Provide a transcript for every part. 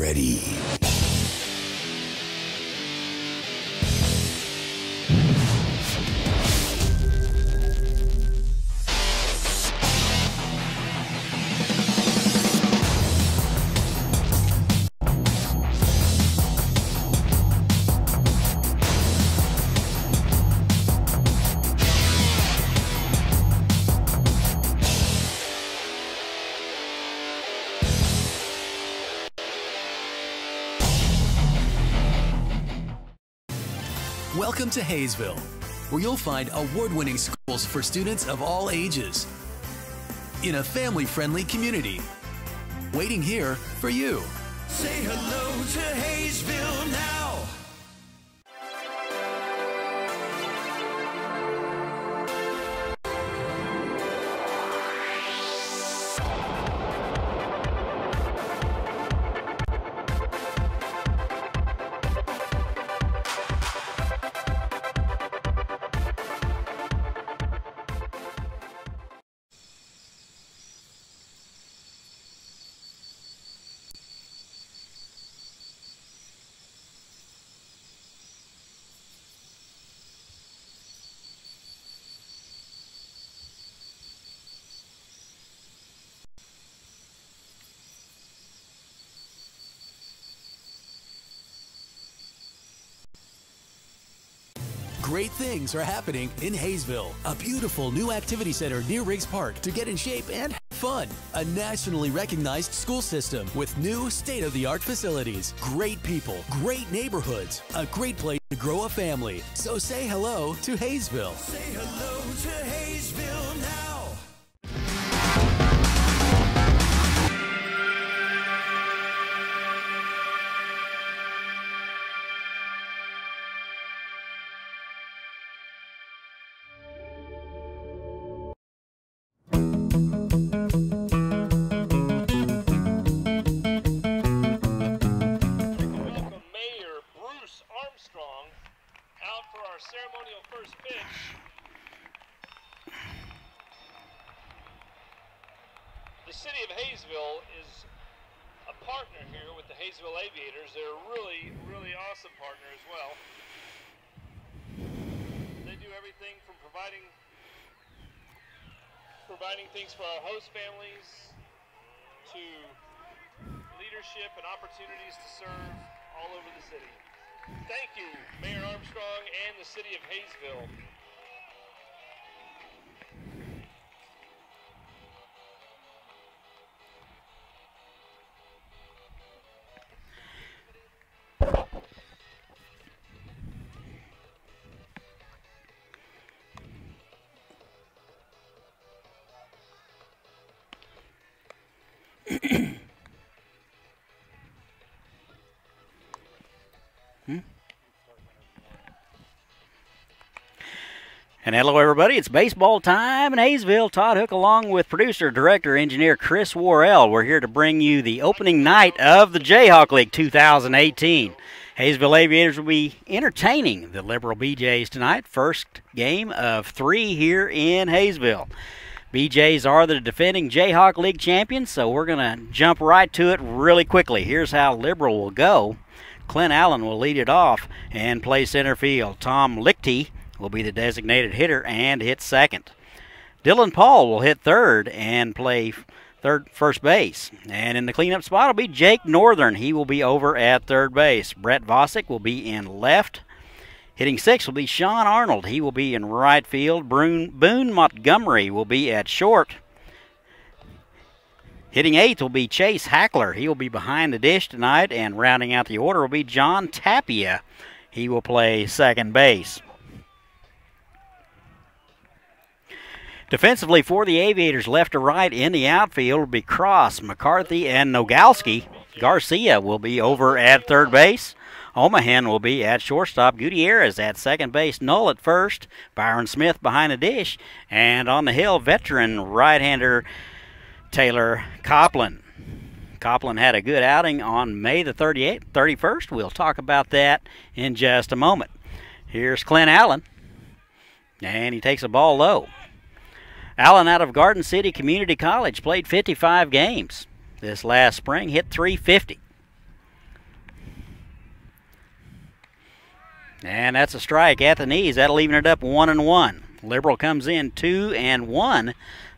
ready. Welcome to Haysville, where you'll find award-winning schools for students of all ages in a family-friendly community. Waiting here for you. Say hello to Haysville now. Great things are happening in Haysville. A beautiful new activity center near Riggs Park to get in shape and have fun. A nationally recognized school system with new state-of-the-art facilities. Great people, great neighborhoods, a great place to grow a family. So say hello to Haysville. Say hello to Haysville now. Out for our ceremonial first pitch. The city of Haysville is a partner here with the Haysville Aviators. They're a really, really awesome partner as well. They do everything from providing things for our host families to leadership and opportunities to serve all over the city. Thank you, Mayor Armstrong and the city of Haysville. And hello, everybody. It's baseball time in Haysville. Todd Hook, along with producer, director, engineer Chris Worrell. We're here to bring you the opening night of the Jayhawk League 2018. Haysville Aviators will be entertaining the Liberal BeeJays tonight. First game of 3 here in Haysville. BeeJays are the defending Jayhawk League champions, so we're going to jump right to it really quickly. Here's how Liberal will go. Clint Allen will lead it off and play center field. Tom Lichty will be the designated hitter and hit second. Dylan Paul will hit third and play first base. And in the cleanup spot will be Jake Northern. He will be over at third base. Brett Vosick will be in left. Hitting sixth will be Sean Arnold. He will be in right field. Boone Montgomery will be at short. Hitting eighth will be Chase Hackler. He will be behind the dish tonight. And rounding out the order will be John Tapia. He will play second base. Defensively for the Aviators, left to right in the outfield will be Cross, McCarthy, and Nogalski. Garcia will be over at third base. Omahan will be at shortstop. Gutierrez at second base. Null at first. Byron Smith behind the dish. And on the hill, veteran right-hander Taylor Copland. Copland had a good outing on May the 31st. We'll talk about that in just a moment. Here's Clint Allen. And he takes a ball low. Allen out of Garden City Community College, played 55 games this last spring, hit .350. And that's a strike at the knees. That'll even it up 1-1. Liberal comes in 2-1,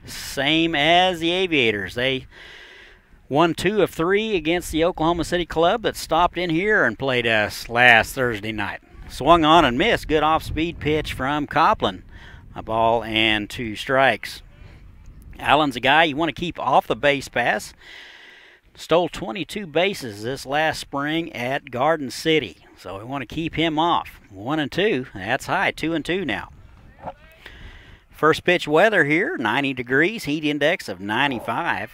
same as the Aviators. They won 2 of 3 against the Oklahoma City club that stopped in here and played us last Thursday night. Swung on and missed. Good off-speed pitch from Copland. A ball and 2 strikes. Allen's a guy you want to keep off the base pass. Stole 22 bases this last spring at Garden City. So we want to keep him off. 1-2. That's high. 2-2 now. First pitch weather here, 90 degrees, heat index of 95.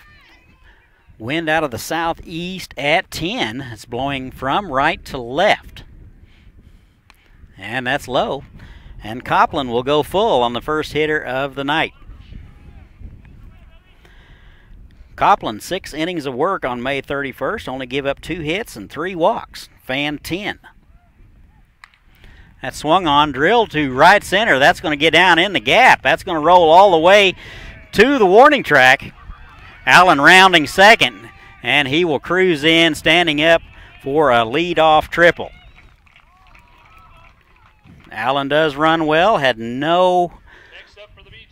Wind out of the southeast at 10. It's blowing from right to left. And that's low. And Copland will go full on the first hitter of the night. Copland, 6 innings of work on May 31st, only give up 2 hits and 3 walks. Fan 10. That swung on, drilled to right center. That's going to get down in the gap. That's going to roll all the way to the warning track. Allen rounding second, and he will cruise in, standing up for a leadoff triple. Allen does run well, had no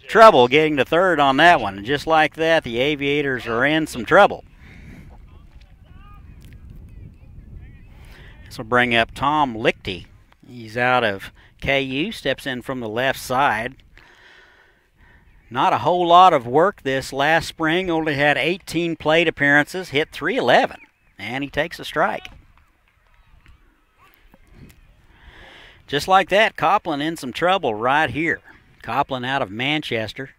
trouble getting to third on that one. And just like that, the Aviators are in some trouble. This will bring up Tom Lichty. He's out of KU, steps in from the left side. Not a whole lot of work this last spring, only had 18 plate appearances, hit .311, and he takes a strike. Just like that, Copland in some trouble right here. Copland out of Manchester.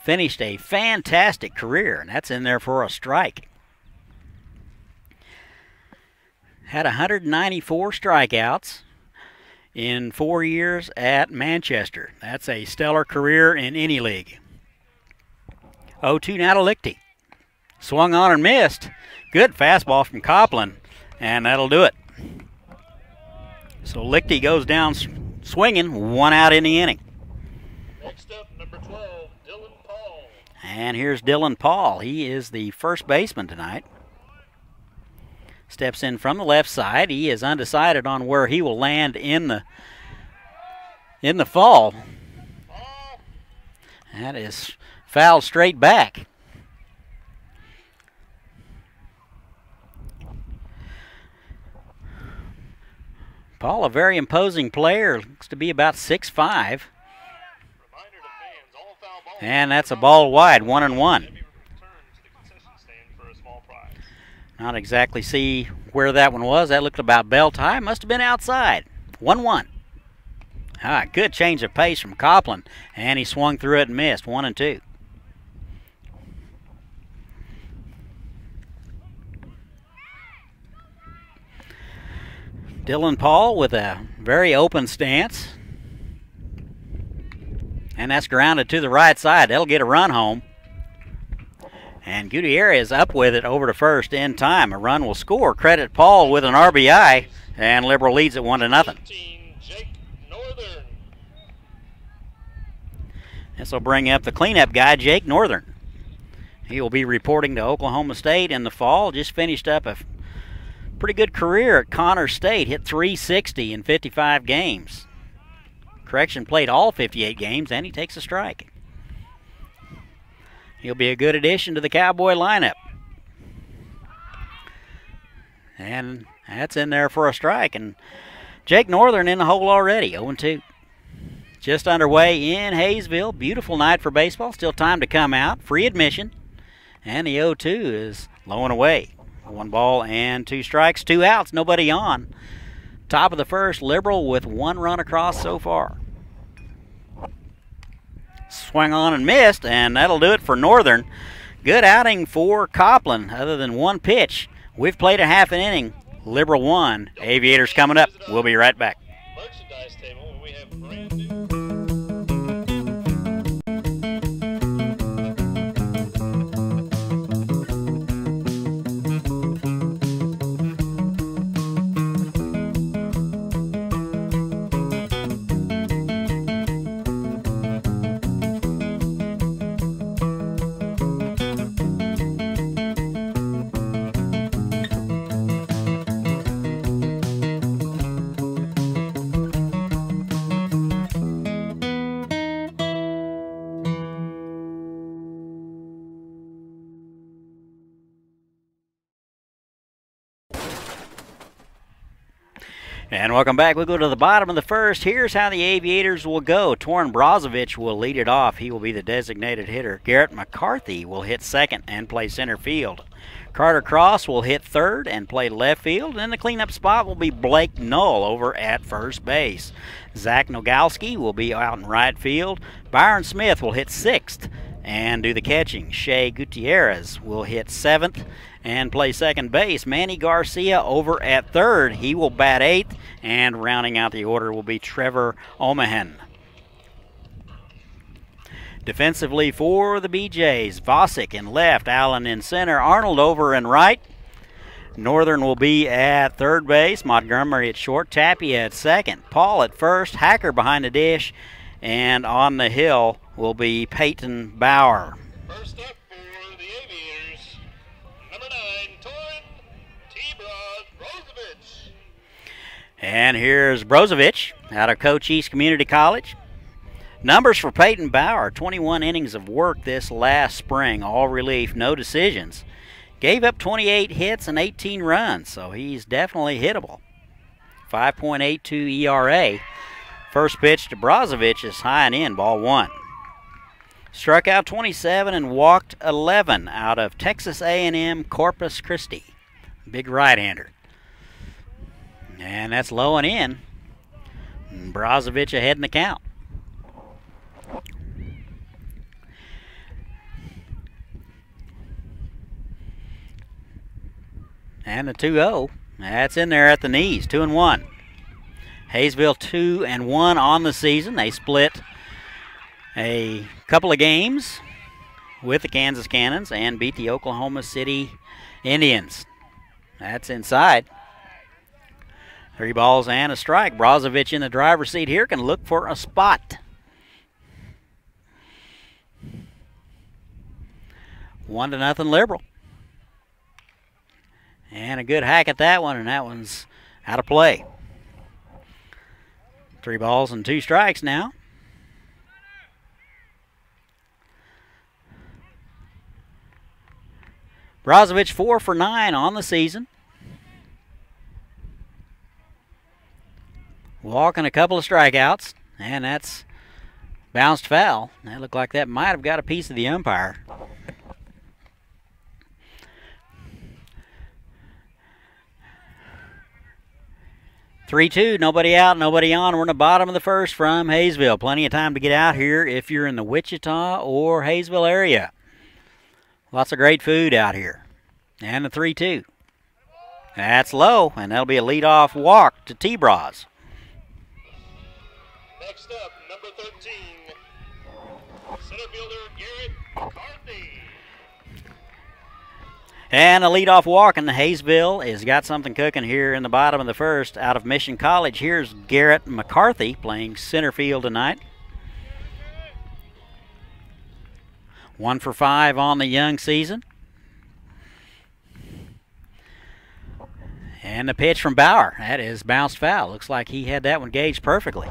Finished a fantastic career, and that's in there for a strike. Had 194 strikeouts in 4 years at Manchester. That's a stellar career in any league. 0-2 now to Lichty. Swung on and missed. Good fastball from Copland, and that'll do it. So Lichty goes down swinging, 1 out in the inning. Next up, number 12, Dylan Paul. And here's Dylan Paul. He is the first baseman tonight. Steps in from the left side. He is undecided on where he will land in the fall. That is fouled straight back. Paul, a very imposing player, looks to be about 6'5". And that's a ball wide, 1-1. Not exactly see where that one was. That looked about belt high. Must have been outside. 1-1. Good change of pace from Copland. And he swung through it and missed. 1-2. Dylan Paul with a very open stance. And that's grounded to the right side. That'll get a run home. And Gutierrez up with it over to first in time. A run will score. Credit Paul with an RBI. And Liberal leads it 1-0. This will bring up the cleanup guy, Jake Northern. He will be reporting to Oklahoma State in the fall. Just finished up a pretty good career at Connors State. Hit .360 in 55 games. Correction, played all 58 games, and he takes a strike. He'll be a good addition to the Cowboy lineup. And that's in there for a strike. And Jake Northern in the hole already, 0-2. Just underway in Haysville. Beautiful night for baseball. Still time to come out. Free admission. And the 0-2 is low and away. 1 ball and 2 strikes, 2 outs, nobody on. Top of the first, Liberal with 1 run across so far. Swung on and missed, and that'll do it for Northern. Good outing for Copland, other than 1 pitch. We've played a half an inning. Liberal 1. Aviators coming up. We'll be right back. Merchandise table, we have brand new. And welcome back. We'll go to the bottom of the first. Here's how the Aviators will go. Torin Brozovic will lead it off. He will be the designated hitter. Garrett McCarthy will hit second and play center field. Carter Cross will hit third and play left field. And then the cleanup spot will be Blake Null over at first base. Zach Nogalski will be out in right field. Byron Smith will hit sixth and do the catching. Shea Gutierrez will hit seventh and play second base. Manny Garcia over at third. He will bat eighth, and rounding out the order will be Trevor Omahan. Defensively for the BeeJays, Vosick in left, Allen in center, Arnold over in right. Northern will be at third base, Montgomery at short, Tapia at second, Paul at first, Hacker behind the dish, and on the hill will be Peyton Bauer. First up for the Aviators, number 9, Torin Brozovic. And here's Brozovic out of Cochise Community College. Numbers for Peyton Bauer, 21 innings of work this last spring, all relief, no decisions. Gave up 28 hits and 18 runs, so he's definitely hittable. 5.82 ERA. First pitch to Brozovic is high and in, ball one. Struck out 27 and walked 11 out of Texas A&M Corpus Christi. Big right-hander. And that's low and in. And Brozovic ahead in the count. And the 2-0. That's in there at the knees, 2-1. Haysville 2-1 on the season. They split a couple of games with the Kansas Cannons and beat the Oklahoma City Indians. That's inside. 3 balls and a strike. Brozovic in the driver's seat here can look for a spot. 1-0 Liberal. And a good hack at that one, and that one's out of play. 3 balls and 2 strikes now. Brozovic 4 for 9 on the season. Walk and a couple of strikeouts, and that's bounced foul. That looked like that might have got a piece of the umpire. (3-2), nobody out, nobody on. We're in the bottom of the first from Haysville. Plenty of time to get out here if you're in the Wichita or Haysville area. Lots of great food out here. And the 3-2. That's low, and that'll be a leadoff walk to T-Braz. Next up, number 13, center fielder Garrett McCarthy. And a leadoff walk, and the Haysville has got something cooking here in the bottom of the first. Out of Mission College, here's Garrett McCarthy playing center field tonight. 1 for 5 on the young season. And the pitch from Bauer. That is bounced foul. Looks like he had that one gauged perfectly.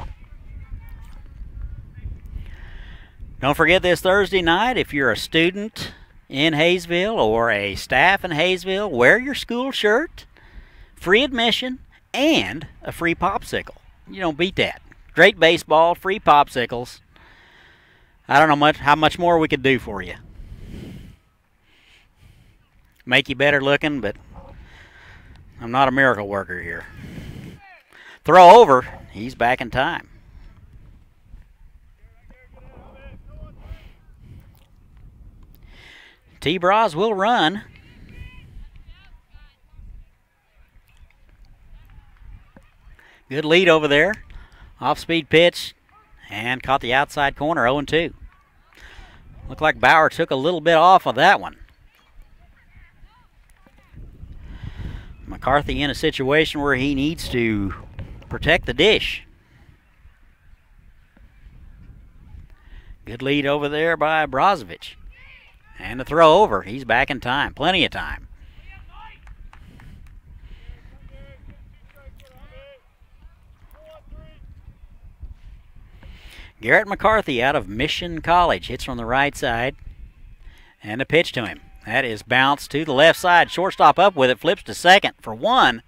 Don't forget this Thursday night, if you're a student in Haysville or a staff in Haysville, wear your school shirt, free admission, and a free popsicle. You don't beat that. Great baseball, free popsicles. I don't know how much more we could do for you. Make you better looking, but I'm not a miracle worker here. Throw over. He's back in time. T-Braz will run. Good lead over there. Off-speed pitch. And caught the outside corner, 0-2. Looked like Bauer took a little bit off of that one. McCarthy in a situation where he needs to protect the dish. Good lead over there by Brozovic. And the throw over. He's back in time. Plenty of time. Garrett McCarthy out of Mission College. Hits from the right side. And a pitch to him. That is bounced to the left side. Shortstop up with it. Flips to second for 1.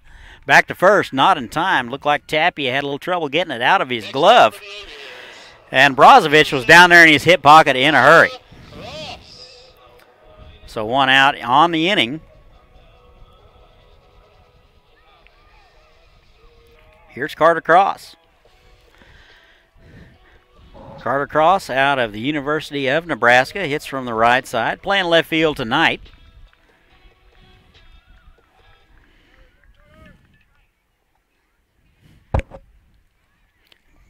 Back to first, not in time. Looked like Tappy had a little trouble getting it out of his glove. And Brozovic was down there in his hip pocket in a hurry. So 1 out on the inning. Here's Carter Cross. Carter Cross out of the University of Nebraska. Hits from the right side. Playing left field tonight.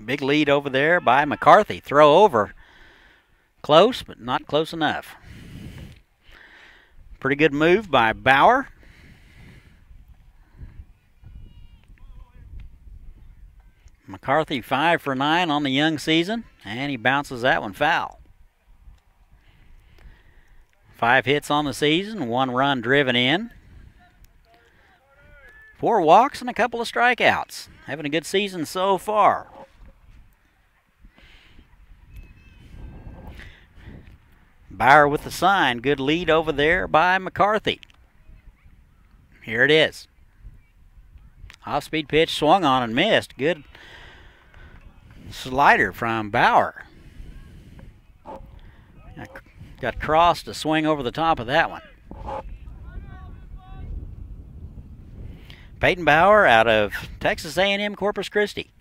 Big lead over there by McCarthy. Throw over. Close, but not close enough. Pretty good move by Bauer. McCarthy 5 for 9 on the young season, and he bounces that one foul. 5 hits on the season, 1 run driven in. 4 walks and a couple of strikeouts. Having a good season so far. Bauer with the sign. Good lead over there by McCarthy. Here it is. Off-speed pitch swung on and missed. Good slider from Bauer. Got Cross to swing over the top of that one. Peyton Bauer out of Texas A&M Corpus Christi.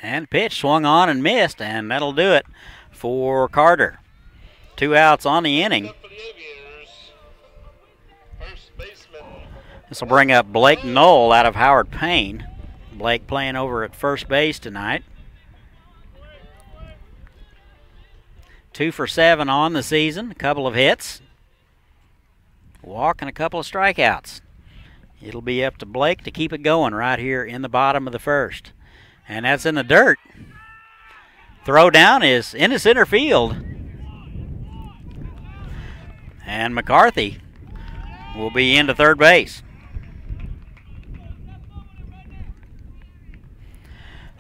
And pitch swung on and missed, and that'll do it for Carter. 2 outs on the inning. This will bring up Blake Knoll out of Howard Payne. Blake playing over at first base tonight. 2 for 7 on the season, a couple of hits. Walk and a couple of strikeouts. It'll be up to Blake to keep it going right here in the bottom of the first. And that's in the dirt. Throw down is into center field. And McCarthy will be into third base.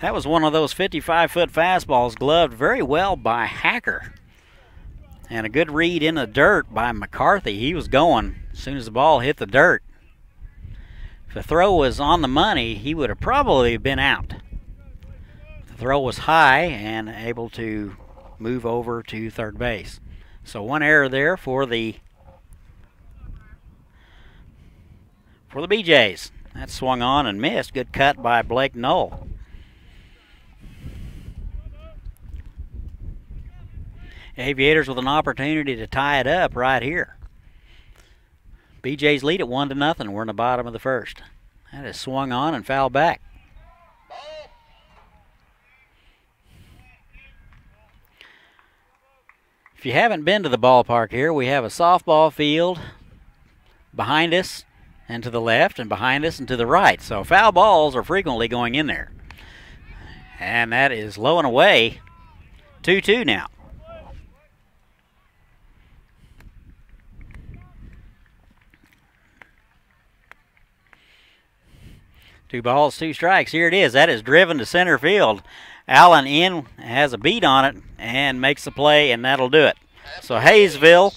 That was one of those 55-foot fastballs gloved very well by Hacker. And a good read in the dirt by McCarthy. He was going as soon as the ball hit the dirt. If the throw was on the money, he would have probably been out. The throw was high and able to move over to third base. So 1 error there for the BeeJays. That swung on and missed. Good cut by Blake Knoll. Aviators with an opportunity to tie it up right here. BeeJays lead at 1-0. We're in the bottom of the first. That is swung on and fouled back. If you haven't been to the ballpark here, we have a softball field behind us and to the left, and behind us and to the right. So foul balls are frequently going in there. And that is low and away. 2-2 now. Two balls, 2 strikes. Here it is. That is driven to center field. Allen in, has a beat on it, and makes the play, and that'll do it. So Haysville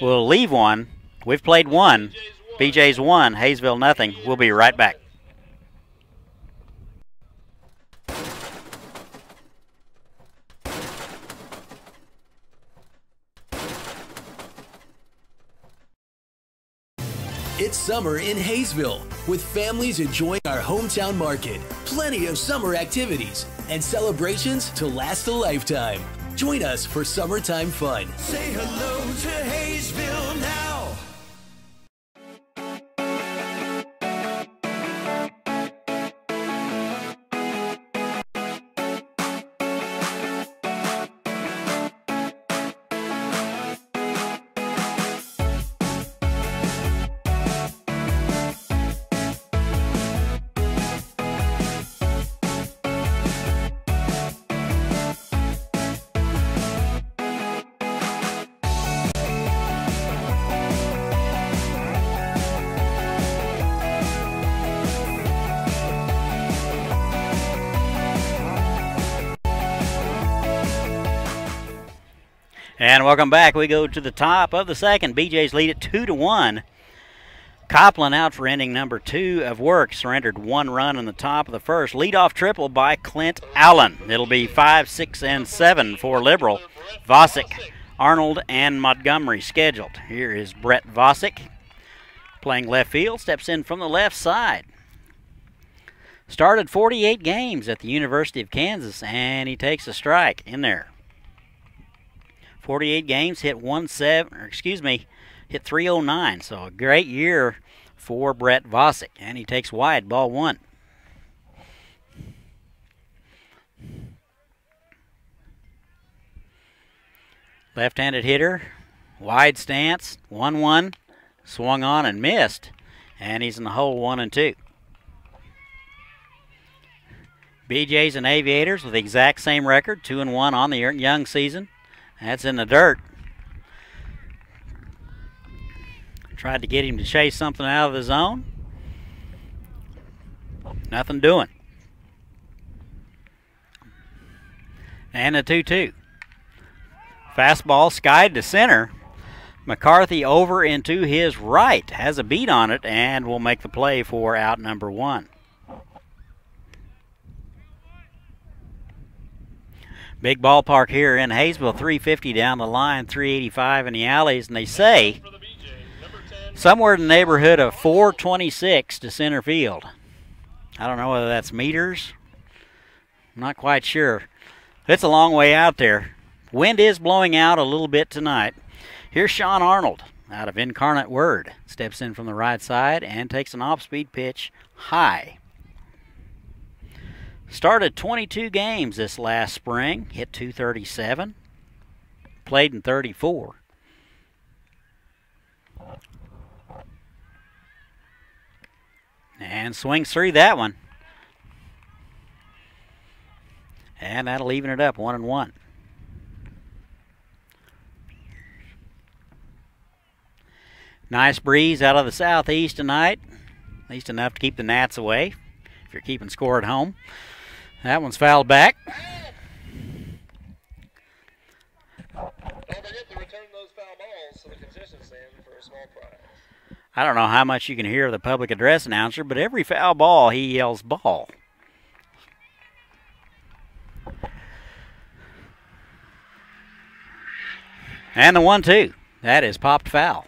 will leave one. We've played 1. BeeJays 1, Haysville nothing. We'll be right back. It's summer in Haysville, with families enjoying our hometown market. Plenty of summer activities and celebrations to last a lifetime. Join us for summertime fun. Say hello to Haysville now. And welcome back. We go to the top of the second. BeeJays lead it 2-1. Copland out for inning number 2 of work. Surrendered 1 run in the top of the first. Leadoff triple by Clint Allen. It'll be 5, 6, and 7 for Liberal. Vosick, Arnold, and Montgomery scheduled. Here is Brett Vosick playing left field. Steps in from the left side. Started 48 games at the University of Kansas, and he takes a strike in there. 48 games, hit 309. So a great year for Brett Vosick, and he takes wide, ball 1. Left-handed hitter, wide stance, 1-1, swung on and missed, and he's in the hole 1-2. BeeJays and Aviators with the exact same record, 2-1 on the young season. That's in the dirt. Tried to get him to chase something out of the zone. Nothing doing. And a 2-2. Fastball skied to center. McCarthy over into his right. Has a beat on it and will make the play for out number 1. Big ballpark here in Haysville, 350 down the line, 385 in the alleys, and they say somewhere in the neighborhood of 426 to center field. I don't know whether that's meters. I'm not quite sure. It's a long way out there. Wind is blowing out a little bit tonight. Here's Sean Arnold out of Incarnate Word. Steps in from the right side and takes an off-speed pitch high. Started 22 games this last spring, hit 237, played in 34. And swings through that one. And that'll even it up, 1-1. Nice breeze out of the southeast tonight, at least enough to keep the gnats away if you're keeping score at home. That one's fouled back. Don't forget to return those foul balls to the concession stand for a small prize. I don't know how much you can hear of the public address announcer, but every foul ball he yells ball. And the 1-2. That is popped foul.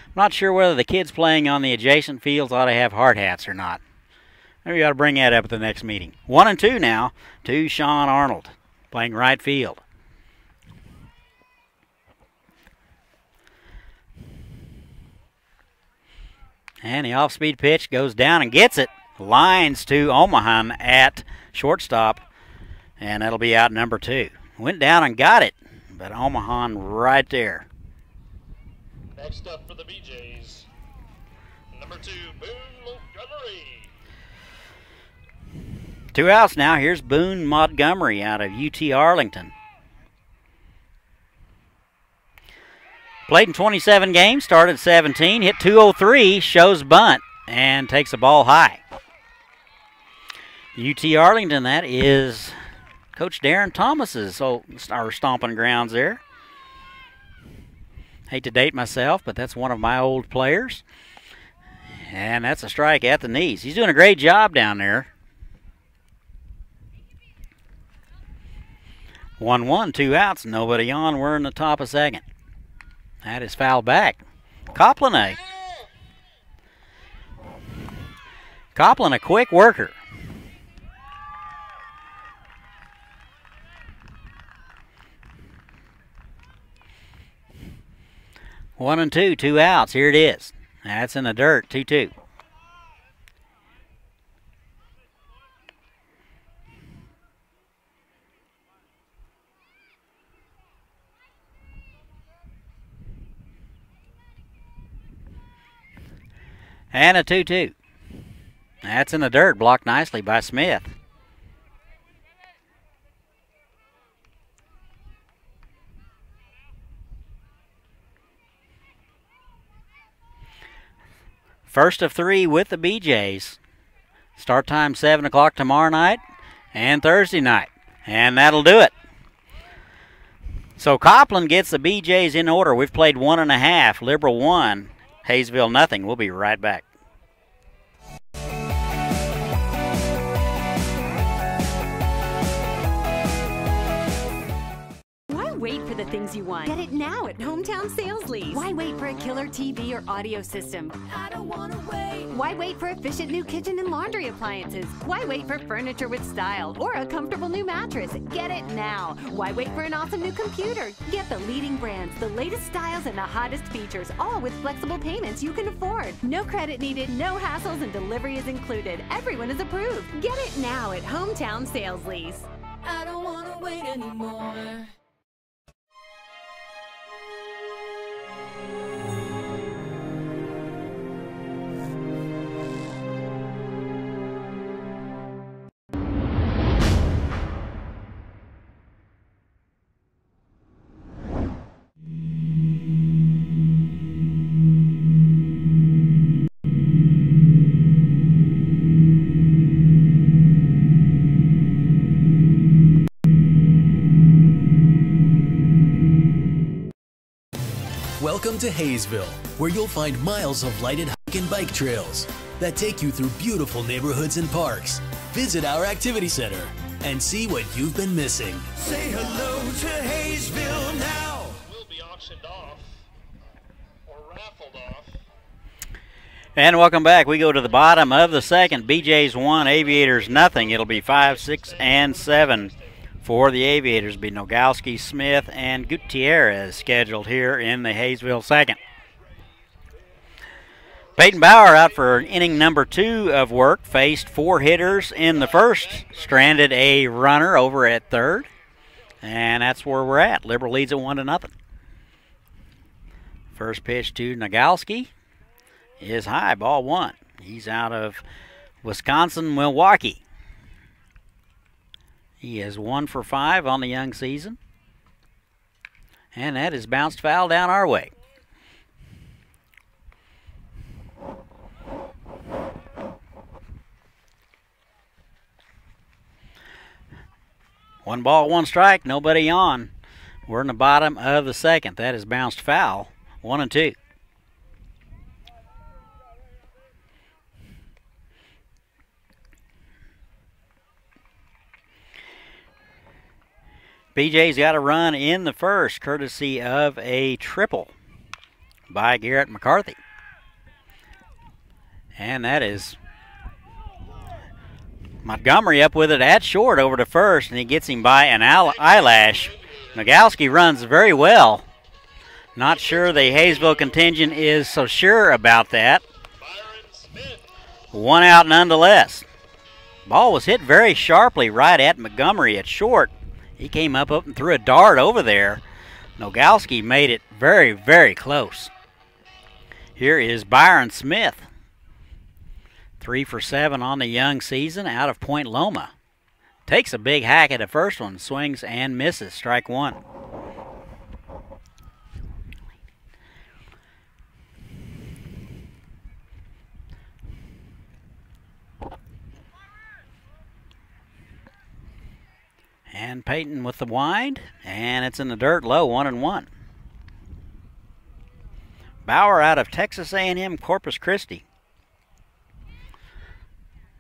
I'm not sure whether the kids playing on the adjacent fields ought to have hard hats or not. Maybe you ought to bring that up at the next meeting. 1-2 now to Sean Arnold, playing right field. And the off-speed pitch goes down and gets it. Lines to Omaha at shortstop, and that'll be out number 2. Went down and got it, but Omaha right there. Next up for the BeeJays, number 2, Boone Montgomery. 2 outs now. Here's Boone Montgomery out of UT Arlington. Played in 27 games, started 17, hit 203, shows bunt, and takes a ball high. UT Arlington, that is Coach Darren Thomas's our stomping grounds there. Hate to date myself, but that's one of my old players. And that's a strike at the knees. He's doing a great job down there. 1-1, 2 outs, nobody on. We're in the top of second. That is fouled back. Copland, a quick worker. One and two, 2 outs. Here it is. That's in the dirt, 2-2. And a 2-2. That's in the dirt, blocked nicely by Smith. First of 3 with the BeeJays. Start time 7 o'clock tomorrow night and Thursday night. And that'll do it. So Copland gets the BeeJays in order. We've played 1.5. Liberal 1. Haysville nothing. We'll be right back. Wait for the things you want. Get it now at Hometown Sales Lease. Why wait for a killer TV or audio system? I don't want to wait. Why wait for efficient new kitchen and laundry appliances? Why wait for furniture with style or a comfortable new mattress? Get it now. Why wait for an awesome new computer? Get the leading brands, the latest styles, and the hottest features, all with flexible payments you can afford. No credit needed, no hassles, and delivery is included. Everyone is approved. Get it now at Hometown Sales Lease. I don't want to wait anymore. Welcome to Haysville, where you'll find miles of lighted hike and bike trails that take you through beautiful neighborhoods and parks. Visit our activity center and see what you've been missing. Say hello to Haysville now. Will be auctioned off or raffled off. And welcome back. We go to the bottom of the second. BeeJays 1, Aviators nothing. It'll be 5, 6, and 7 for the Aviators. Be Nogowski, Smith, and Gutierrez scheduled here in the Haysville second. Peyton Bauer out for inning number 2 of work. Faced 4 hitters in the first. Stranded a runner over at third. And that's where we're at. Liberal leads at 1-0. First pitch to Nogowski is high, ball 1. He's out of Wisconsin, Milwaukee. He is 1 for 5 on the young season. And that is bounced foul down our way. One ball, one strike, nobody on. We're in the bottom of the second. That is bounced foul, 1-2. BeeJays got a run in the first, courtesy of a triple by Garrett McCarthy. And that is Montgomery up with it at short over to first, and he gets him by an eyelash. Nogowski runs very well. Not sure the Haysville contingent is so sure about that. 1 out nonetheless. Ball was hit very sharply right at Montgomery at short. He came up and threw a dart over there. Nogowski made it very, very close. Here is Byron Smith. 3 for 7 on the young season out of Point Loma. Takes a big hack at the first one, swings and misses. Strike 1. And Peyton with the wind, and it's in the dirt low, 1-1. Bauer out of Texas A&M Corpus Christi.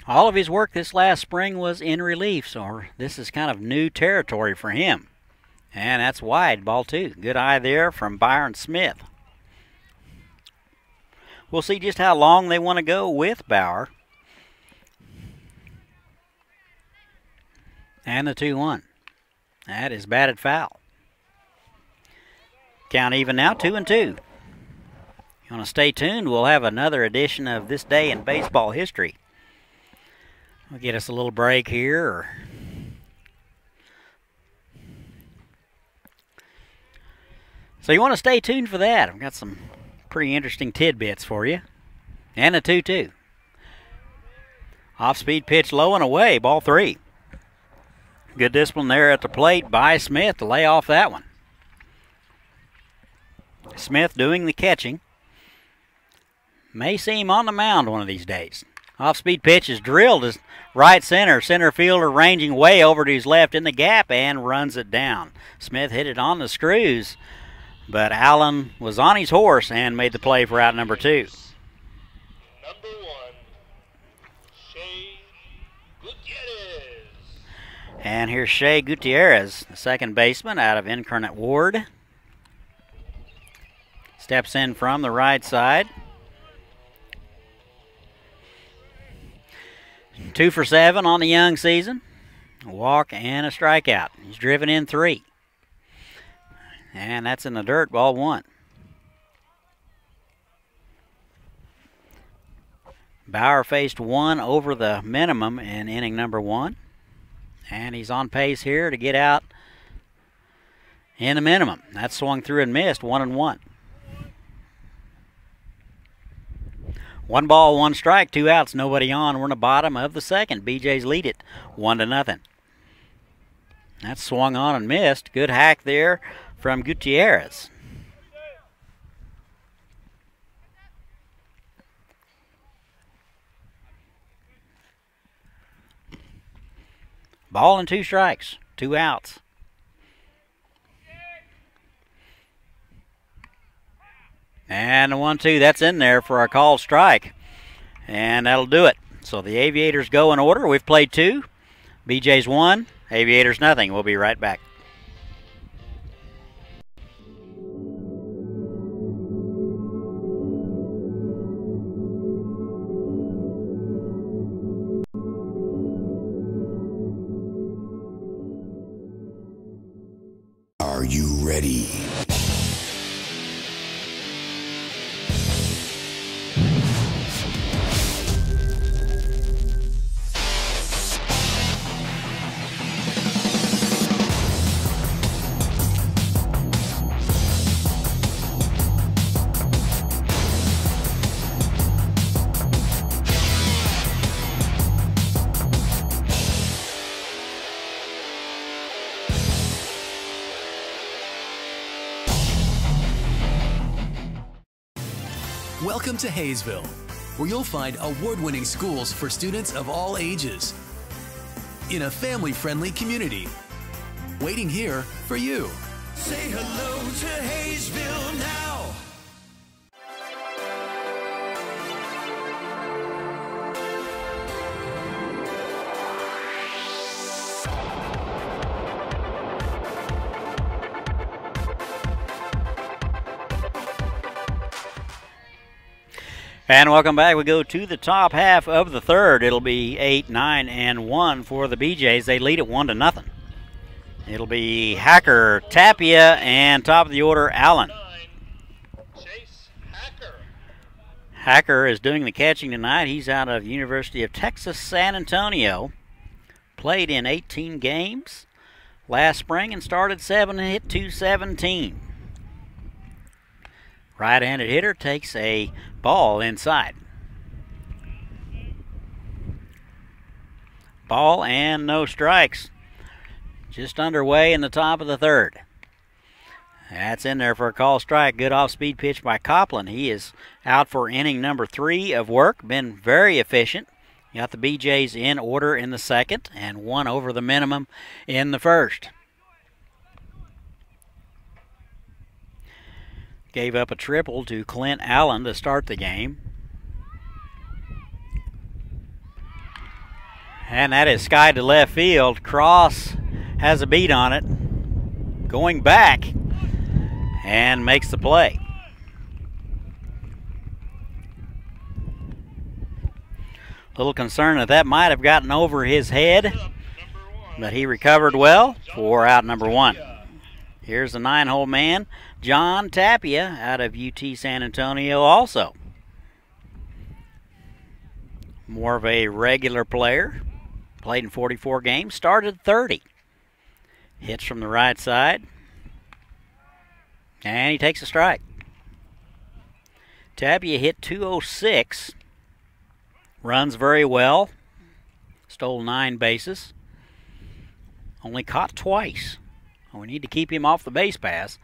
All of his work this last spring was in relief, so this is kind of new territory for him. And that's wide, ball 2. Good eye there from Byron Smith. We'll see just how long they want to go with Bauer. And the 2-1. That is batted foul. Count even now, 2-2. You want to stay tuned? We'll have another edition of This Day in Baseball History. We'll get us a little break here. So you want to stay tuned for that. I've got some pretty interesting tidbits for you. And a 2-2. Off-speed pitch low and away, ball 3. Good discipline there at the plate by Smith to lay off that one. Smith doing the catching. May see him on the mound one of these days. Off-speed pitch is drilled to right center. Center fielder ranging way over to his left in the gap and runs it down. Smith hit it on the screws, but Allen was on his horse and made the play for out number 2. Number 1, Shea Gutierrez. And here's Shea Gutierrez, the second baseman out of Incarnate Ward. Steps in from the right side. 2 for 7 on the young season. A walk and a strikeout. He's driven in 3. And that's in the dirt, ball 1. Bauer faced 1 over the minimum in inning number 1. And he's on pace here to get out in the minimum. That's swung through and missed, 1-1. 1 ball, 1 strike, 2 outs, nobody on. We're in the bottom of the second. BeeJays lead it 1-0. That's swung on and missed. Good hack there from Gutierrez. Ball and 2 strikes, 2 outs. And the 1-2, that's in there for a called strike. And that'll do it. So the Aviators go in order. We've played 2. BeeJays 1, Aviators nothing. We'll be right back. Are you ready? Welcome to Haysville, where you'll find award-winning schools for students of all ages in a family-friendly community. Waiting here for you. Say hello to Haysville now. And welcome back. We go to the top half of the third. It'll be 8, 9, and 1 for the BeeJays. They lead it 1-0. It'll be Hacker, Tapia, and top of the order, Allen. Chase Hacker. Hacker is doing the catching tonight. He's out of University of Texas, San Antonio. Played in 18 games last spring and started 7 and hit .217. Right-handed hitter takes a ball inside. Ball and no strikes. Just underway in the top of the third. That's in there for a call strike. Good off-speed pitch by Copland. He is out for inning number 3 of work. Been very efficient. Got the BeeJays in order in the second and 1 over the minimum in the first. Gave up a triple to Clint Allen to start the game. And that is skied to left field. Cross has a beat on it. Going back and makes the play. A little concerned that might have gotten over his head, but he recovered well for out number 1. Here's the 9-hole man, John Tapia, out of UT San Antonio also. More of a regular player. Played in 44 games, started 30. Hits from the right side. And he takes a strike. Tapia hit .206. Runs very well. Stole 9 bases. Only caught twice. We need to keep him off the base pass.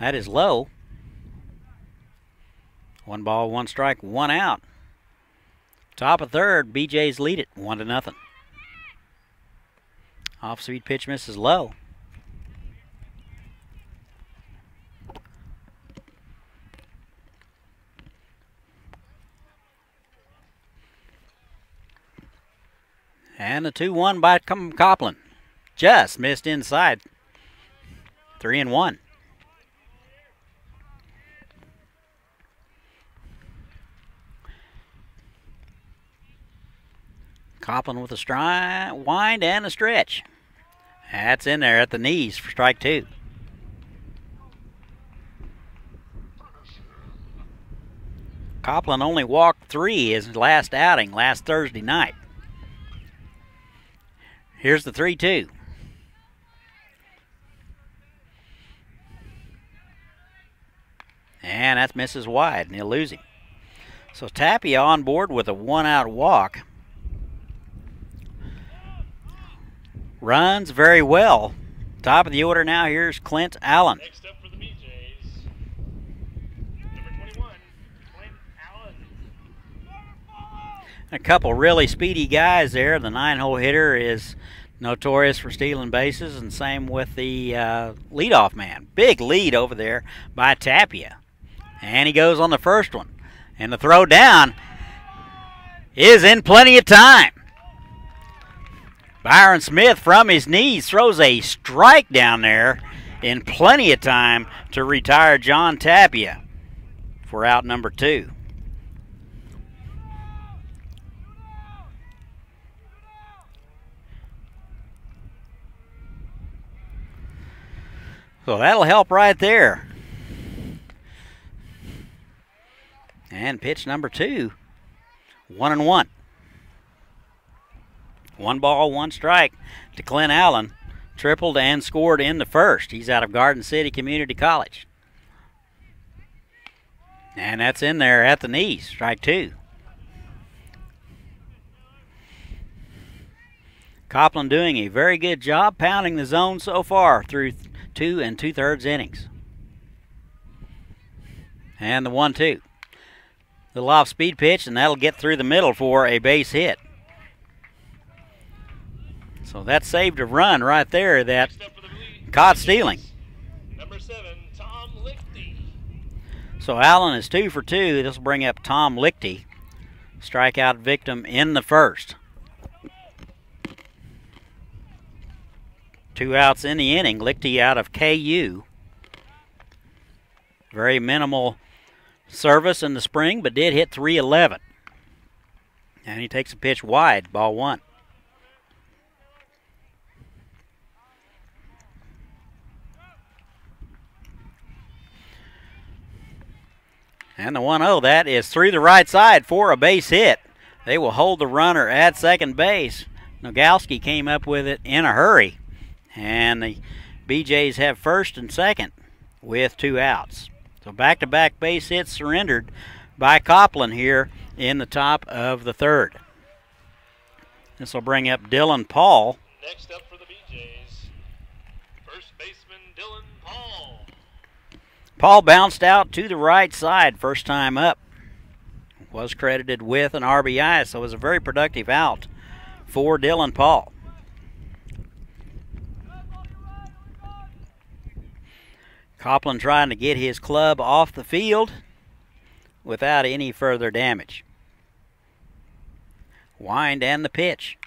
That is low. 1 ball, 1 strike, 1 out. Top of third, BeeJays lead it 1-0. Off-speed pitch misses low. And the 2-1 by Copland. Just missed inside. 3-1. Copland with a stride, wind, and a stretch. That's in there at the knees for strike 2. Copland only walked 3 his last outing last Thursday night. Here's the 3-2. And that misses wide, and he'll lose him. So Tapia on board with a 1-out walk. Runs very well. Top of the order now, here's Clint Allen. Next up for the BeeJays, number 21, Clint Allen. A couple really speedy guys there. The 9-hole hitter is notorious for stealing bases, and same with the leadoff man. Big lead over there by Tapia. And he goes on the first one. And the throw down is in plenty of time. Byron Smith from his knees throws a strike down there in plenty of time to retire John Tapia for out number 2. So that'll help right there. And pitch number 2, 1-1. 1 ball, 1 strike to Clint Allen. Tripled and scored in the first. He's out of Garden City Community College. And that's in there at the knees, strike 2. Copland doing a very good job pounding the zone so far through 2 2/3 innings. And the 1-2. Little off-speed pitch, and that'll get through the middle for a base hit. So that saved a run right there that caught stealing. Number 7, Tom Lichty. So Allen is 2 for 2. This will bring up Tom Lichty, strikeout victim in the first. 2 outs in the inning. Lichty out of KU. Very minimal service in the spring, but did hit .311. And he takes a pitch wide, ball 1. And the 1-0, that is through the right side for a base hit. They will hold the runner at second base. Nogalski came up with it in a hurry. And the BeeJays have first and second with 2 outs. So back-to-back base hits surrendered by Copland here in the top of the third. This will bring up Dylan Paul. Next up for the BeeJays, first baseman Dylan Paul. Paul bounced out to the right side first time up. Was credited with an RBI, so it was a very productive out for Dylan Paul. Copland trying to get his club off the field without any further damage. Wind and the pitch.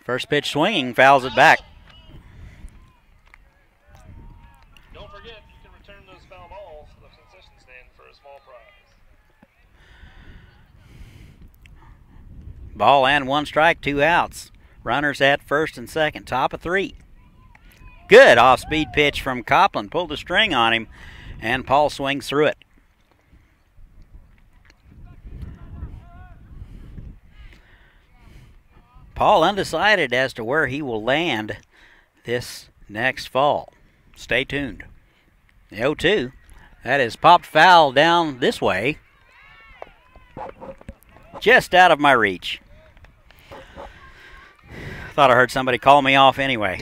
First pitch swinging, fouls it back. Don't forget, you can return those foul balls to the concession stand for a small prize. Ball and 1 strike, 2 outs. Runners at first and second, top of 3. Good off-speed pitch from Copland. Pulled the string on him, and Paul swings through it. Paul undecided as to where he will land this next fall. Stay tuned. The 0-2. That is popped foul down this way. Just out of my reach. Thought I heard somebody call me off anyway.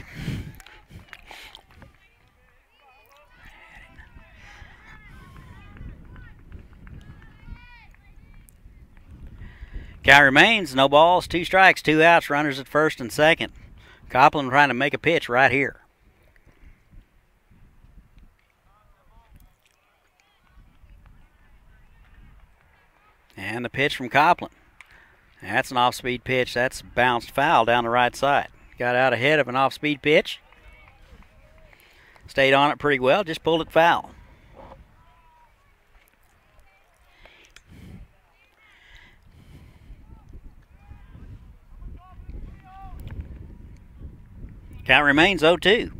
Count remains, no balls, 2 strikes, 2 outs, runners at first and second. Copland trying to make a pitch right here. And the pitch from Copland. That's an off-speed pitch. That's bounced foul down the right side. Got out ahead of an off-speed pitch. Stayed on it pretty well, just pulled it foul. Count remains 0-2.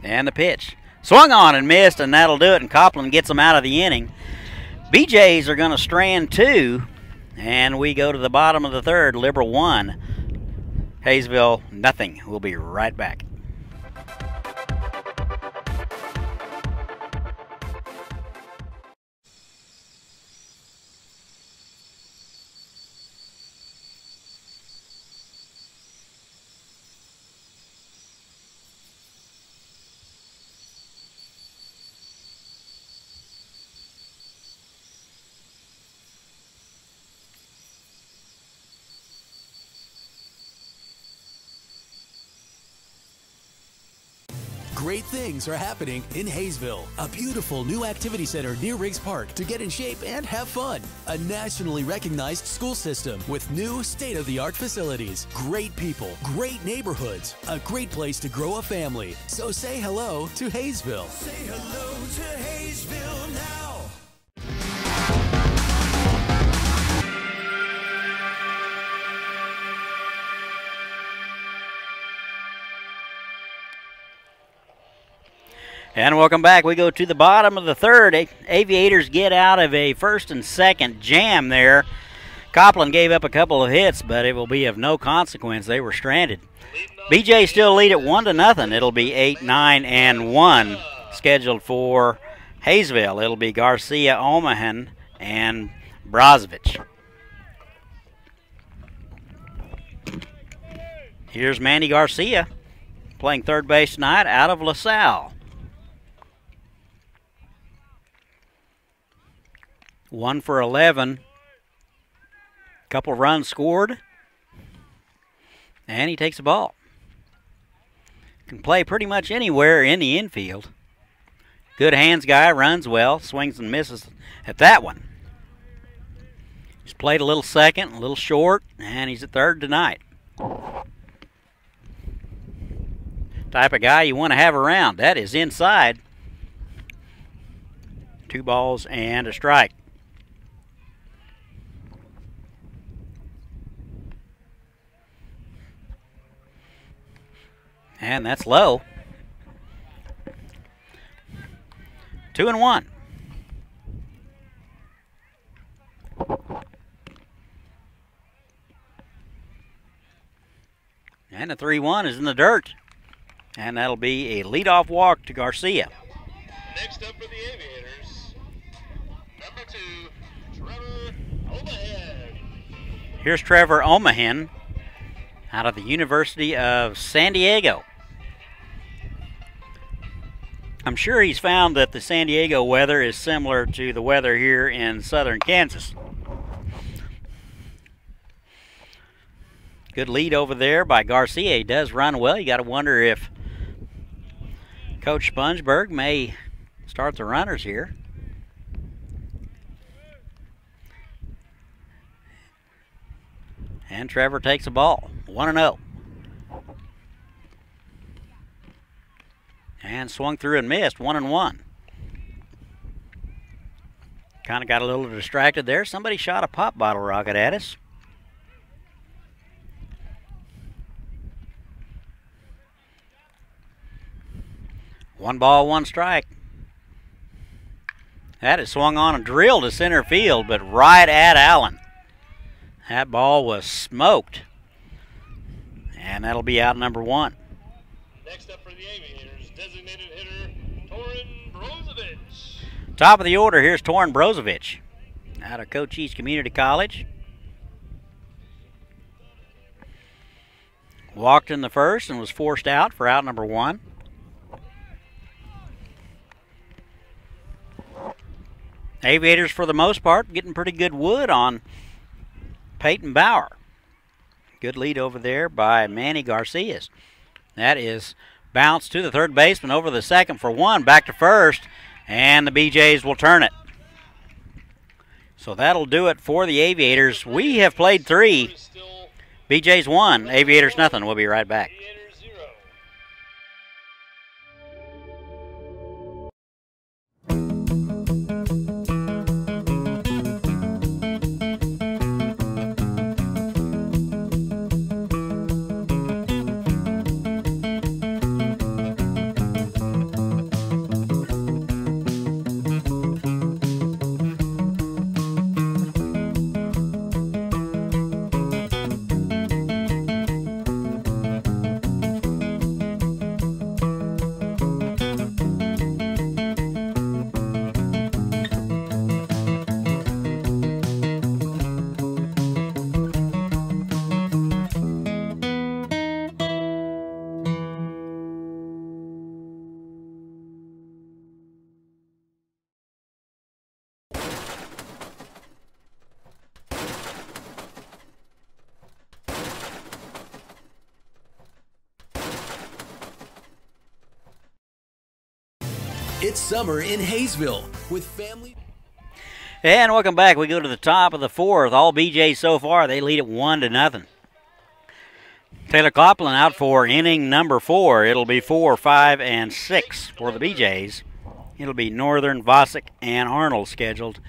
And the pitch. Swung on and missed, and that'll do it, and Copland gets them out of the inning. BeeJays are going to strand 2, and we go to the bottom of the third. Liberal 1, Haysville nothing. We'll be right back. Great things are happening in Haysville. A beautiful new activity center near Riggs Park to get in shape and have fun. A nationally recognized school system with new state-of-the-art facilities. Great people, great neighborhoods, a great place to grow a family. So say hello to Haysville. Say hello to Haysville now. And welcome back. We go to the bottom of the third. Aviators get out of a first and second jam there. Copland gave up a couple of hits, but it will be of no consequence. They were stranded. BeeJays still lead at 1-0. It'll be 8, 9, and 1 scheduled for Haysville. It'll be Garcia, Omahan, and Brozovic. Here's Manny Garcia playing third base tonight out of LaSalle. 1 for 11. Couple runs scored. And he takes the ball. Can play pretty much anywhere in the infield. Good hands guy, runs well, swings and misses at that one. He's played a little second, a little short, and he's at third tonight. Type of guy you want to have around. That is inside. 2 balls and a strike. And that's low. 2-1. And the 3-1 is in the dirt. And that'll be a leadoff walk to Garcia. Next up for the Aviators, number 2, Trevor Omahan. Here's Trevor Omahan out of the University of San Diego. I'm sure he's found that the San Diego weather is similar to the weather here in southern Kansas. Good lead over there by Garcia. He does run well. You got to wonder if Coach Spongeberg may start the runners here. And Trevor takes the ball. 1-0. And swung through and missed. 1-1. Kind of got a little distracted there. Somebody shot a pop bottle rocket at us. One ball, 1 strike. That is swung on and drilled to center field, but right at Allen. That ball was smoked. And that'll be out number 1. Next up for the Aviators, designated hitter, Torin Brozovic. Top of the order, here's Torin Brozovic out of Cochise Community College. Walked in the first and was forced out for out number 1. Aviators, for the most part, getting pretty good wood on Peyton Bauer. Good lead over there by Manny Garcias. That is bounced to the third baseman over the second for one, back to first, and the BeeJays will turn it. So that'll do it for the Aviators. We have played 3. BeeJays 1, Aviators nothing. We'll be right back. It's summer in Haysville with family. And welcome back. We go to the top of the fourth. All BeeJays so far, they lead it 1-0. Taylor Copeland out for inning number 4. It'll be 4, 5, and 6 for the BeeJays. It'll be Northern, Vosick, and Arnold scheduled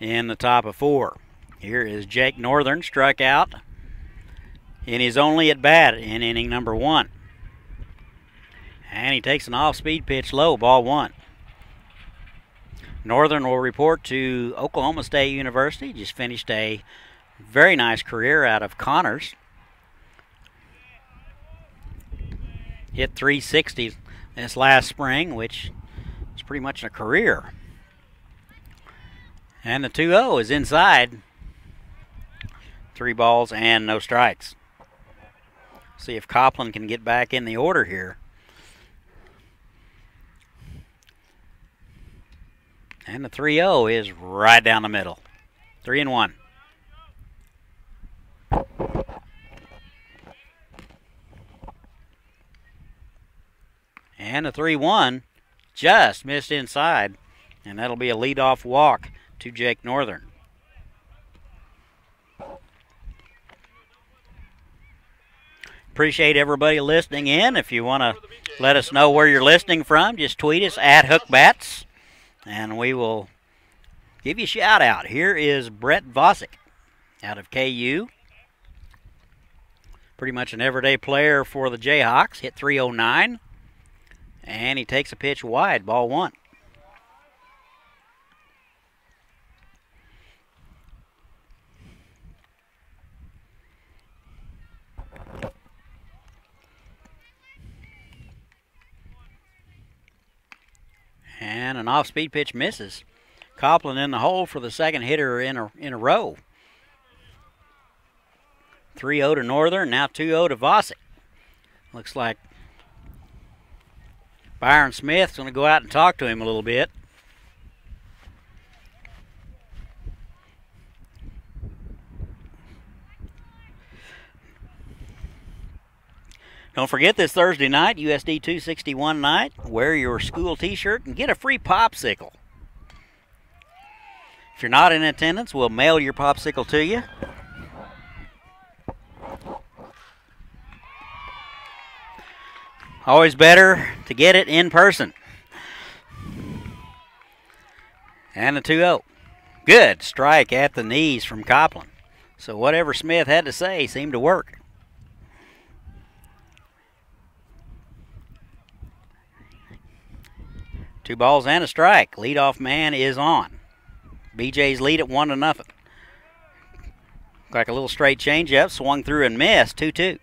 in the top of 4. Here is Jake Northern, struck out in his only at bat in inning number 1. And he takes an off-speed pitch low, ball 1. Northern will report to Oklahoma State University. Just finished a very nice career out of Connors. Hit 360 this last spring, which is pretty much a career. And the 2-0 is inside. 3 balls and no strikes. See if Copeland can get back in the order here. And the 3-0 is right down the middle. 3-1. And the 3-1 just missed inside. And that'll be a leadoff walk to Jake Northern. Appreciate everybody listening in. If you want to let us know where you're listening from, just tweet us at HookBats. And we will give you a shout out. Here is Brett Vosick out of KU. Pretty much an everyday player for the Jayhawks. Hit 309. And he takes a pitch wide, ball 1. And an off-speed pitch misses. Copeland in the hole for the second hitter in a row. 3-0 to Northern, now 2-0 to Vosick. Looks like Byron Smith's going to go out and talk to him a little bit. Don't forget this Thursday night, USD 261 night. Wear your school t-shirt and get a free popsicle. If you're not in attendance, we'll mail your popsicle to you. Always better to get it in person. And the 2-0. Good strike at the knees from Copeland. So whatever Smith had to say seemed to work. 2 balls and a strike. Leadoff man is on. BeeJays lead at 1-0. Like a little straight changeup, swung through and missed. 2-2.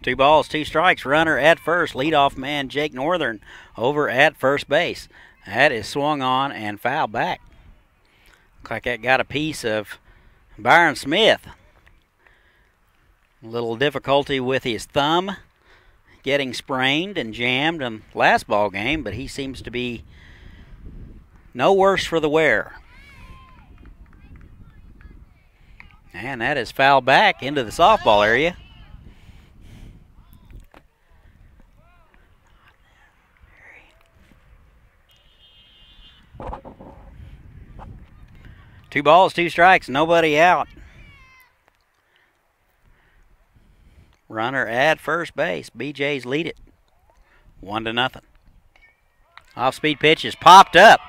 Two balls, 2 strikes. Runner at first. Leadoff man Jake Northern over at first base. That is swung on and fouled back. Looks like that got a piece of Byron Smith. A little difficulty with his thumb, getting sprained and jammed in last ball game, but he seems to be no worse for the wear. And that is fouled back into the softball area. Two balls, two strikes, nobody out. Runner at first base. BeeJays lead it 1-0. Off-speed pitch is popped up.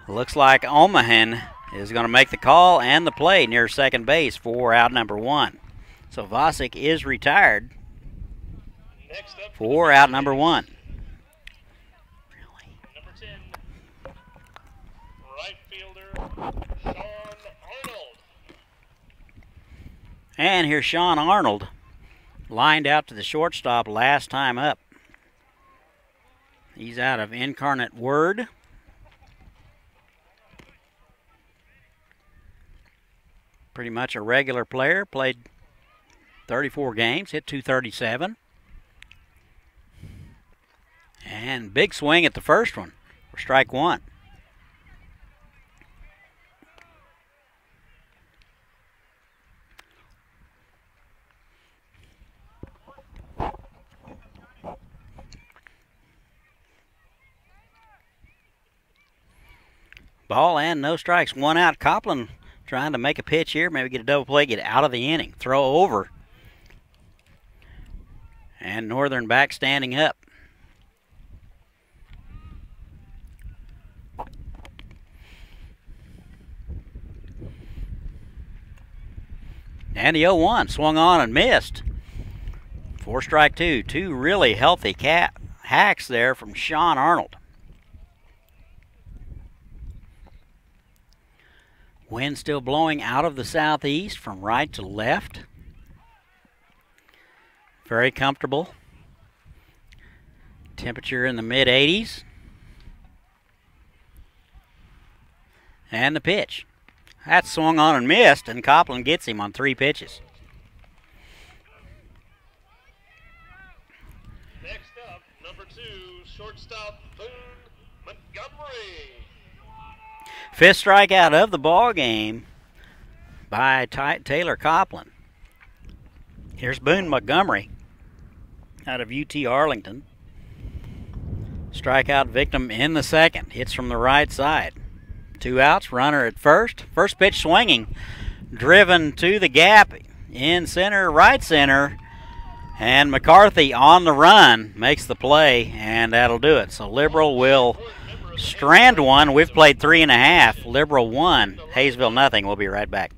Looks like Omahan is going to make the call and the play near second base for out number 1. So Vosick is retired for out number 1. Number 10, right fielder, Sean Arnold. And here's Sean Arnold, lined out to the shortstop last time up. He's out of Incarnate Word. Pretty much a regular player, played 34 games, hit .237. And big swing at the first one for strike 1. Ball and no strikes, 1 out. Copland trying to make a pitch here, maybe get a double play, get out of the inning, throw over. And Northern back standing up. And the 0-1 swung on and missed. 4 strike 2. 2 really healthy hacks there from Sean Arnold. Wind still blowing out of the southeast from right to left. Very comfortable. Temperature in the mid-80s. And the pitch. That swung on and missed, and Copland gets him on 3 pitches. Next up, number 2, shortstop Boone Montgomery. 5th strikeout of the ball game by Taylor Copland. Here's Boone Montgomery out of UT Arlington. Strikeout victim in the second. Hits from the right side. 2 outs, runner at first. First pitch swinging. Driven to the gap in center, right center. And McCarthy on the run makes the play, and that'll do it. So Liberal will strand one. We've played 3.5. Liberal 1. Haysville nothing. We'll be right back.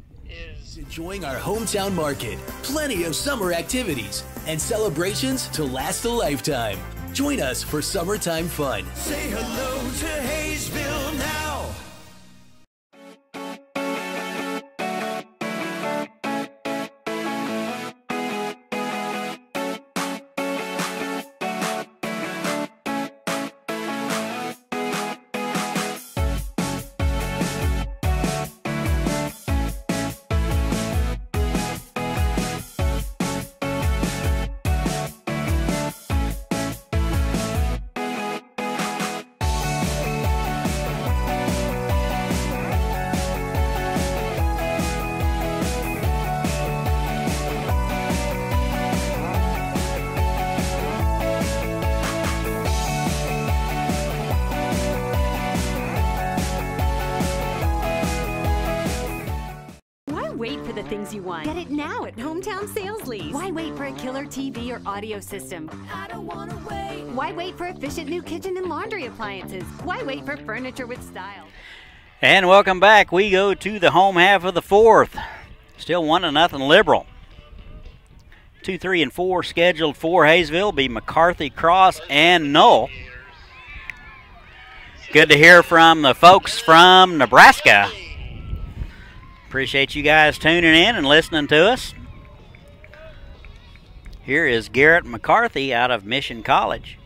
Enjoying our hometown market. Plenty of summer activities and celebrations to last a lifetime. Join us for summertime fun. Say hello to Haysville now. Wait for the things you want. Get it now at Hometown Sales Lease. Why wait for a killer TV or audio system? I don't want to wait. Why wait for efficient new kitchen and laundry appliances? Why wait for furniture with style? And welcome back. We go to the home half of the 4th. Still 1-0 Liberal. 2, 3, and 4 scheduled for Haysville be McCarthy, Cross, and Knoll. Good to hear from the folks from Nebraska. Appreciate you guys tuning in and listening to us. Here is Garrett McCarthy out of Mission College.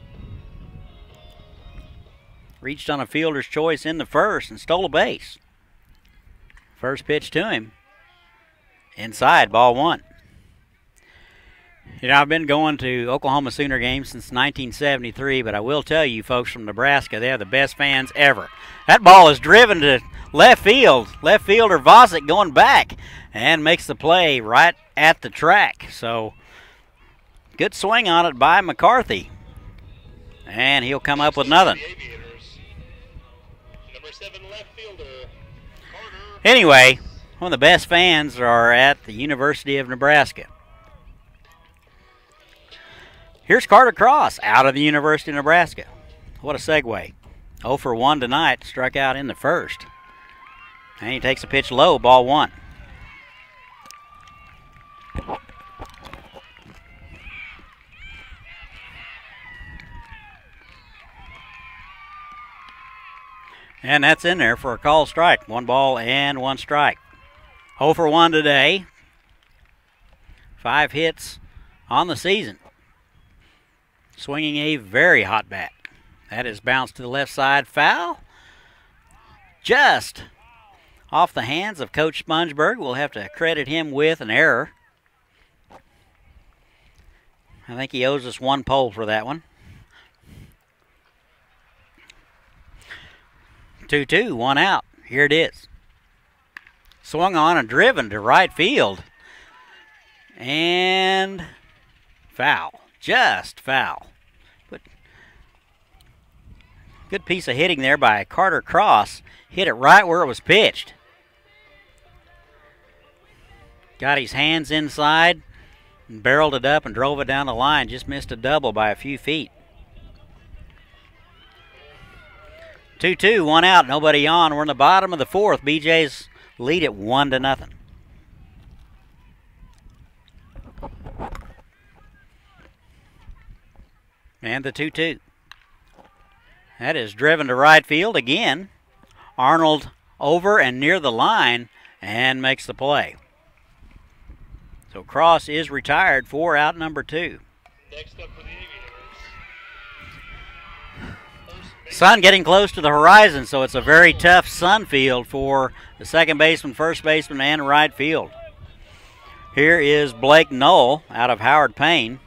Reached on a fielder's choice in the first and stole a base. First pitch to him. Inside, ball 1. You know, I've been going to Oklahoma Sooner games since 1973, but I will tell you folks from Nebraska, they have the best fans ever. That ball is driven to left field. Left fielder Vosick going back and makes the play right at the track. So, good swing on it by McCarthy. And he'll come up with nothing. Anyway, one of the best fans are at the University of Nebraska. Here's Carter Cross out of the University of Nebraska. What a segue. 0 for 1 tonight, struck out in the first. And he takes a pitch low, ball 1. And that's in there for a called strike. 1 ball and 1 strike. 0 for 1 today. 5 hits on the season. Swinging a very hot bat. That is bounced to the left side, foul. Just off the hands of Coach Spongeberg. We'll have to credit him with an error. I think he owes us 1 pole for that one. 2-2, 1 out. Here it is. Swung on and driven to right field. And foul. Just foul. But good piece of hitting there by Carter Cross. Hit it right where it was pitched. Got his hands inside and barreled it up and drove it down the line. Just missed a double by a few feet. 2-2, 1 out, nobody on. We're in the bottom of the 4th. BeeJays lead it 1-0. And the 2-2. That is driven to right field again. Arnold over and near the line and makes the play. So Cross is retired for out number 2. Next up for the Aviators. Sun getting close to the horizon, so it's a very tough sun field for the second baseman, first baseman, and right field. Here is Blake Knoll out of Howard Payne.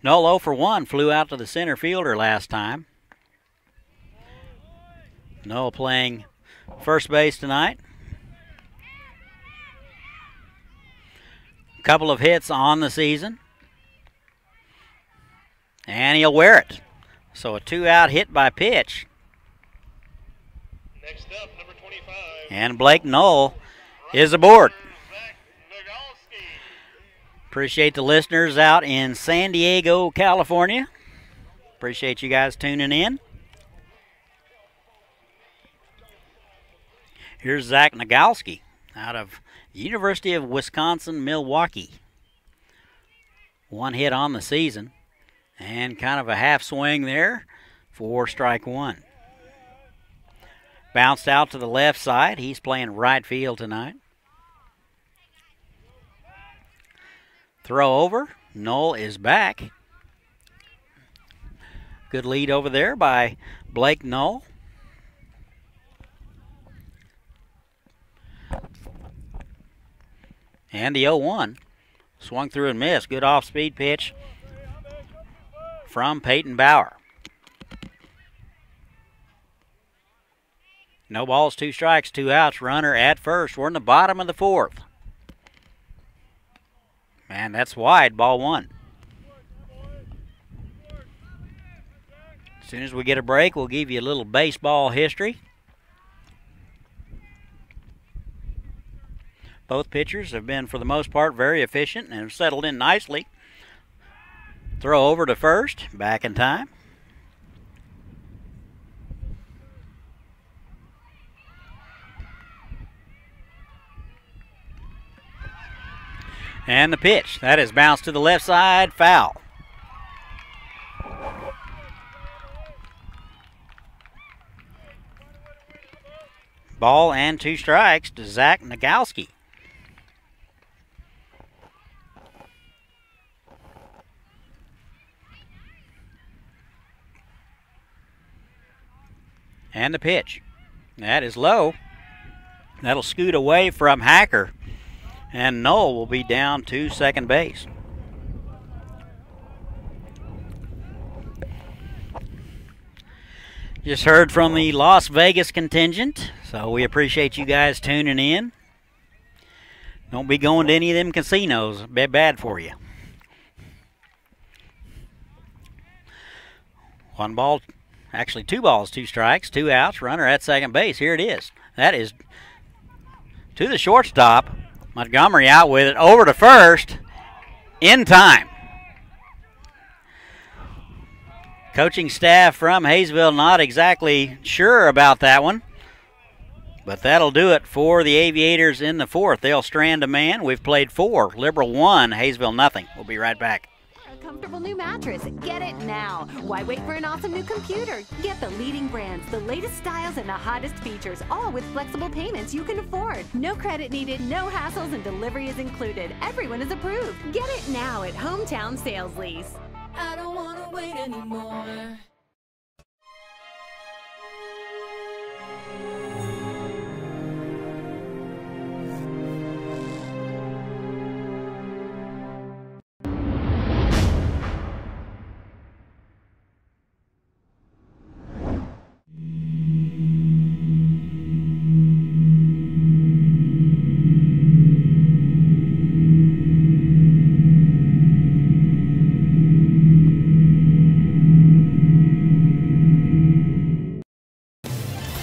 Knoll 0 for 1, flew out to the center fielder last time. Knoll playing first base tonight. Couple of hits on the season. And he'll wear it. So a 2-out hit by pitch. Next up, number 25. And Blake Knoll is aboard. Appreciate the listeners out in San Diego, California. Appreciate you guys tuning in. Here's Zach Nagalski out of University of Wisconsin-Milwaukee. 1 hit on the season and kind of a half swing there for strike 1. Bounced out to the left side. He's playing right field tonight. Throw over. Knoll is back. Good lead over there by Blake Knoll. And the 0-1. Swung through and missed. Good off-speed pitch from Peyton Bauer. No balls, 2 strikes, 2 outs. Runner at first. We're in the bottom of the 4th. And that's wide, ball 1. As soon as we get a break, we'll give you a little baseball history. Both pitchers have been, for the most part, very efficient and have settled in nicely. Throw over to first, back in time. And the pitch. That is bounced to the left side, foul. Ball and 2 strikes to Zach Nagalski. And the pitch. That is low. That'll scoot away from Hacker, and Noel will be down to second base. Just heard from the Las Vegas contingent, so we appreciate you guys tuning in. Don't be going to any of them casinos. It'll be bad for you. One ball, actually 2 balls, 2 strikes, 2 outs, runner at second base. Here it is. That is to the shortstop. Montgomery out with it, over to first, in time. Coaching staff from Haysville not exactly sure about that one, but that'll do it for the Aviators in the 4th. They'll strand a man. We've played 4. Liberal 1, Haysville nothing. We'll be right back. A comfortable new mattress. Get it now. Why wait for an awesome new computer? Get the leading brands, the latest styles, and the hottest features, all with flexible payments you can afford. No credit needed, no hassles, and delivery is included. Everyone is approved. Get it now at Hometown Sales Lease. I don't wanna wait anymore.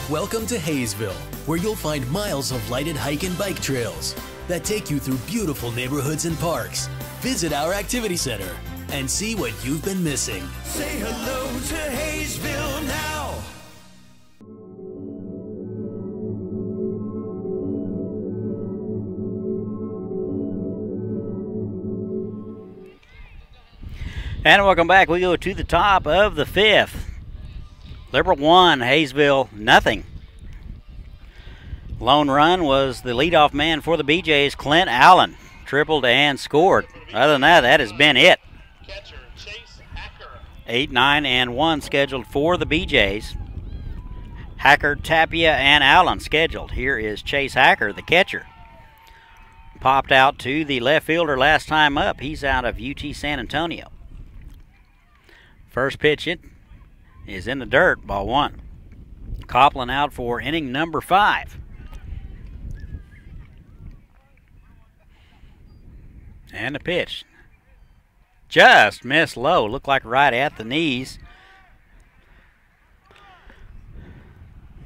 Welcome to Haysville, where you'll find miles of lighted hike and bike trails that take you through beautiful neighborhoods and parks. Visit our activity center and see what you've been missing. Say hello to Haysville now. And welcome back. We go to the top of the 5th. Liberal 1, Haysville nothing. Lone run was the leadoff man for the BeeJays, Clint Allen. Tripled and scored. Other than that, that has been it. Catcher, Chase Hacker. 8, 9, and 1 scheduled for the BeeJays. Hacker, Tapia, and Allen scheduled. Here is Chase Hacker, the catcher. Popped out to the left fielder last time up. He's out of UT San Antonio. First pitch is in the dirt, ball 1. Copeland out for inning number 5. And the pitch. Just missed low. Looked like right at the knees.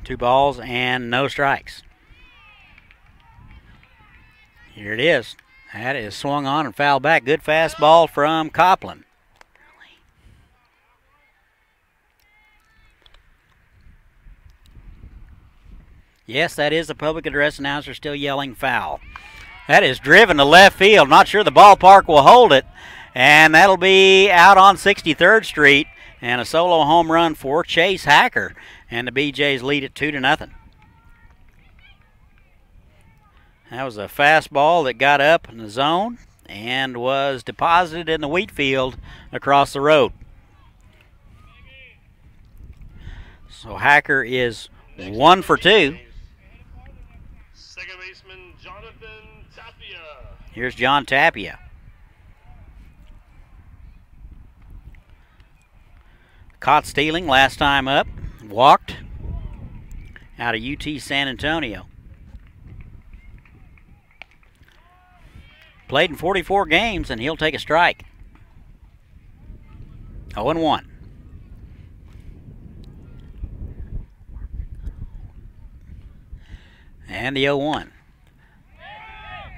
2 balls and no strikes. Here it is. That is swung on and fouled back. Good fastball from Copeland. Yes, that is the public address announcer still yelling foul. That is driven to left field. Not sure the ballpark will hold it. And that'll be out on 63rd Street. And a solo home run for Chase Hacker. And the BeeJays lead it 2-0. That was a fastball that got up in the zone and was deposited in the wheat field across the road. So Hacker is 1 for 2. Second baseman Jonathan Tapia. Here's John Tapia. Caught stealing last time up. Walked out of UT San Antonio. Played in 44 games, and he'll take a strike. 0-1. And the 0-1.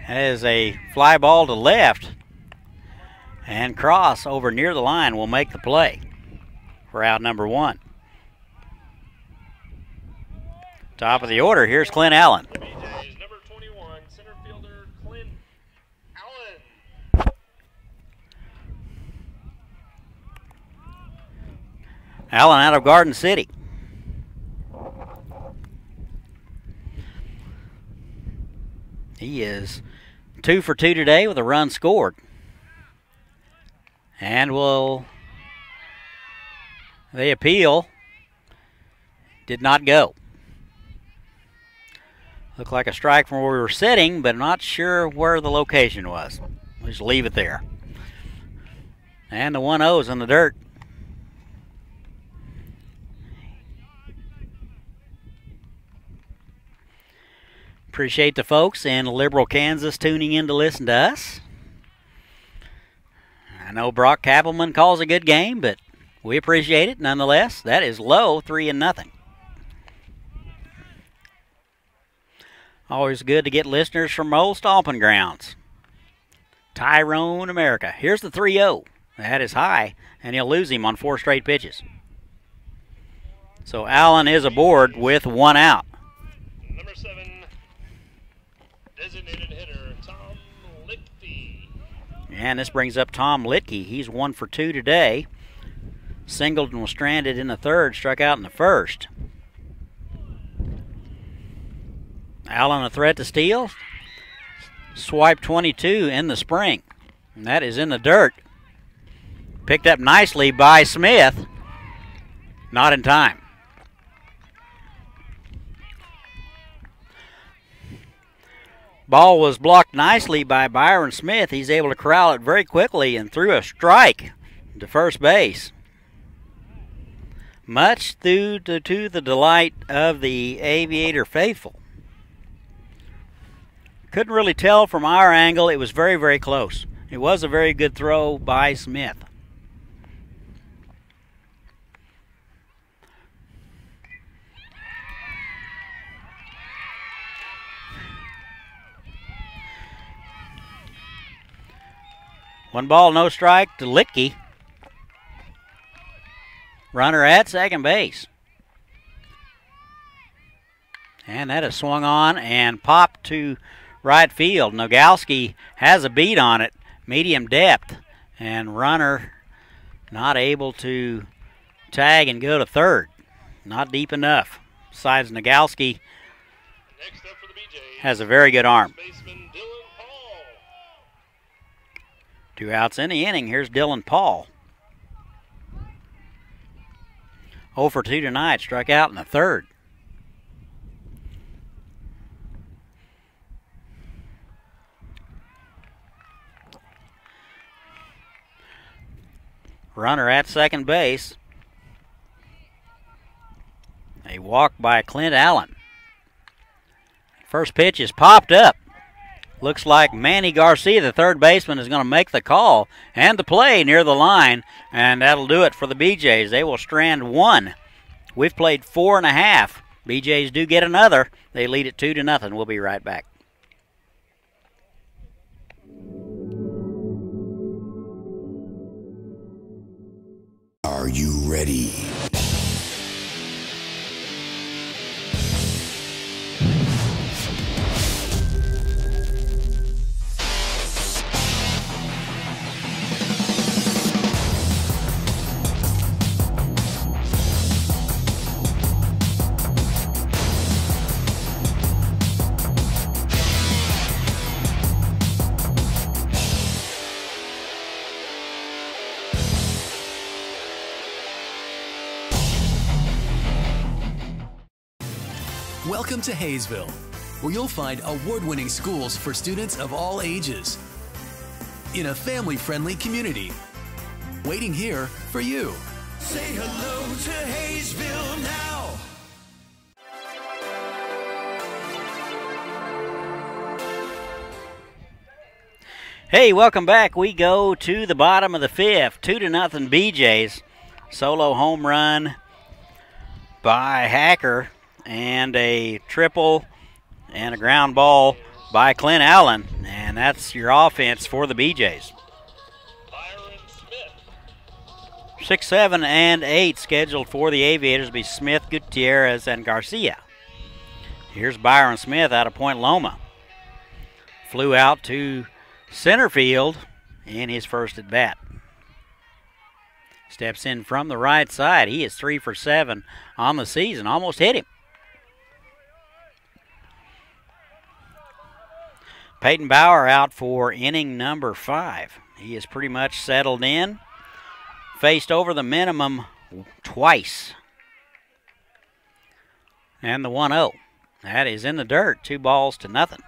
That is a fly ball to left. And Cross over near the line will make the play for out number 1. Top of the order, here's Clint Allen. BeeJays, number 21, center fielder Clint Allen. Allen out of Garden City. He is 2 for 2 today with a run scored. And they appeal. Did not go. Looked like a strike from where we were sitting, but not sure where the location was. We'll just leave it there. And the 1-0's in the dirt. Appreciate the folks in Liberal, Kansas tuning in to listen to us. I know Brock Kappelman calls a good game, but we appreciate it nonetheless. That is low, 3-0. Always good to get listeners from old stomping grounds. Tyrone, America. Here's the 3-0. That is high, and he'll lose him on 4 straight pitches. So Allen is aboard with 1 out. Number 7, designated hitter, Tom Lichty. And this brings up Tom Litke. He's 1 for 2 today. Singleton was stranded in the 3rd, struck out in the 1st. Allen a threat to steal. Swipe 22 in the spring. And that is in the dirt. Picked up nicely by Smith. Not in time. Ball was blocked nicely by Byron Smith. He's able to corral it very quickly and threw a strike to first base. Much due to the delight of the Aviator faithful. Couldn't really tell from our angle. It was very, very close. It was a very good throw by Smith. One ball, no strike to Litke. Runner at second base. And that is swung on and popped to right field. Nogalski has a beat on it, medium depth, and runner not able to tag and go to 3rd. Not deep enough. Besides, Nogalski Next up for the BeeJays, has a very good arm. baseman Dylan Paul. 2 outs in the inning. Here's Dylan Paul. 0 for 2 tonight, struck out in the 3rd. Runner at second base. A walk by Clint Allen. First pitch is popped up. Looks like Manny Garcia, the third baseman, is going to make the call and the play near the line, and that'll do it for the BeeJays. They will strand 1. We've played 4.5. BeeJays do get another. They lead it 2-0. We'll be right back. Are you ready? Welcome to Haysville, where you'll find award-winning schools for students of all ages in a family-friendly community. Waiting here for you. Say hello to Haysville now. Hey, welcome back. We go to the bottom of the 5th. 2-0 BeeJays. Solo home run by Hacker, and a triple and a ground ball by Clint Allen. And that's your offense for the BeeJays. Byron Smith. 6, 7, and 8 scheduled for the Aviators be Smith, Gutierrez, and Garcia. Here's Byron Smith out of Point Loma. Flew out to center field in his first at bat. Steps in from the right side. He is 3 for 7 on the season. Almost hit him. Peyton Bauer out for inning number 5. He is pretty much settled in. Faced over the minimum twice. And the 1-0. That is in the dirt, 2-0.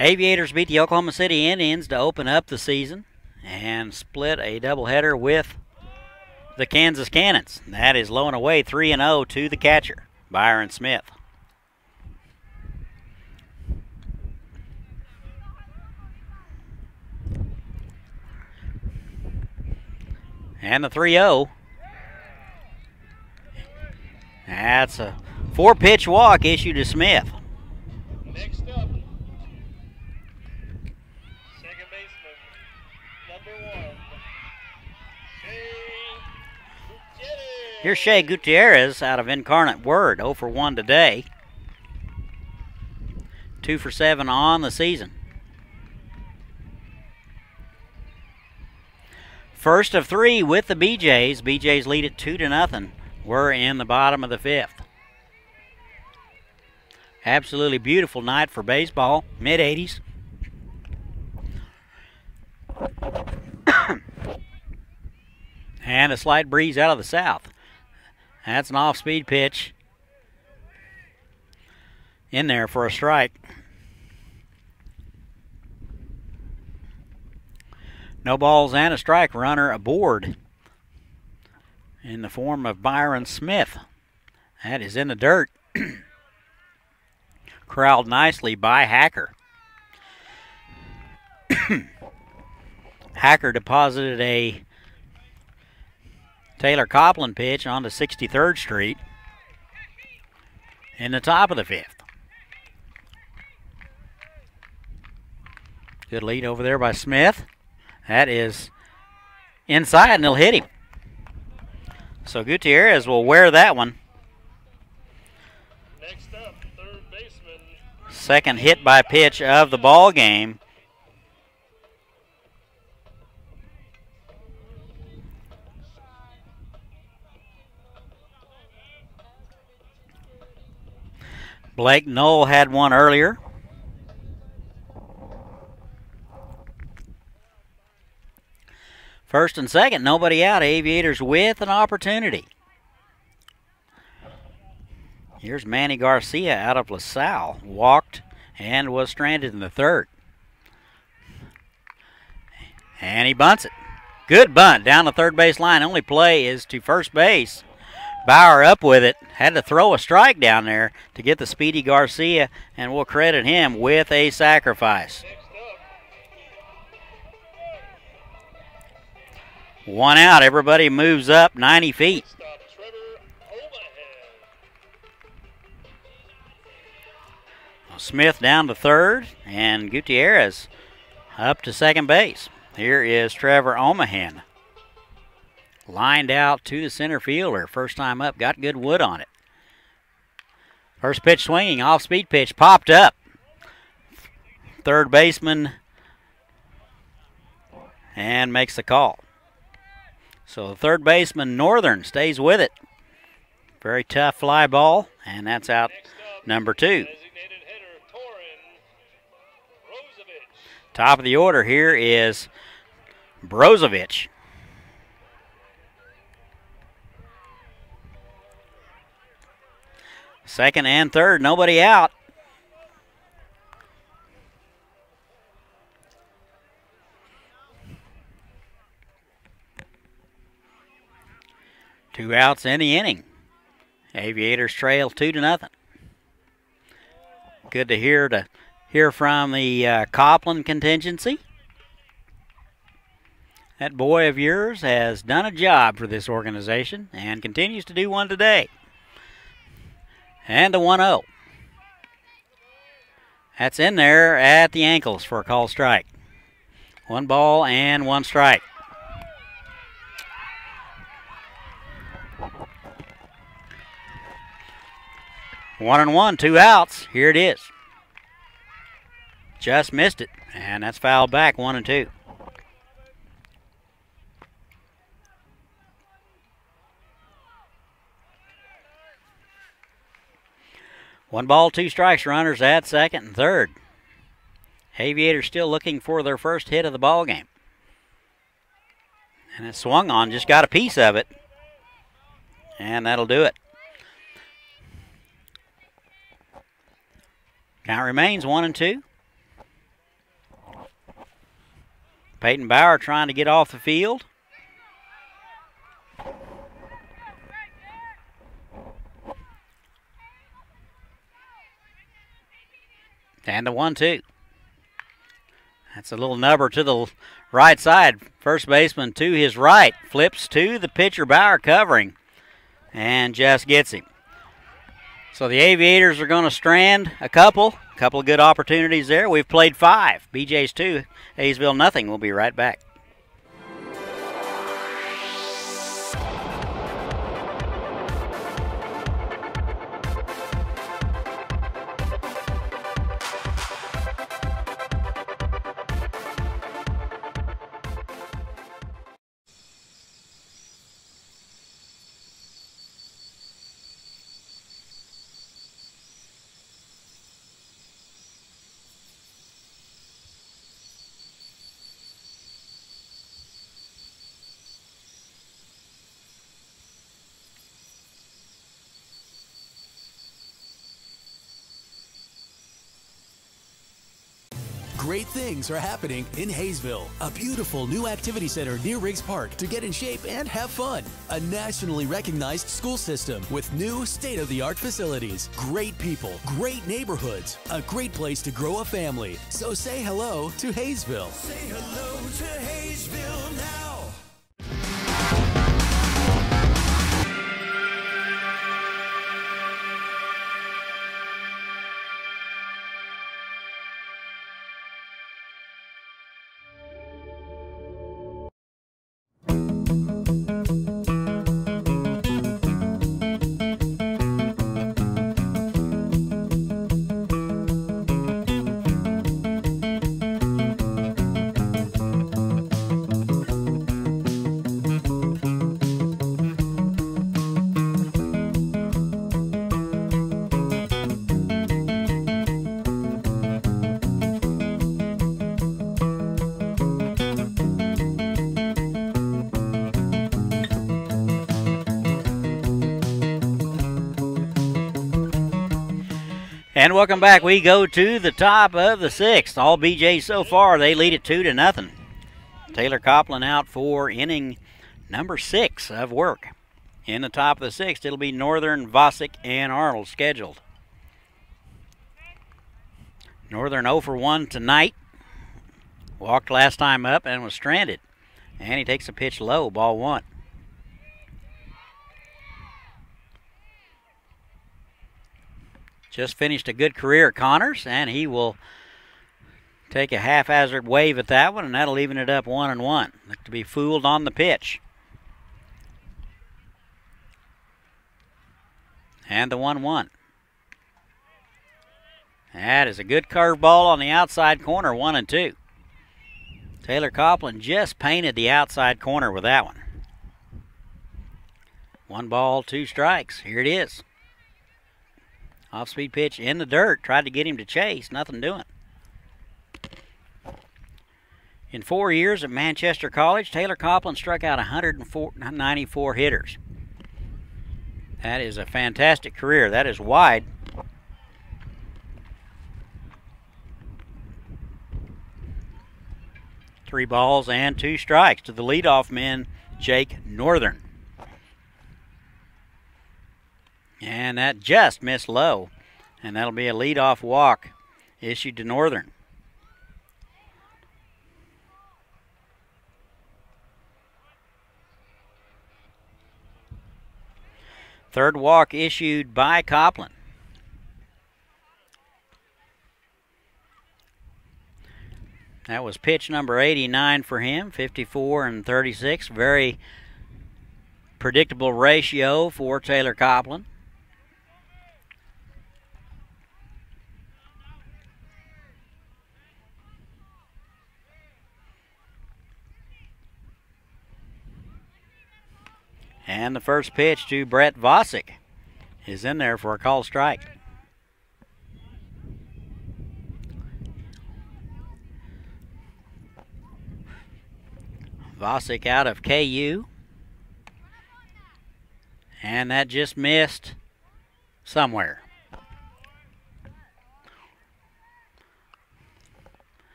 Aviators beat the Oklahoma City Indians to open up the season and split a doubleheader with the Kansas Cannons. That is low and away 3-0 to the catcher, Byron Smith. And the 3-0. That's a 4-pitch walk issued to Smith. Next up, second baseman, number 1, Shea Gutierrez. Here's Shea Gutierrez out of Incarnate Word, 0 for 1 today. 2 for 7 on the season. First of 3 with the BeeJays. BeeJays lead it 2-0. We're in the bottom of the 5th. Absolutely beautiful night for baseball, mid-80s. And a slight breeze out of the south. That's an off-speed pitch in there for a strike. No balls and a strike. Runner aboard in the form of Byron Smith. That is in the dirt. Corralled nicely by Hacker. Hacker deposited a Taylor Copland pitch onto 63rd Street in the top of the 5th. Good lead over there by Smith. That is inside, and he'll hit him. So Gutierrez will wear that one. Next up, third baseman. Second hit by pitch of the ball game. Blake Knoll had one earlier. First and second, nobody out. Aviators with an opportunity. Here's Manny Garcia out of LaSalle. Walked and was stranded in the 3rd. And he bunts it. Good bunt down the third base line. Only play is to first base. Bauer up with it. Had to throw a strike down there to get the speedy Garcia, and we'll credit him with a sacrifice. One out. Everybody moves up 90 feet. Smith down to 3rd, and Gutierrez up to second base. Here is Trevor Omahan. Lined out to the center fielder. First time up, got good wood on it. First pitch swinging, off-speed pitch, popped up. Third baseman, and makes the call. So the third baseman, Northern, stays with it. Very tough fly ball, and that's out number 2. Top of the order here is Brozovic. Second and third, nobody out. Two outs in the inning. Aviators trail 2-0. Good to hear from the Copland contingency. That boy of yours has done a job for this organization and continues to do one today. And the 1-0. That's in there at the ankles for a call strike. 1 ball and 1 strike. One and one, 2 outs. Here it is. Just missed it, and that's fouled back, 1-2. One ball, 2 strikes, runners at second and third. Aviators still looking for their first hit of the ball game. And it swung on, just got a piece of it. And that'll do it. Count remains 1-2. Peyton Bauer trying to get off the field. And the 1-2. That's a little nubber to the right side. First baseman to his right. Flips to the pitcher, Bauer covering. And just gets him. So the Aviators are going to strand a couple of good opportunities there. We've played 5. BeeJays 2, Haysville nothing. We'll be right back. Great things are happening in Haysville. A beautiful new activity center near Riggs Park to get in shape and have fun. A nationally recognized school system with new state-of-the-art facilities. Great people, great neighborhoods, a great place to grow a family. So say hello to Haysville. Say hello to Haysville now. And welcome back. We go to the top of the 6th. All BeeJays so far, they lead it 2-0. Taylor Copland out for inning number 6 of work. In the top of the 6th, it'll be Northern, Vosick, and Arnold scheduled. Northern 0 for 1 tonight. Walked last time up and was stranded. And he takes a pitch low, ball 1. Just finished a good career at Connors, and he will take a haphazard wave at that one, and that'll even it up 1-1. Look to be fooled on the pitch. And the 1-1. That is a good curveball on the outside corner, 1-2. Taylor Copland just painted the outside corner with that one. 1 ball, 2 strikes. Here it is. Off-speed pitch in the dirt. Tried to get him to chase. Nothing doing. In 4 years at Manchester College, Taylor Copland struck out 194 hitters. That is a fantastic career. That is wide. Three balls and 2 strikes to the leadoff man, Jake Northern. And that just missed low. And that'll be a leadoff walk issued to Northern. Third walk issued by Copland. That was pitch number 89 for him, 54 and 36. Very predictable ratio for Taylor Copland. And the first pitch to Brett Vosick is in there for a called strike. Vosick out of KU. And that just missed somewhere.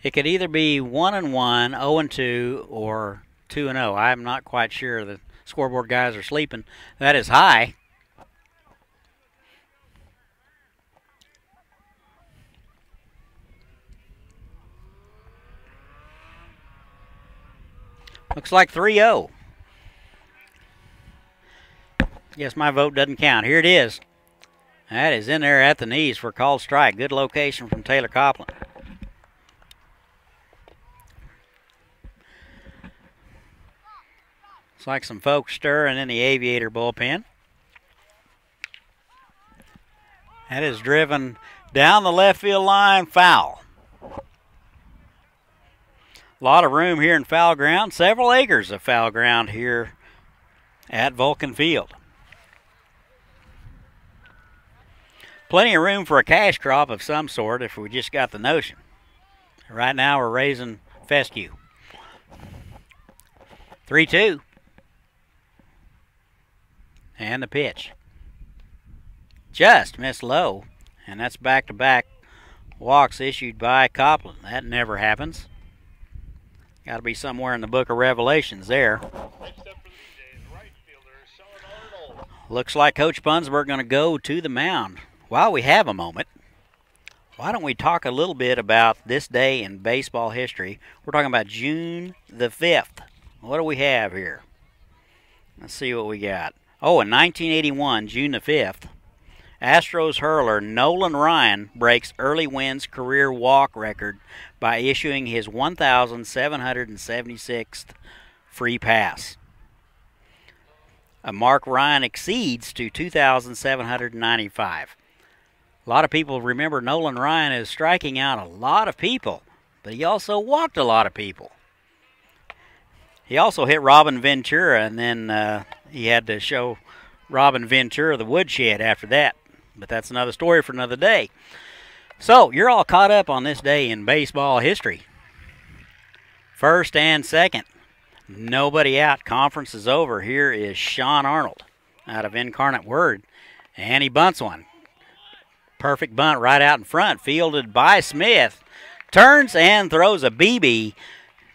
It could either be 1-1, 0-2, or 2-0. I'm not quite sure. The scoreboard guys are sleeping. That is high. Looks like 3-0. Guess my vote doesn't count. Here it is. That is in there at the knees for a called strike. Good location from Taylor Copland. Looks like some folks stirring in the Aviator bullpen. That is driven down the left field line, foul. A lot of room here in foul ground. Several acres of foul ground here at Vulcan Field. Plenty of room for a cash crop of some sort if we just got the notion. Right now we're raising fescue. 3-2. And the pitch. Just missed low. And that's back-to-back walks issued by Copland. That never happens. Got to be somewhere in the book of Revelations there. Next up for the BeeJays, right fielder Sean Arnold. Looks like Coach Bunsberg going to go to the mound. While we have a moment, why don't we talk a little bit about this day in baseball history? We're talking about June the 5th. What do we have here? Let's see what we got. Oh, in 1981, June the 5th, Astros hurler Nolan Ryan breaks Early Wynn's career walk record by issuing his 1,776th free pass. A mark Ryan exceeds to 2,795. A lot of people remember Nolan Ryan as striking out a lot of people, but he also walked a lot of people. He also hit Robin Ventura, and then he had to show Robin Ventura the woodshed after that. But that's another story for another day. So, you're all caught up on this day in baseball history. First and second. Nobody out. Conference is over. Here is Sean Arnold out of Incarnate Word. And he bunts one. Perfect bunt right out in front. Fielded by Smith. Turns and throws a BB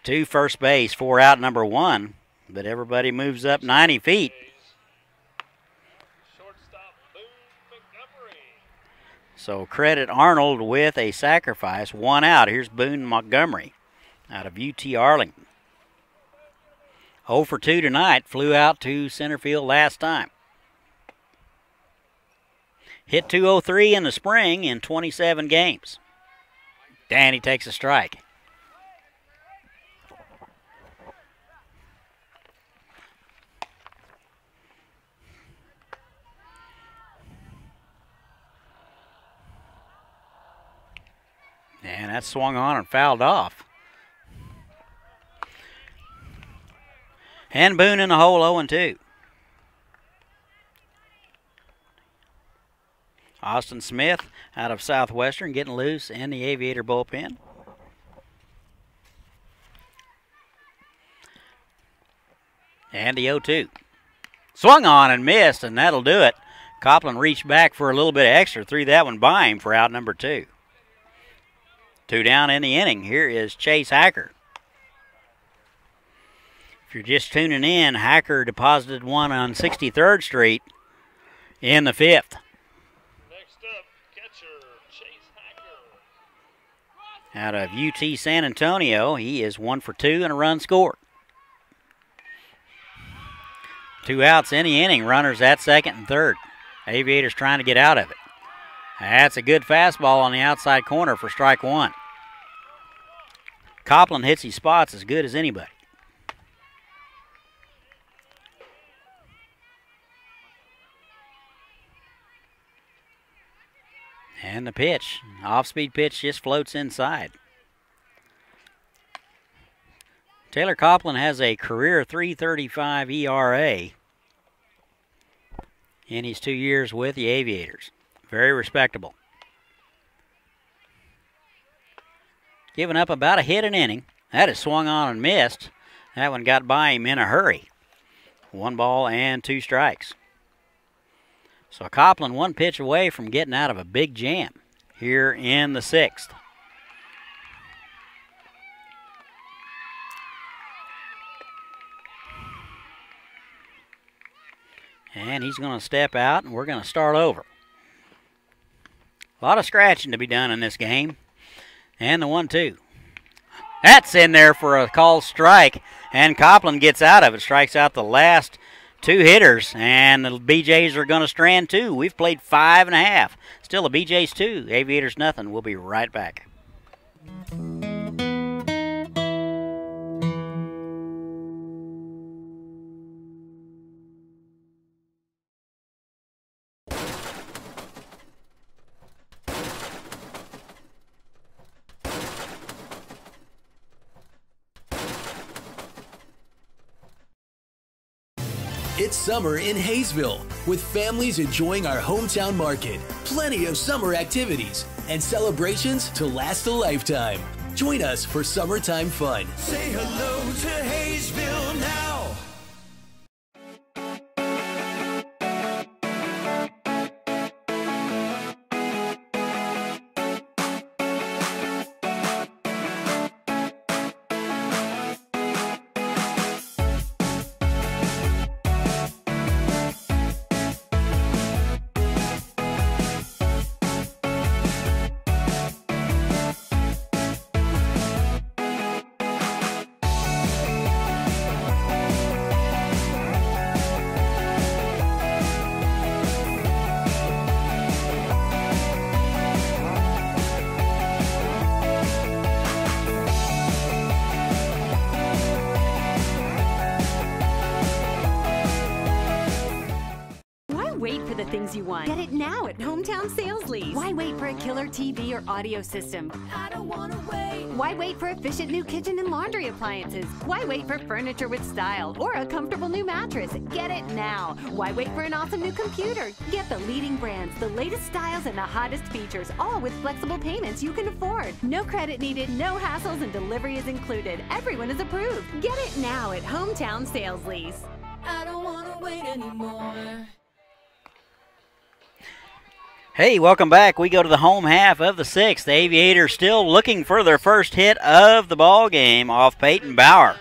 to first base for out number 1. But everybody moves up 90 feet. So credit Arnold with a sacrifice. 1 out. Here's Boone Montgomery out of UT Arlington. 0 for 2 tonight. Flew out to center field last time. Hit .203 in the spring in 27 games. Danny takes a strike. And that swung on and fouled off. And Boone in the hole, 0-2. Austin Smith out of Southwestern getting loose in the Aviator bullpen. And the 0-2. Swung on and missed, and that'll do it. Copland reached back for a little bit of extra, threw that one by him for out number 2. 2 down in the inning. Here is Chase Hacker. If you're just tuning in, Hacker deposited one on 63rd Street in the 5th. Next up, catcher Chase Hacker. Out of UT San Antonio, he is 1 for 2 and a run scored. 2 outs in the inning, runners at second and third. Aviators trying to get out of it. That's a good fastball on the outside corner for strike 1. Copland hits his spots as good as anybody. And the pitch, off-speed pitch, just floats inside. Taylor Copland has a career .335 ERA in his 2 years with the Aviators. Very respectable. Giving up about a hit an inning. That is swung on and missed. That one got by him in a hurry. 1 ball and 2 strikes. So Copland 1 pitch away from getting out of a big jam here in the 6th. And he's going to step out, and we're going to start over. A lot of scratching to be done in this game. And the 1-2. That's in there for a called strike, and Copland gets out of it, strikes out the last 2 hitters, and the BeeJays are going to strand 2. We've played 5.5. Still the BeeJays 2, Aviators nothing. We'll be right back. It's summer in Haysville, with families enjoying our hometown market, plenty of summer activities, and celebrations to last a lifetime. Join us for summertime fun. Say hello to Haysville now. Wait for the things you want. Get it now at Hometown Sales Lease. Why wait for a killer TV or audio system? I don't wanna wait. Why wait for efficient new kitchen and laundry appliances? Why wait for furniture with style or a comfortable new mattress? Get it now. Why wait for an awesome new computer? Get the leading brands, the latest styles, and the hottest features, all with flexible payments you can afford. No credit needed, no hassles, and delivery is included. Everyone is approved. Get it now at Hometown Sales Lease. I don't wanna wait anymore. Hey, welcome back. We go to the home half of the 6th. The Aviators still looking for their first hit of the ball game off Peyton Bauer.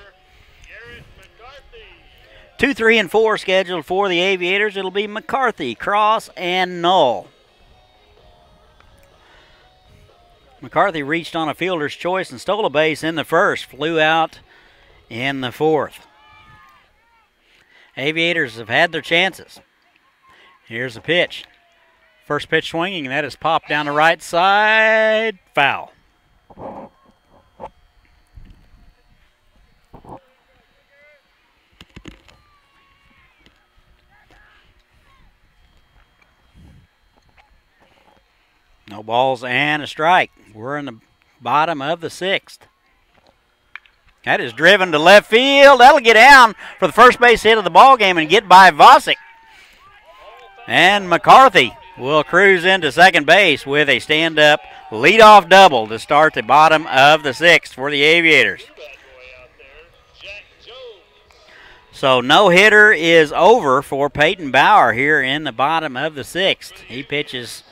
2, 3, and 4 scheduled for the Aviators. It'll be McCarthy, Cross, and Null. McCarthy reached on a fielder's choice and stole a base in the first, flew out in the 4th. Aviators have had their chances. Here's the pitch. First pitch swinging, and that is popped down the right side. Foul. No balls and a strike. We're in the bottom of the 6th. That is driven to left field. That'll get down for the first base hit of the ball game and get by Vosick. And McCarthy will cruise into second base with a stand-up leadoff double to start the bottom of the 6th for the Aviators. So no hitter is over for Peyton Bauer here in the bottom of the 6th. He pitches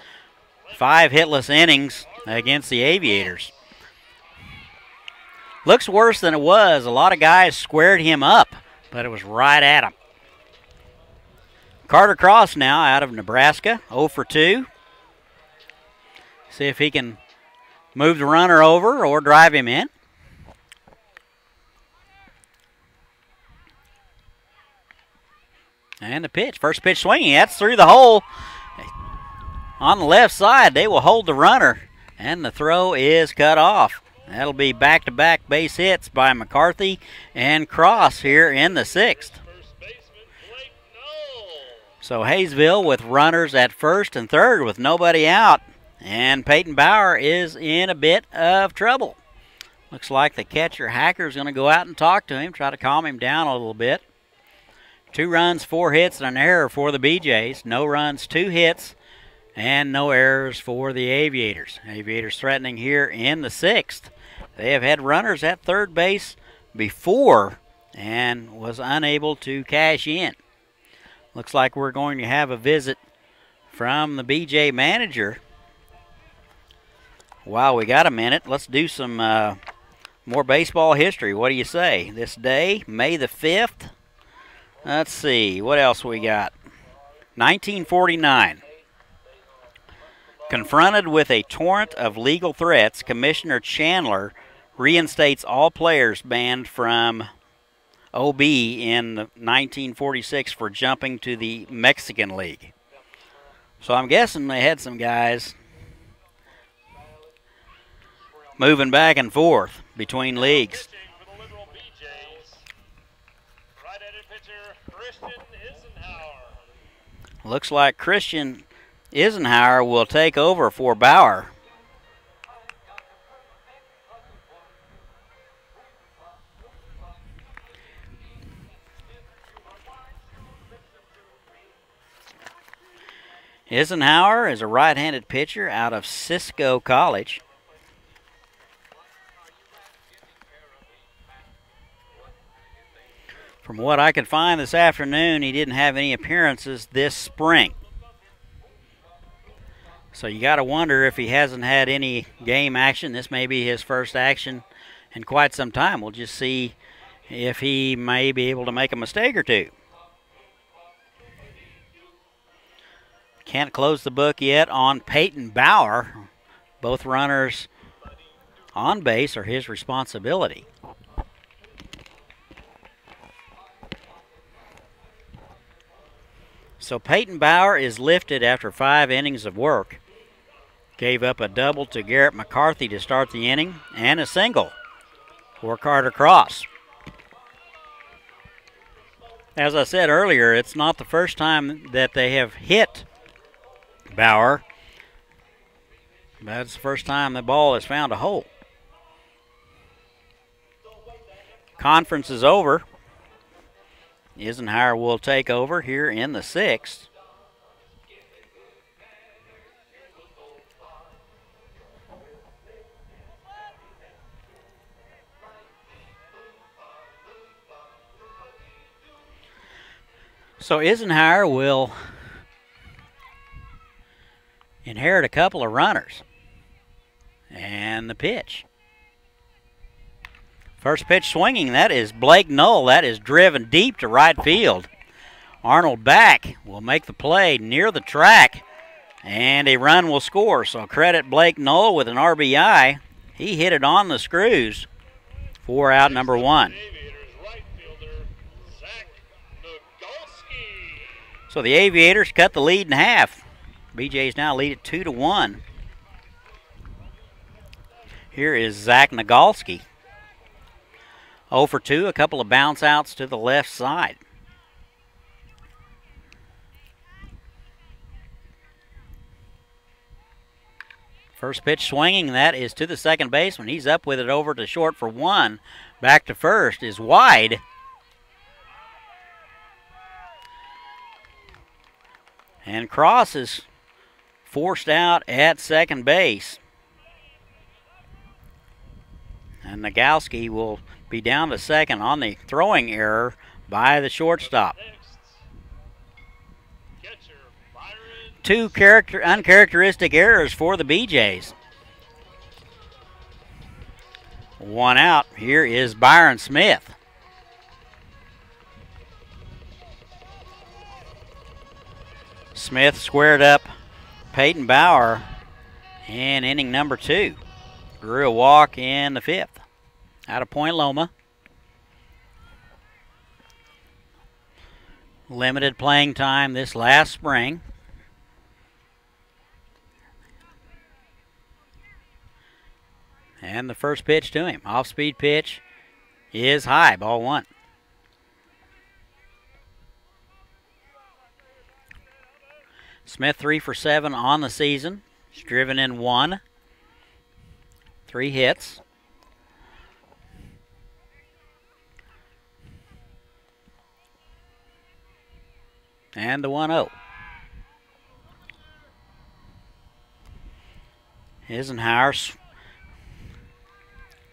5 hitless innings against the Aviators. Looks worse than it was. A lot of guys squared him up, but it was right at him. Carter Cross now out of Nebraska, 0 for 2. See if he can move the runner over or drive him in. And the pitch, first pitch swinging, that's through the hole. On the left side, they will hold the runner, and the throw is cut off. That'll be back-to-back base hits by McCarthy and Cross here in the 6th. So Haysville with runners at first and third with nobody out. And Peyton Bauer is in a bit of trouble. Looks like the catcher Hacker is going to go out and talk to him, try to calm him down a little bit. 2 runs, 4 hits, and an error for the BeeJays. No runs, 2 hits, and no errors for the Aviators. Aviators threatening here in the 6th. They have had runners at third base before, and was unable to cash in. Looks like we're going to have a visit from the BJ manager. While we got a minute, let's do some more baseball history. What do you say? This day, May the 5th. Let's see, what else we got? 1949. Confronted with a torrent of legal threats, Commissioner Chandler reinstates all players banned from OB in 1946 for jumping to the Mexican League. So I'm guessing they had some guys moving back and forth between leagues. Pitching for the Liberal BeeJays, right-handed pitcher Christian Eisenhower. Looks like Christian Eisenhower will take over for Bauer. Eisenhower is a right-handed pitcher out of Cisco College. From what I could find this afternoon, he didn't have any appearances this spring. So you got to wonder if he hasn't had any game action. This may be his first action in quite some time. We'll just see if he may be able to make a mistake or two. Can't close the book yet on Peyton Bauer. Both runners on base are his responsibility. So Peyton Bauer is lifted after 5 innings of work. Gave up a double to Garrett McCarthy to start the inning and a single for Carter Cross. As I said earlier, it's not the first time that they have hit Bauer. That's the first time the ball has found a hole. Conference is over. Eisenhower will take over here in the 6th. So Eisenhower will inherit a couple of runners. And the pitch. First pitch swinging, that is Blake Knoll. That is driven deep to right field. Arnold back will make the play near the track, and a run will score. So credit Blake Knoll with an RBI. He hit it on the screws for out number 1. So the Aviators cut the lead in half. BeeJays now lead it 2-1. Here is Zach Nagalski. 0 for 2, a couple of bounce outs to the left side. First pitch swinging, that is to the second baseman. He's up with it over to short for 1. Back to first is wide. And Cross is forced out at second base. And Nagalski will be down to second on the throwing error by the shortstop. Two uncharacteristic errors for the BeeJays. 1 out. Here is Byron Smith. Smith squared up Peyton Bauer in inning number 2. Drew a walk in the 5th. Out of Point Loma. Limited playing time this last spring. And the first pitch to him. Off-speed pitch is high. Ball 1. Smith 3 for 7 on the season. He's driven in 1. 3 hits. And the 1-0. Eisenhower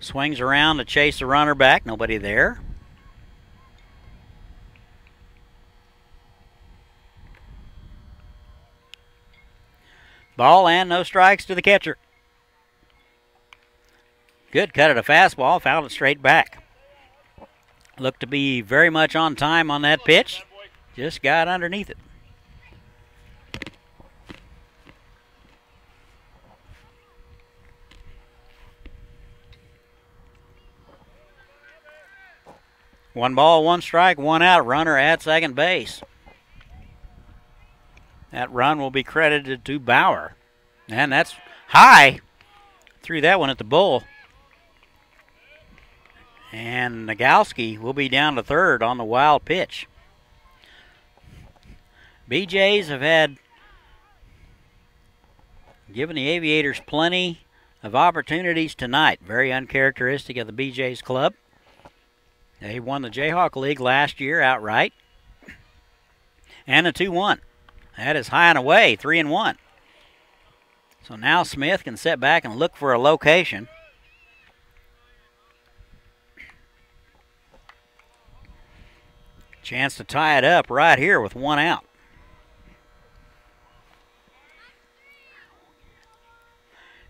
swings around to chase the runner back. Nobody there. Ball and no strikes to the catcher. Good cut at a fastball, fouled it straight back. Looked to be very much on time on that pitch. Just got underneath it. One ball, one strike, one out. Runner at second base. That run will be credited to Bauer. And that's high. Threw that one at the bull. And Nagowski will be down to third on the wild pitch. BeeJays have given the Aviators plenty of opportunities tonight. Very uncharacteristic of the BeeJays club. They won the Jayhawk League last year outright. And a 2-1. That is high and away, 3-1. So now Smith can sit back and look for a location. Chance to tie it up right here with one out.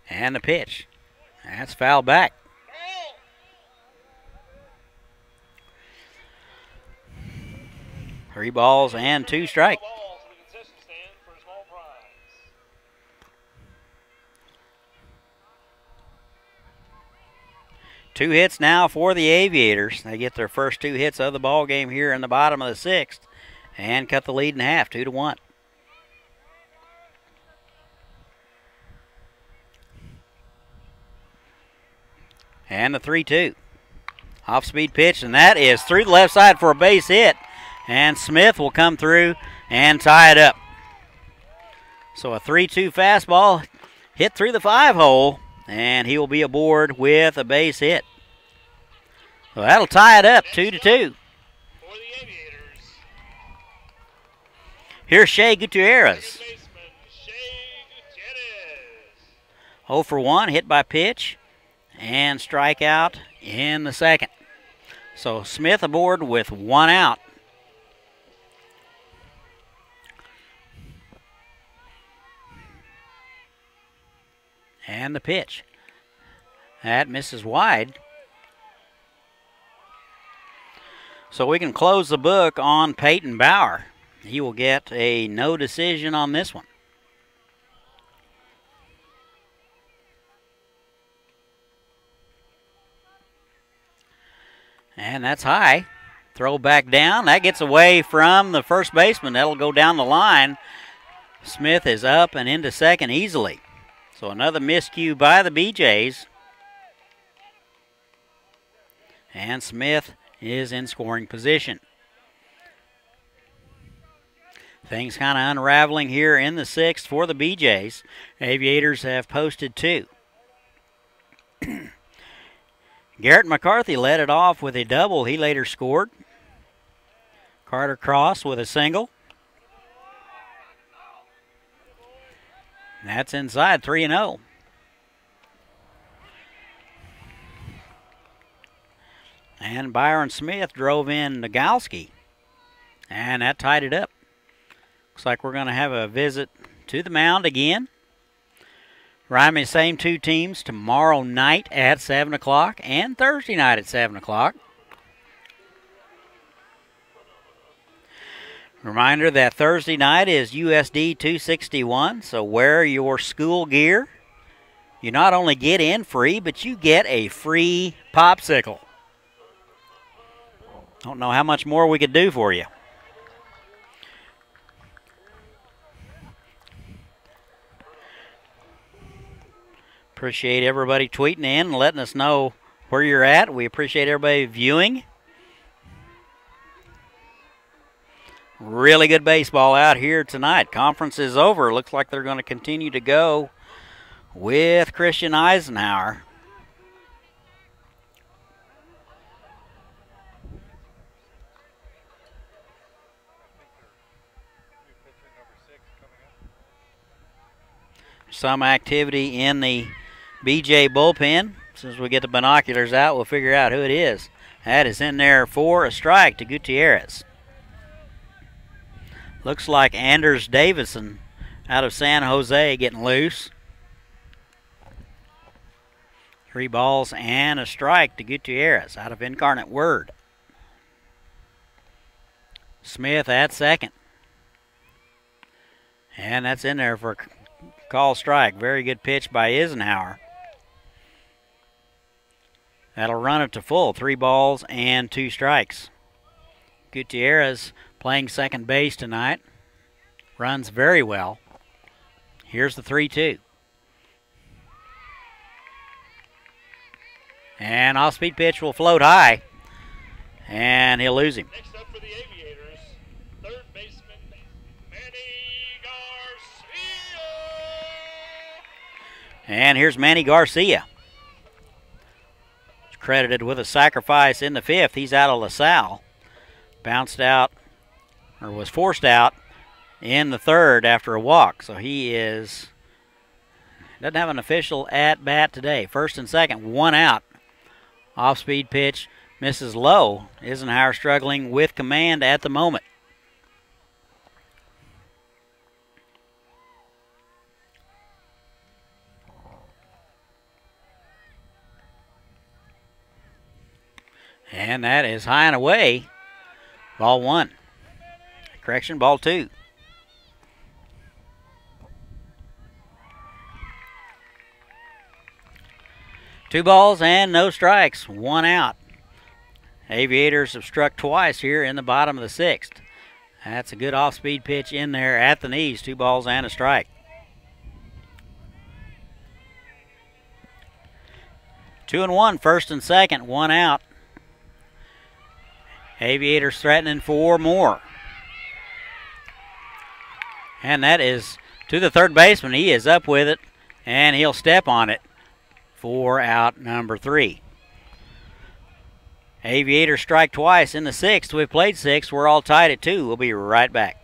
And the pitch. That's foul back. 3 balls and 2 strikes. Two hits now for the Aviators. They get their first 2 hits of the ball game here in the bottom of the 6th and cut the lead in half, 2-1. And the 3-2. Off-speed pitch, and that is through the left side for a base hit. And Smith will come through and tie it up. So a 3-2 fastball hit through the 5-hole, and he will be aboard with a base hit. So that'll tie it up, 2-2. Here's Shea Gutierrez. 0 for 1, hit by pitch, and strikeout in the second. So Smith aboard with 1 out. And the pitch. That misses wide. So we can close the book on Peyton Bauer. He will get a no decision on this one. And that's high. Throw back down. That gets away from the first baseman. That'll go down the line. Smith is up and into second easily. So another miscue by the BeeJays. And Smith is in scoring position. Things kind of unraveling here in the 6th for the BeeJays. Aviators have posted 2. Garrett McCarthy led it off with a double. He later scored. Carter Cross with a single. That's inside, 3-0. And Byron Smith drove in Nagowski. And that tied it up. Looks like we're going to have a visit to the mound again. Remind me, same 2 teams tomorrow night at 7 o'clock and Thursday night at 7 o'clock. Reminder that Thursday night is USD 261, so wear your school gear. You not only get in free, but you get a free popsicle. Don't know how much more we could do for you. Appreciate everybody tweeting in and letting us know where you're at. We appreciate everybody viewing. Really good baseball out here tonight. Conference is over. Looks like they're going to continue to go with Christian Eisenhower. Some activity in the BeeJay bullpen. As soon as we get the binoculars out, we'll figure out who it is. That is in there for a strike to Gutierrez. Looks like Anders Davison out of San Jose getting loose. 3 balls and a strike to Gutierrez out of Incarnate Word. Smith at second. And that's in there for a call strike. Very good pitch by Eisenhower. That'll run it to full. 3 balls and 2 strikes. Gutierrez playing second base tonight. Runs very well. Here's the 3-2. And off-speed pitch will float high. And he'll lose him. Next up for the Aviators, third baseman Manny Garcia. And here's Manny Garcia. He's credited with a sacrifice in the 5th. He's out of LaSalle. Bounced out, or was forced out in the 3rd after a walk. So he doesn't have an official at-bat today. First and second, 1 out. Off-speed pitch misses low. Eisenhower struggling with command at the moment. And that is high and away. Ball 1. Correction, ball 2. Two balls and no strikes. 1 out. Aviators have struck twice here in the bottom of the 6th. That's a good off-speed pitch in there at the knees. 2 balls and a strike. 2-1, first and second, 1 out. Aviators threatening for more. And that is to the third baseman. He is up with it, and he'll step on it for out number 3. Aviators strike twice in the 6th. We've played 6. We're all tied at 2. We'll be right back.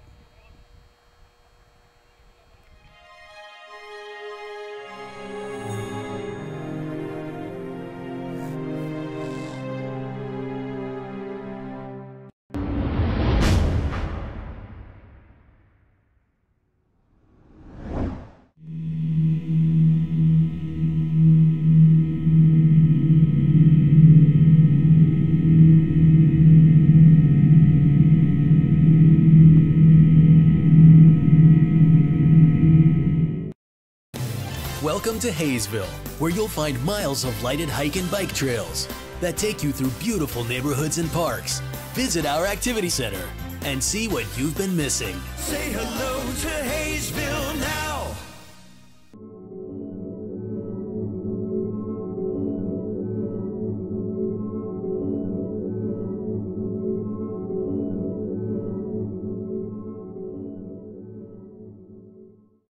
Welcome to Haysville, where you'll find miles of lighted hike and bike trails that take you through beautiful neighborhoods and parks. Visit our activity center and see what you've been missing. Say hello to Haysville now.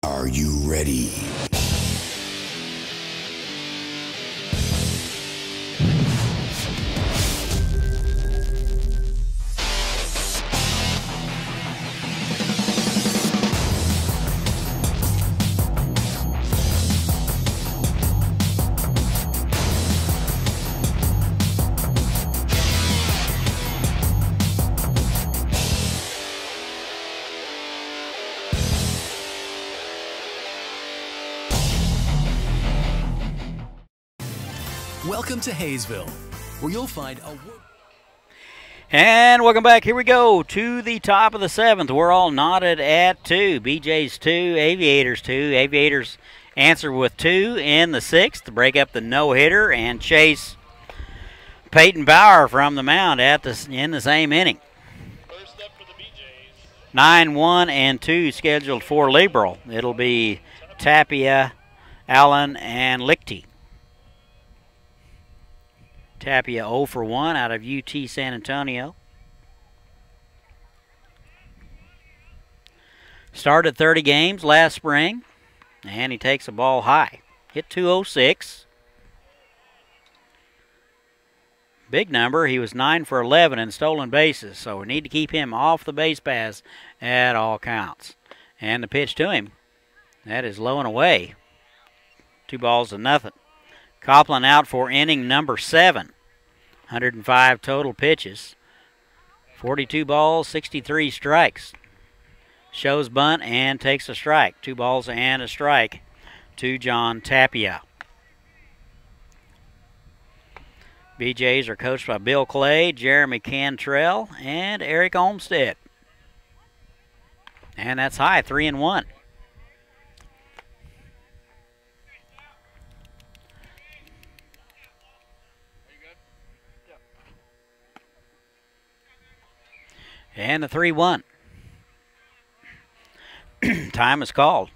Are you ready? Welcome to Haysville, where you'll find a... And welcome back. Here we go to the top of the 7th. We're all knotted at 2. BeeJays 2, Aviators 2. Aviators answer with 2 in the 6th to break up the no-hitter and chase Peyton Bauer from the mound in the same inning. First up for the BeeJays. 9-1 and 2 scheduled for Liberal. It'll be Tapia, Allen, and Lichty. Tapia 0 for 1 out of UT San Antonio. Started 30 games last spring, and he takes a ball high. Hit 206. Big number. He was 9 for 11 in stolen bases, so we need to keep him off the base paths at all counts. And the pitch to him, that is low and away. 2 balls to nothing. Copeland out for inning number 7. 105 total pitches. 42 balls, 63 strikes. shows bunt and takes a strike. 2 balls and a strike to John Tapia. BeeJays are coached by Bill Clay, Jeremy Cantrell, and Eric Olmstead. And that's high, 3-1. And the 3-1. Time is called.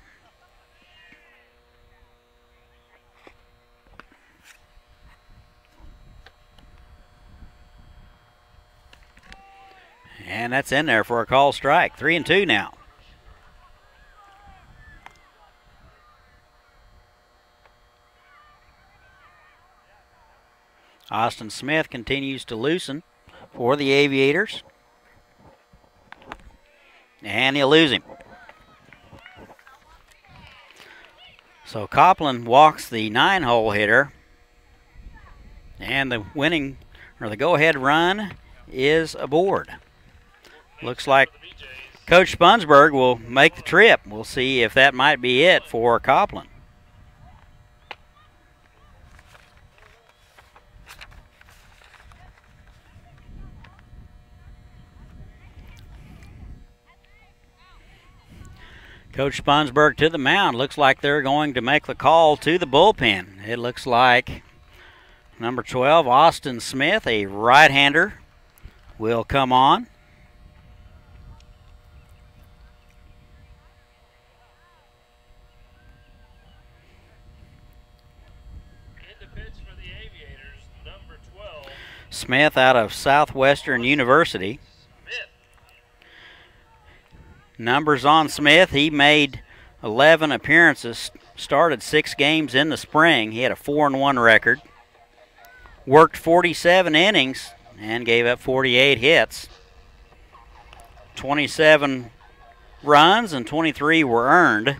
And that's in there for a call strike. 3-2 now. Austin Smith continues to loosen for the Aviators. And he'll lose him. So Copland walks the 9-hole hitter. And the winning, or the go-ahead run is aboard. Looks like Coach Spunsberg will make the trip. We'll see if that might be it for Copland. Coach Spunsberg to the mound. Looks like they're going to make the call to the bullpen. It looks like number 12, Austin Smith, a right-hander, will come on. In the pitch for the Aviators, number 12. Smith out of Southwestern University. Numbers on Smith, he made 11 appearances, started 6 games in the spring. He had a 4-1 record. Worked 47 innings and gave up 48 hits. 27 runs and 23 were earned.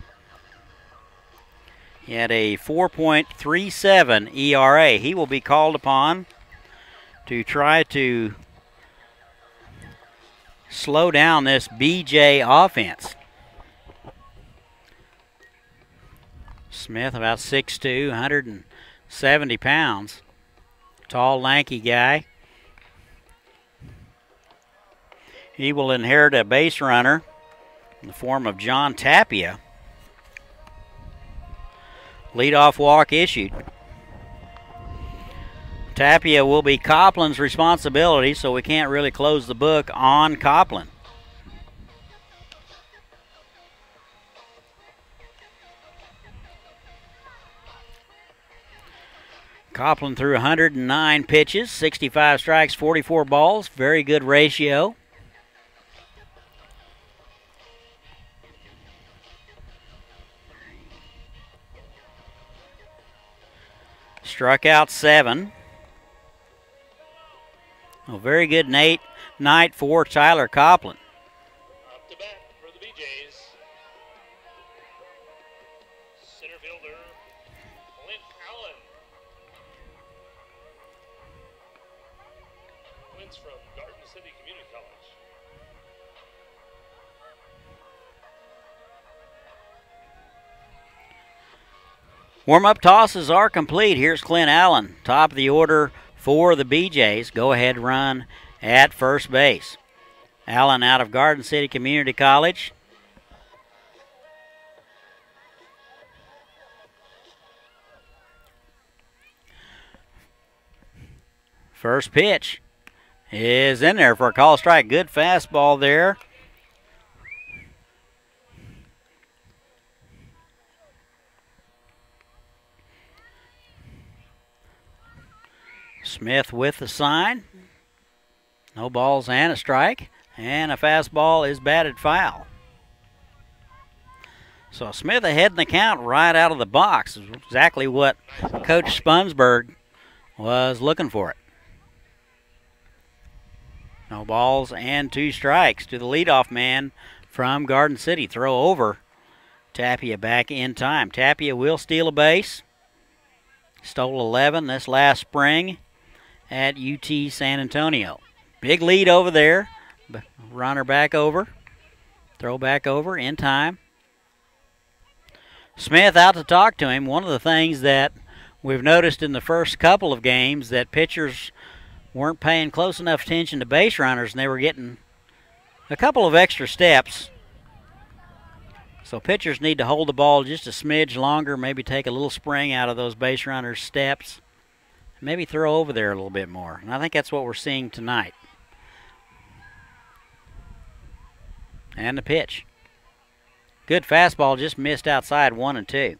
He had a 4.37 ERA. He will be called upon to try to slow down this BeeJay offense. Smith about 6'2", 170 pounds. Tall, lanky guy. He will inherit a base runner in the form of John Tapia. Leadoff walk issued. Tapia will be Copland's responsibility, so we can't really close the book on Copland. Copland threw 109 pitches, 65 strikes, 44 balls. Very good ratio. Struck out 7. A very good night for Tyler Copland. Up to bat for the BeeJays. Center fielder, Clint Allen. Clint's from Garden City Community College. Warm-up tosses are complete. Here's Clint Allen, top of the order for the BeeJays. Go-ahead run at first base. Allen out of Garden City Community College. First pitch is in there for a call strike. Good fastball there. Smith with the sign. No balls and a strike. And a fastball is batted foul. So Smith ahead in the count right out of the box. Is exactly what Coach Spunsberg was looking for it. No balls and 2 strikes to the leadoff man from Garden City. Throw over. Tapia back in time. Tapia will steal a base. Stole 11 this last spring at UT San Antonio. Big lead over there. Runner back over. Throw back over in time. Smith out to talk to him. One of the things that we've noticed in the first couple of games that pitchers weren't paying close enough attention to base runners, and they were getting a couple of extra steps. So pitchers need to hold the ball just a smidge longer, maybe take a little spring out of those base runners' steps, maybe throw over there a little bit more. And I think that's what we're seeing tonight. And the pitch. Good fastball, just missed outside 1-2.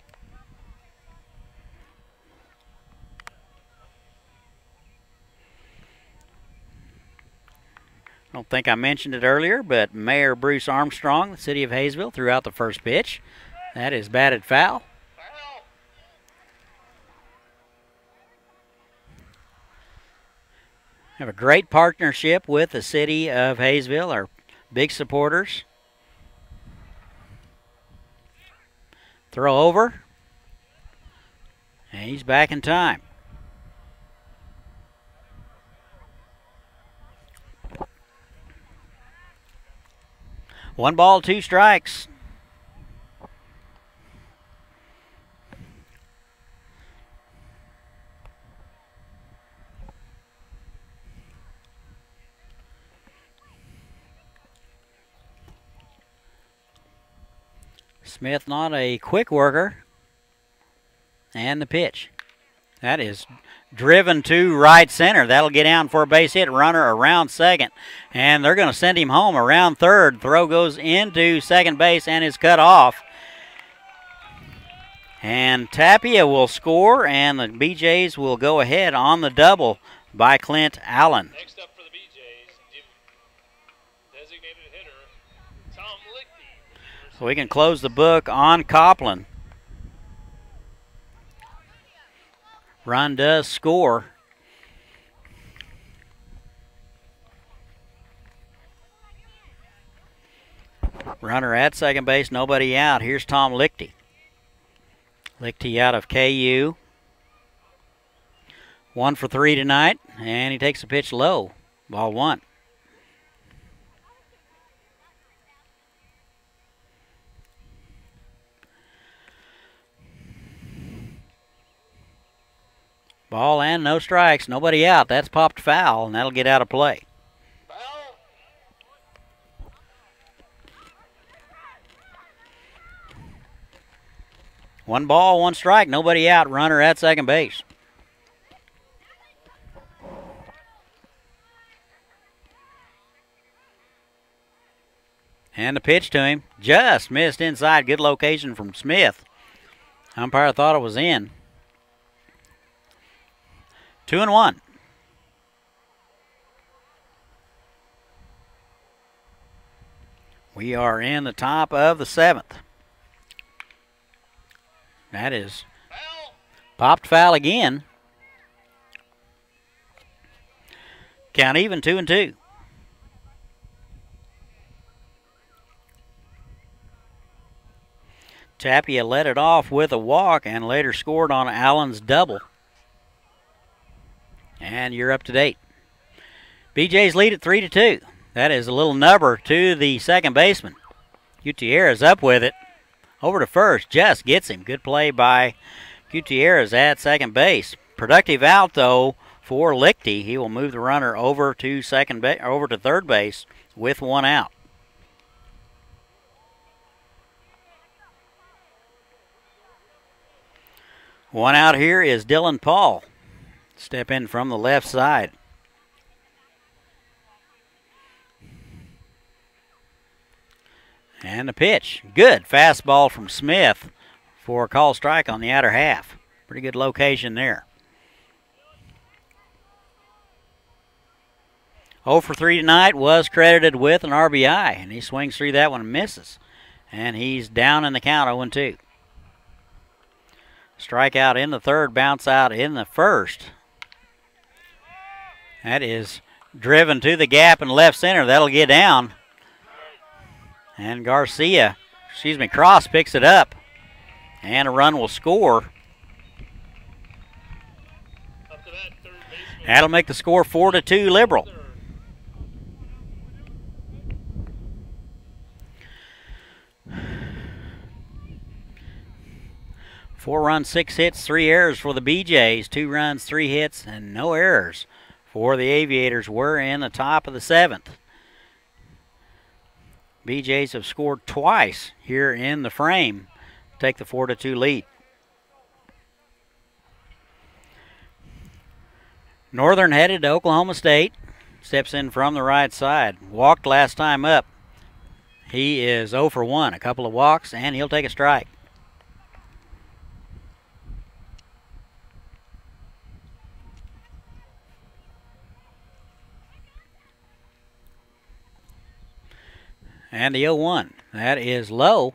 I don't think I mentioned it earlier, but Mayor Bruce Armstrong, the city of Haysville, threw out the first pitch. That is batted foul. Have a great partnership with the city of Haysville, our big supporters. Throw over. And he's back in time. One ball, two strikes. Smith not a quick worker. And the pitch. That is driven to right center. That'll get down for a base hit. Runner around second. And they're going to send him home around third. Throw goes into second base and is cut off. And Tapia will score, and the BeeJays will go ahead on the double by Clint Allen. Next up for the BeeJays, designated hitter Tom Lichty. So we can close the book on Copeland. Run does score. Runner at second base, nobody out. Here's Tom Lichty. Lichty out of KU. 1 for 3 tonight, and he takes a pitch low. Ball 1. Ball and no strikes, nobody out. That's popped foul, and that'll get out of play. Foul. One ball, one strike, nobody out. Runner at second base. And the pitch to him. Just missed inside. Good location from Smith. Umpire thought it was in. 2-1. We are in the top of the 7th. That is Foul. popped foul again. Count even, 2-2. Tapia led it off with a walk and later scored on Allen's double. And you're up to date. BeeJays lead at 3-2. That is a little nubber to the second baseman. Gutierrez up with it. Over to first. Just gets him. Good play by Gutierrez at second base. Productive out, though, for Lichty. He will move the runner over to third base with one out. One out here is Dylan Paul. Step in from the left side. And the pitch. Good fastball from Smith for a call strike on the outer half. Pretty good location there. 0 for 3 tonight, was credited with an RBI, and he swings through that one and misses. And he's down in the count, 0-2. Strikeout in the third, bounce out in the first. That is driven to the gap in left center. That'll get down. And Cross picks it up. And a run will score. Up to that, third baseman. That'll make the score 4-2 Liberal. 4 runs, 6 hits, 3 errors for the BeeJays. 2 runs, 3 hits, and no errors for the Aviators. We're in the top of the 7th. BeeJays have scored twice here in the frame to take the 4-2 lead. Northern headed to Oklahoma State. Steps in from the right side. Walked last time up. He is 0 for 1. A couple of walks, and he'll take a strike. And the 0-1. That is low.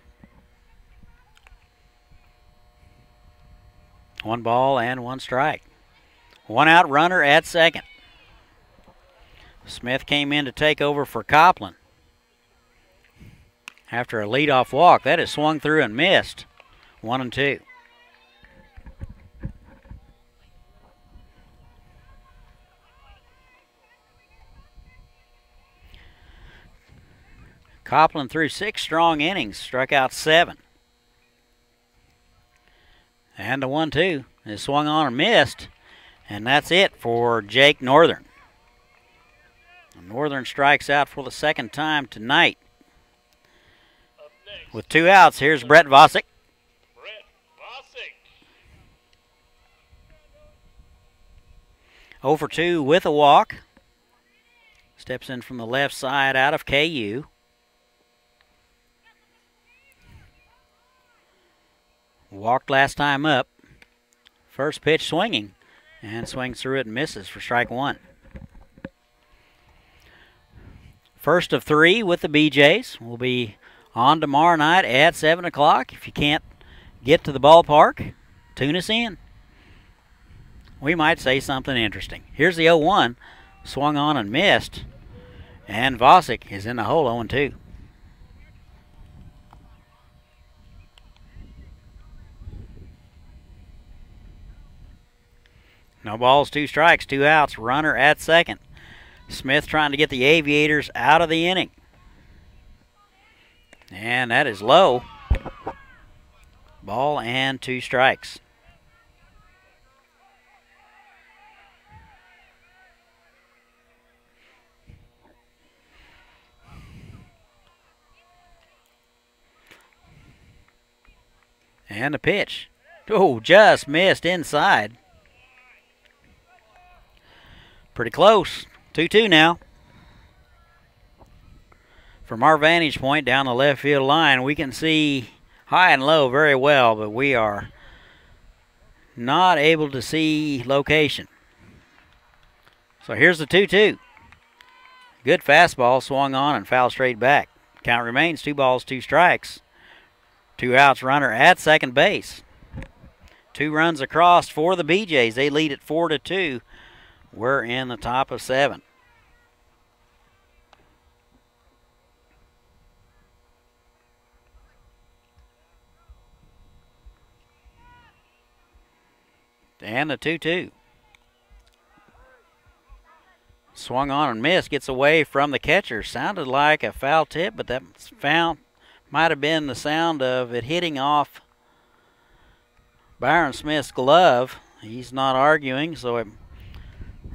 1 ball and 1 strike. 1 out runner at second. Smith came in to take over for Copland. After a leadoff walk, that is swung through and missed. 1-2. Copland threw 6 strong innings, struck out 7. And the 1-2 is swung on and missed. And that's it for Jake Northern. Northern strikes out for the 2nd time tonight. With 2 outs, here's Brett Vosick. 0 for 2 with a walk. Steps in from the left side out of KU. Walked last time up. First pitch swinging. And swings through it and misses for strike 1. First of 3 with the BeeJays. We'll be on tomorrow night at 7 o'clock. If you can't get to the ballpark, tune us in. We might say something interesting. Here's the 0-1. Swung on and missed. And Vosick is in the hole 0-2. No balls, 2 strikes, 2 outs. Runner at second. Smith trying to get the Aviators out of the inning. And that is low. Ball and 2 strikes. And a pitch. Oh, just missed inside. Pretty close. 2-2 now. From our vantage point down the left field line, we can see high and low very well, but we are not able to see location. So here's the 2-2. Good fastball swung on and fouled straight back. Count remains 2 balls, 2 strikes. 2 outs, runner at second base. 2 runs across for the BeeJays. They lead at 4-2. We're in the top of 7. And the 2-2. Swung on and missed. Gets away from the catcher. Sounded like a foul tip, but that might have been the sound of it hitting off Byron Smith's glove. He's not arguing, so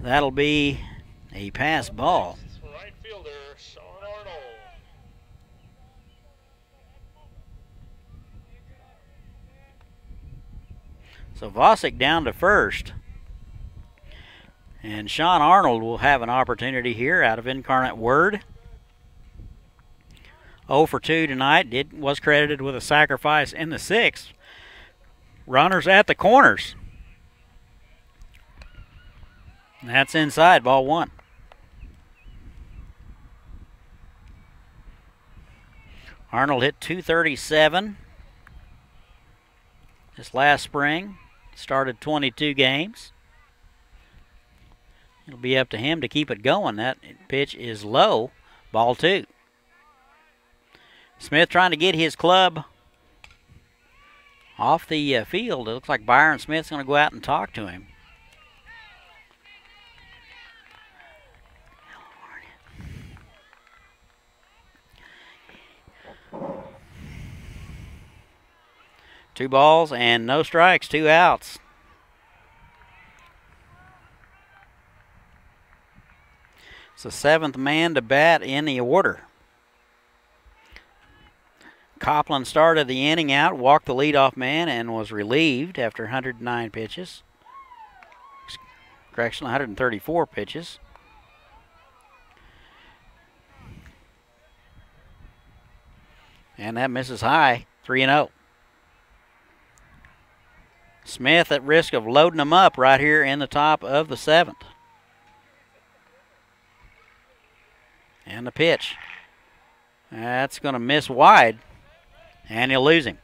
that'll be a pass ball. Right fielder Sean Arnold. So Vosick down to first. And Sean Arnold will have an opportunity here out of Incarnate Word. 0 for 2 tonight. Was credited with a sacrifice in the 6th. Runners at the corners. That's inside, ball 1. Arnold hit .237 this last spring. Started 22 games. It'll be up to him to keep it going. That pitch is low, ball 2. Smith trying to get his club off the field. It looks like Byron Smith's going to go out and talk to him. 2 balls and no strikes, 2 outs. It's the 7th man to bat in the order. Copland started the inning out, walked the leadoff man, and was relieved after 109 pitches. Correction, 134 pitches. And that misses high, 3-0. Smith at risk of loading them up right here in the top of the 7th. And the pitch. That's going to miss wide, and he'll lose him.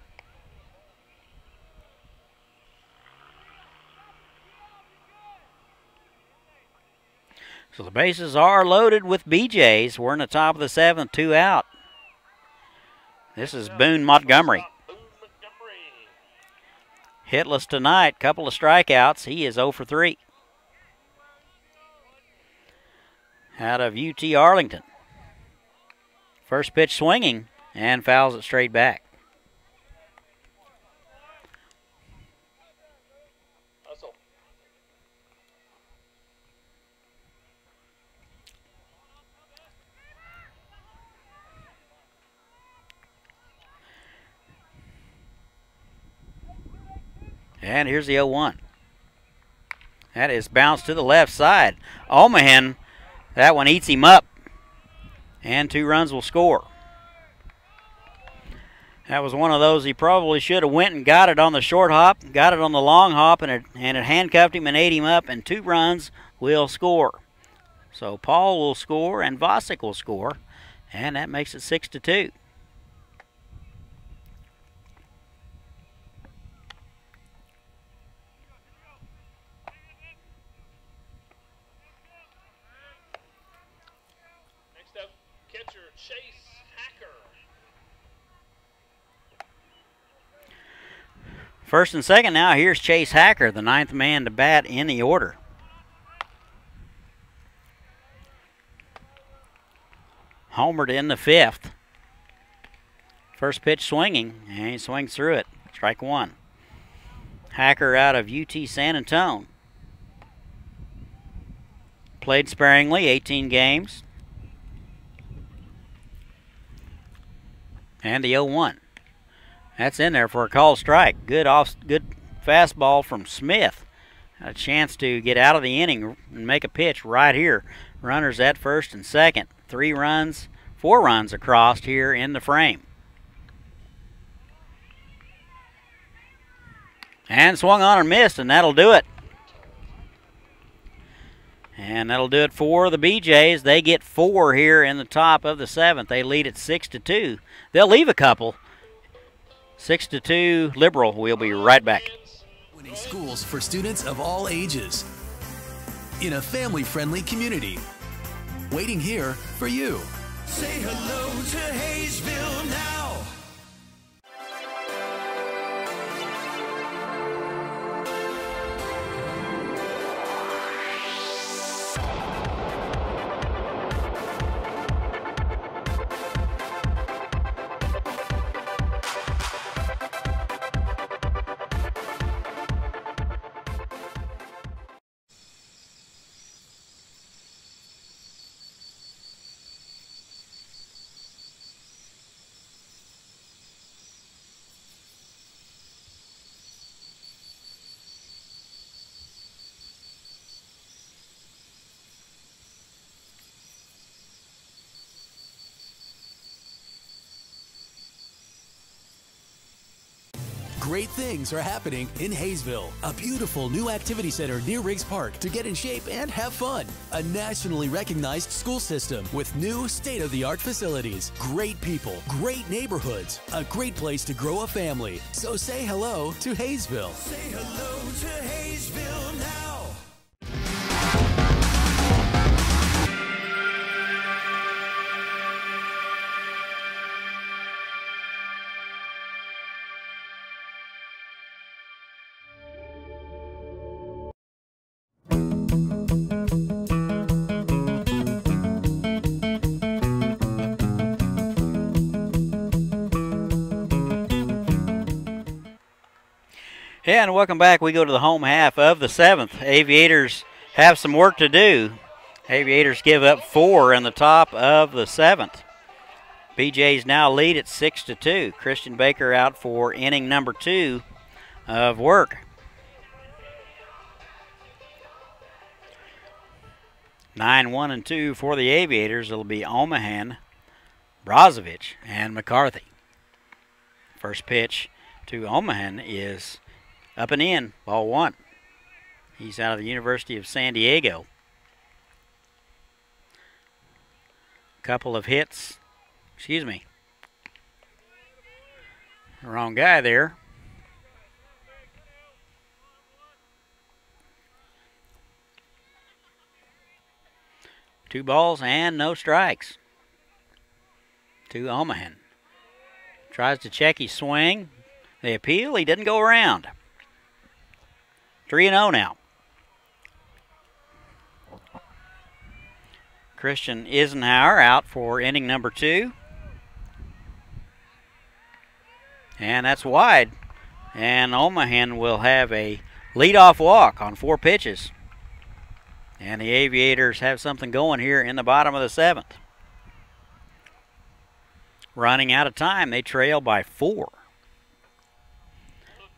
So the bases are loaded with BeeJays. We're in the top of the 7th, 2 out. This is Boone Montgomery. Hitless tonight, couple of strikeouts. He is 0 for 3. Out of UT Arlington. First pitch swinging and fouls it straight back. And here's the 0-1. That is bounced to the left side. Omahan, that one eats him up. And 2 runs will score. That was one of those he probably should have went and got it on the short hop, got it on the long hop, and it handcuffed him and ate him up, and 2 runs will score. So Paul will score and Vosick will score, and that makes it 6-2. First and second now, here's Chase Hacker, the 9th man to bat in the order. Homered in the 5th. First pitch swinging, and he swings through it. Strike 1. Hacker out of UT San Antonio. Played sparingly, 18 games. And the 0-1. That's in there for a called strike. Good fastball from Smith. A chance to get out of the inning and make a pitch right here. Runners at first and second. 4 runs across here in the frame. And swung on and missed, and that'll do it. And that'll do it for the BeeJays. They get 4 here in the top of the 7th. They lead at 6-2. They'll leave a couple. 6-2 Liberal. We'll be right back. Winning schools for students of all ages. In a family-friendly community. Waiting here for you. Say hello to Haysville now. Great things are happening in Haysville. A beautiful new activity center near Riggs Park to get in shape and have fun. A nationally recognized school system with new state-of-the-art facilities. Great people, great neighborhoods, a great place to grow a family. So say hello to Haysville. Say hello to Haysville now. Yeah, and welcome back. We go to the home half of the 7th. Aviators have some work to do. Aviators give up 4 in the top of the 7th. BeeJays now lead at 6-2. Christian Baker out for inning number 2 of work. 9-1-2 for the Aviators. It'll be Omahan, Brozovic, and McCarthy. First pitch to Omahan is up and in, ball 1. He's out of the University of San Diego. Couple of hits. Excuse me. Wrong guy there. Two balls and no strikes to Omahan. Tries to check his swing. They appeal. He didn't go around. 3-0 now. Christian Eisenhower out for inning number 2. And that's wide. And Omahan will have a leadoff walk on 4 pitches. And the Aviators have something going here in the bottom of the 7th. Running out of time, they trail by 4.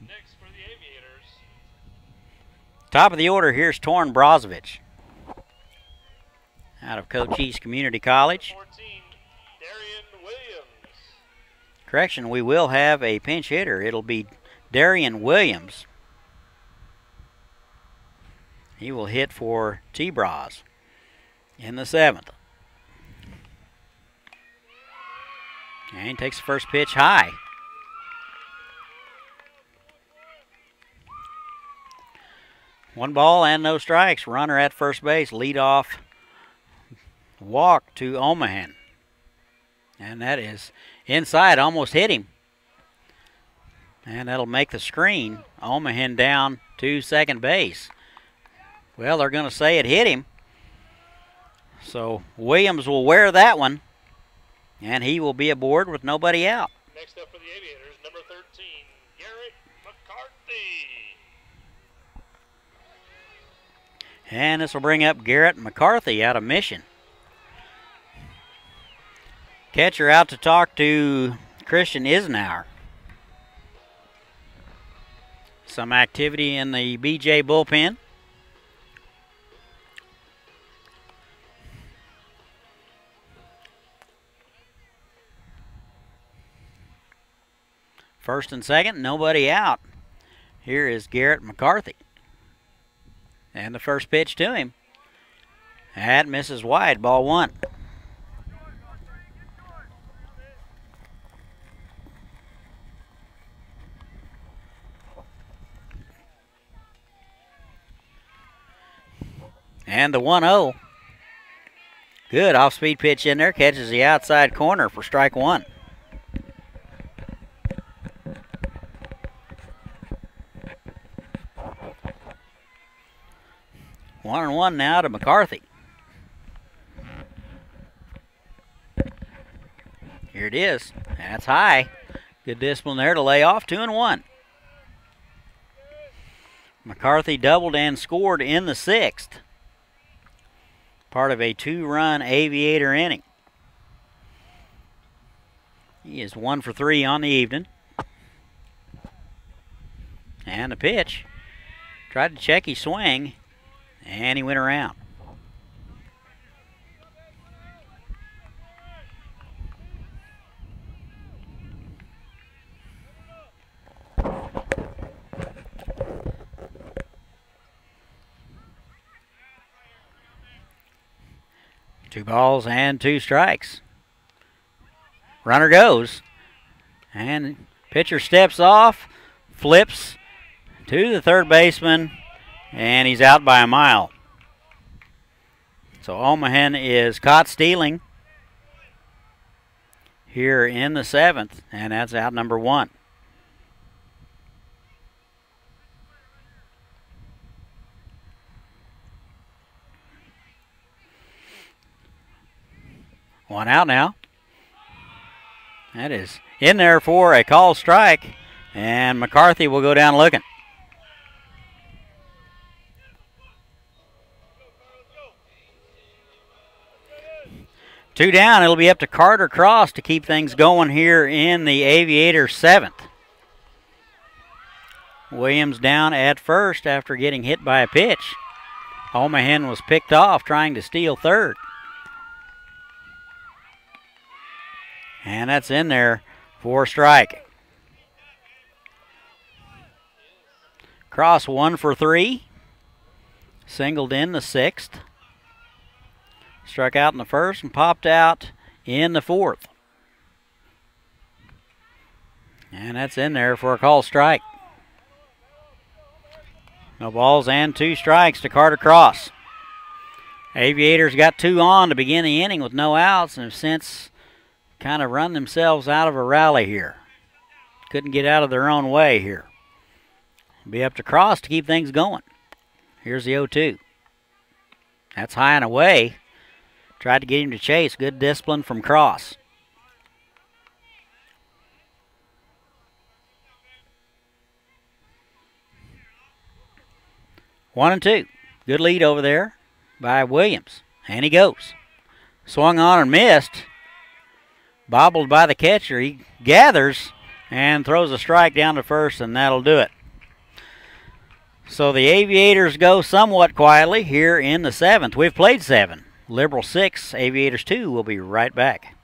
Next for the Aviators. Top of the order, here's Torn Brozovic. Out of Cochise Community College. 14, Darian Williams. Correction, we will have a pinch hitter. It'll be Darian Williams. He will hit for T-Braz in the 7th. And he takes the first pitch high. One ball and no strikes. Runner at first base. Leadoff walk to Omahan. And that is inside. Almost hit him. And that'll make the screen. Omahan down to second base. Well, they're going to say it hit him. So Williams will wear that one. And he will be aboard with nobody out. Next up for the Aviators, number 13, Garrett McCarthy. And this will bring up Garrett McCarthy out of Mission. Catcher out to talk to Christian Eisenhower. Some activity in the BeeJay bullpen. First and second, nobody out. Here is Garrett McCarthy. And the first pitch to him. That misses wide, ball 1. And the 1-0. Good off-speed pitch in there. Catches the outside corner for strike 1. 1-1 now to McCarthy. Here it is. That's high. Good discipline there to lay off. 2-1. McCarthy doubled and scored in the 6th. Part of a 2-run Aviator inning. He is 1 for 3 on the evening. And the pitch. Tried to check his swing. And he went around. Two balls and 2 strikes. Runner goes. And pitcher steps off, flips to the third baseman, and he's out by a mile. So Omahan is caught stealing here in the 7th, and that's out number 1. One out now. That is in there for a call strike, and McCarthy will go down looking. 2 down. It'll be up to Carter Cross to keep things going here in the Aviators' 7th. Williams down at first after getting hit by a pitch. Omahen was picked off trying to steal third. And that's in there for a strike. Cross 1 for 3. Singled in the 6th. Struck out in the 1st and popped out in the 4th. And that's in there for a called strike. No balls and 2 strikes to Carter Cross. Aviators got 2 on to begin the inning with no outs and have since kind of run themselves out of a rally here. Couldn't get out of their own way here. Be up to Cross to keep things going. Here's the 0-2. That's high and away. Tried to get him to chase. Good discipline from Cross. One and 2. Good lead over there by Williams. And he goes. Swung on and missed. Bobbled by the catcher. He gathers and throws a strike down to first, and that'll do it. So the Aviators go somewhat quietly here in the 7th. We've played 7. Liberal 6, Aviators 2. We'll be right back.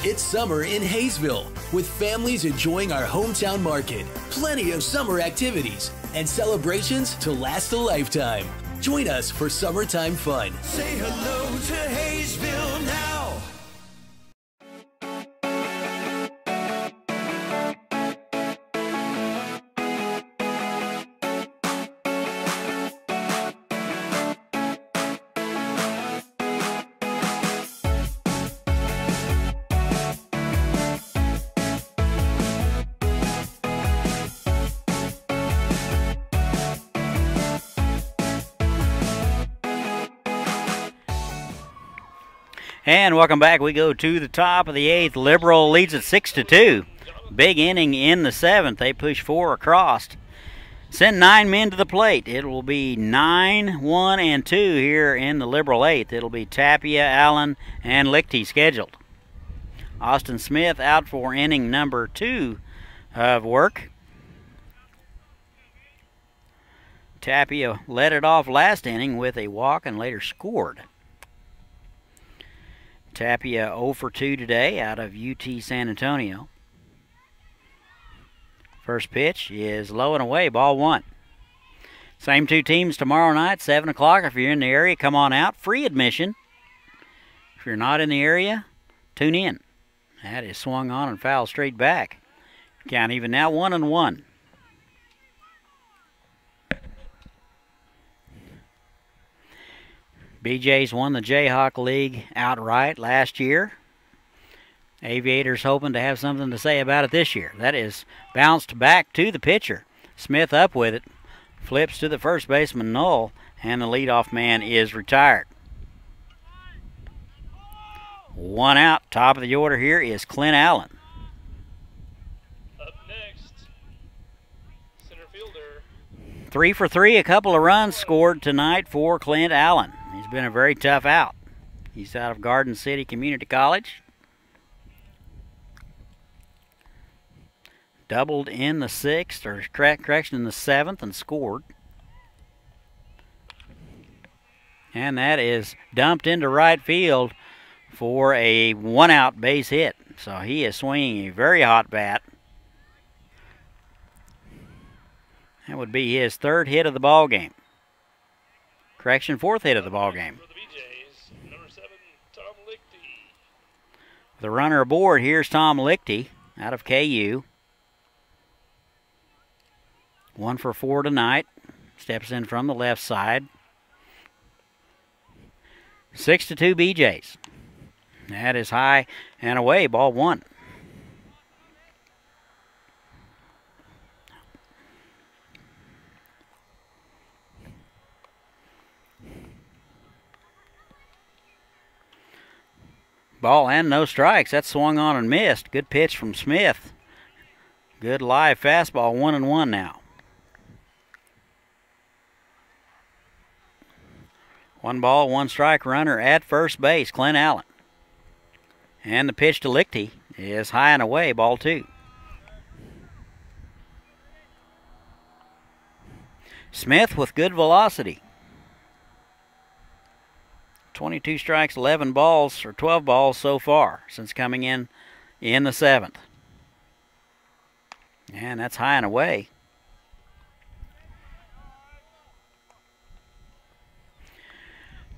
It's summer in Haysville, with families enjoying our hometown market. Plenty of summer activities and celebrations to last a lifetime. Join us for summertime fun. Say hello to Haysville now. And welcome back. We go to the top of the 8th. Liberal leads at 6-2. Big inning in the 7th. They push 4 across. Send 9 men to the plate. It will be 9, 1, and 2 here in the Liberal 8th. It'll be Tapia, Allen, and Lichty scheduled. Austin Smith out for inning number 2 of work. Tapia led it off last inning with a walk and later scored. Tapia 0 for 2 today out of UT San Antonio. First pitch is low and away, ball 1. Same 2 teams tomorrow night, 7 o'clock. If you're in the area, come on out. Free admission. If you're not in the area, tune in. That is swung on and fouled straight back. Count even now, 1-1. BeeJays won the Jayhawk League outright last year. Aviators hoping to have something to say about it this year. That is bounced back to the pitcher. Smith up with it. Flips to the first baseman, Null, and the leadoff man is retired. 1 out. Top of the order here is Clint Allen. Up next, center fielder. 3 for 3, a couple of runs scored tonight for Clint Allen. He's been a very tough out. He's out of Garden City Community College. Doubled in the 6th, or correction, in the 7th, and scored. And that is dumped into right field for a 1-out base hit. So he is swinging a very hot bat. That would be his 3rd hit of the ball game. Correction, 4th hit of the ball game. For the BeeJays, number 7, Tom Lichty. The runner aboard, here's Tom Lichty out of KU. 1 for 4 tonight. Steps in from the left side. 6-2 BeeJays. That is high and away, ball 1. Ball and no strikes. That swung on and missed. Good pitch from Smith. Good live fastball, 1-1 now. 1 ball, 1 strike, runner at first base, Clint Allen. And the pitch to Lichty is high and away, ball 2. Smith with good velocity. 22 strikes, 11 balls, or 12 balls so far since coming in the 7th. And that's high and away.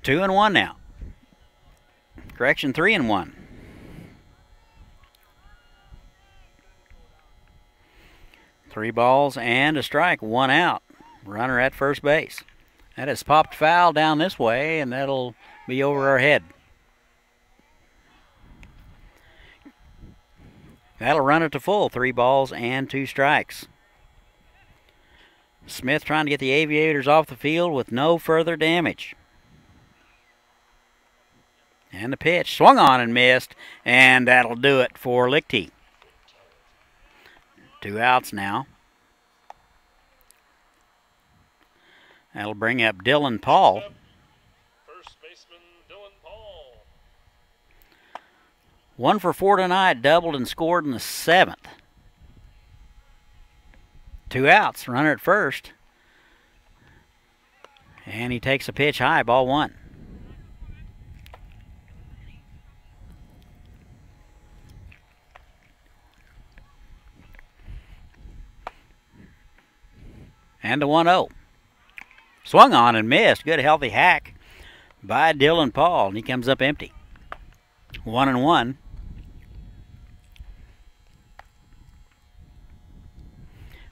Two and 1 now. Correction, 3-1. Three balls and a strike, 1 out. Runner at first base. That has popped foul down this way, and that'll be over our head. That'll run it to full. 3 balls and 2 strikes. Smith trying to get the Aviators off the field with no further damage. And the pitch swung on and missed, and that'll do it for Lichty. 2 outs now. That'll bring up Dylan Paul. First baseman Dylan Paul. 1 for 4 tonight, doubled and scored in the 7th. 2 outs, runner at first. And he takes a pitch high, ball 1. And the 1-0. Swung on and missed. Good healthy hack by Dylan Paul, and he comes up empty. 1-1.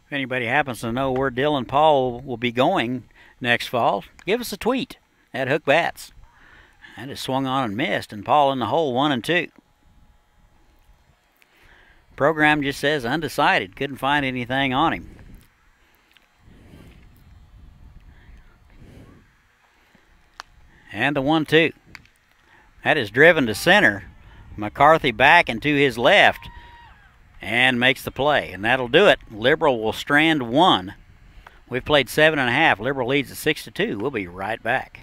If anybody happens to know where Dylan Paul will be going next fall, give us a tweet at Hook Bats. That is swung on and missed, and Paul in the hole, 1-2. Program just says undecided. Couldn't find anything on him. And the 1-2. That is driven to center. McCarthy back and to his left and makes the play. And that'll do it. Liberal will strand 1. We've played 7.5. Liberal leads at 6-2. We'll be right back.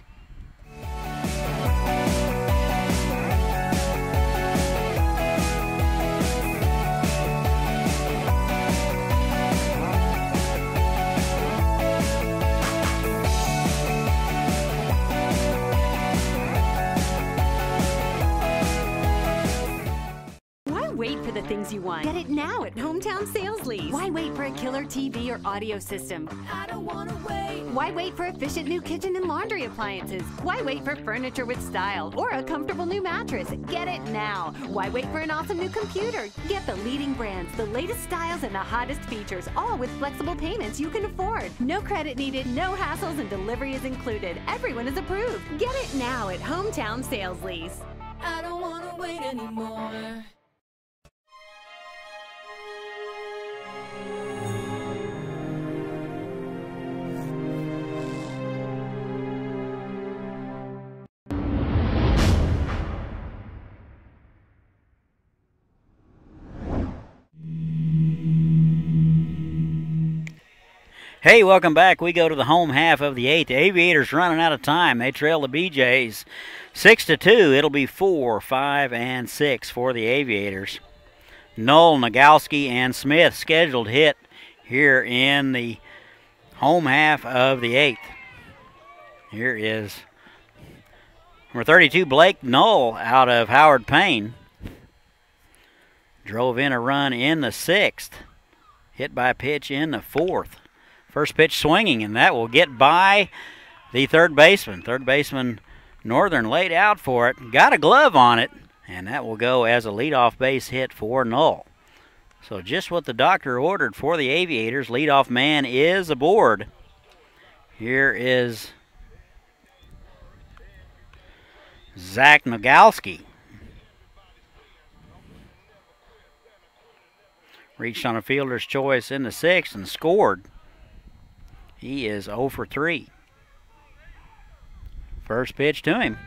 Wait for the things you want. Get it now at Hometown Sales Lease. Why wait for a killer TV or audio system? I don't wanna wait. Why wait for efficient new kitchen and laundry appliances? Why wait for furniture with style or a comfortable new mattress? Get it now. Why wait for an awesome new computer? Get the leading brands, the latest styles, and the hottest features, all with flexible payments you can afford. No credit needed, no hassles, and delivery is included. Everyone is approved. Get it now at Hometown Sales Lease. I don't wanna wait anymore. Hey, welcome back. We go to the home half of the 8th. The Aviators running out of time. They trail the BeeJays 6-2. It'll be 4, 5, and 6 for the Aviators. Knoll, Nagowski, and Smith scheduled hit here in the home half of the 8th. Here is number 32, Blake Knoll out of Howard Payne. Drove in a run in the 6th. Hit by a pitch in the 4th. First pitch swinging, and that will get by the third baseman. Third baseman Northern laid out for it, got a glove on it, and that will go as a leadoff base hit for Null. So just what the doctor ordered for the Aviators. Leadoff man is aboard. Here is Zach Nagalski. Reached on a fielder's choice in the sixth and scored. He is 0 for 3. First pitch to him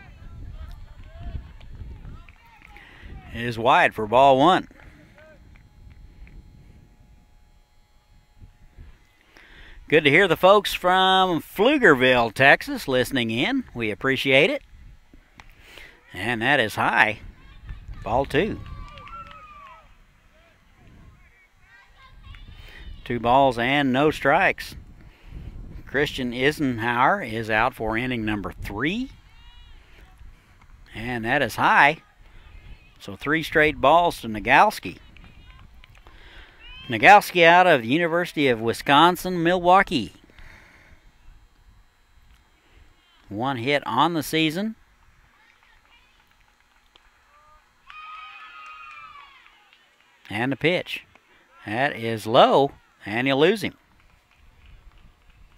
is wide for ball 1. Good to hear the folks from Pflugerville, Texas, listening in. We appreciate it. And that is high. Ball 2. 2 balls and no strikes. Christian Eisenhower is out for inning number 3. And that is high. So 3 straight balls to Nagalski. Nagalski out of the University of Wisconsin-Milwaukee. 1 hit on the season. And the pitch. That is low, and you'll lose him.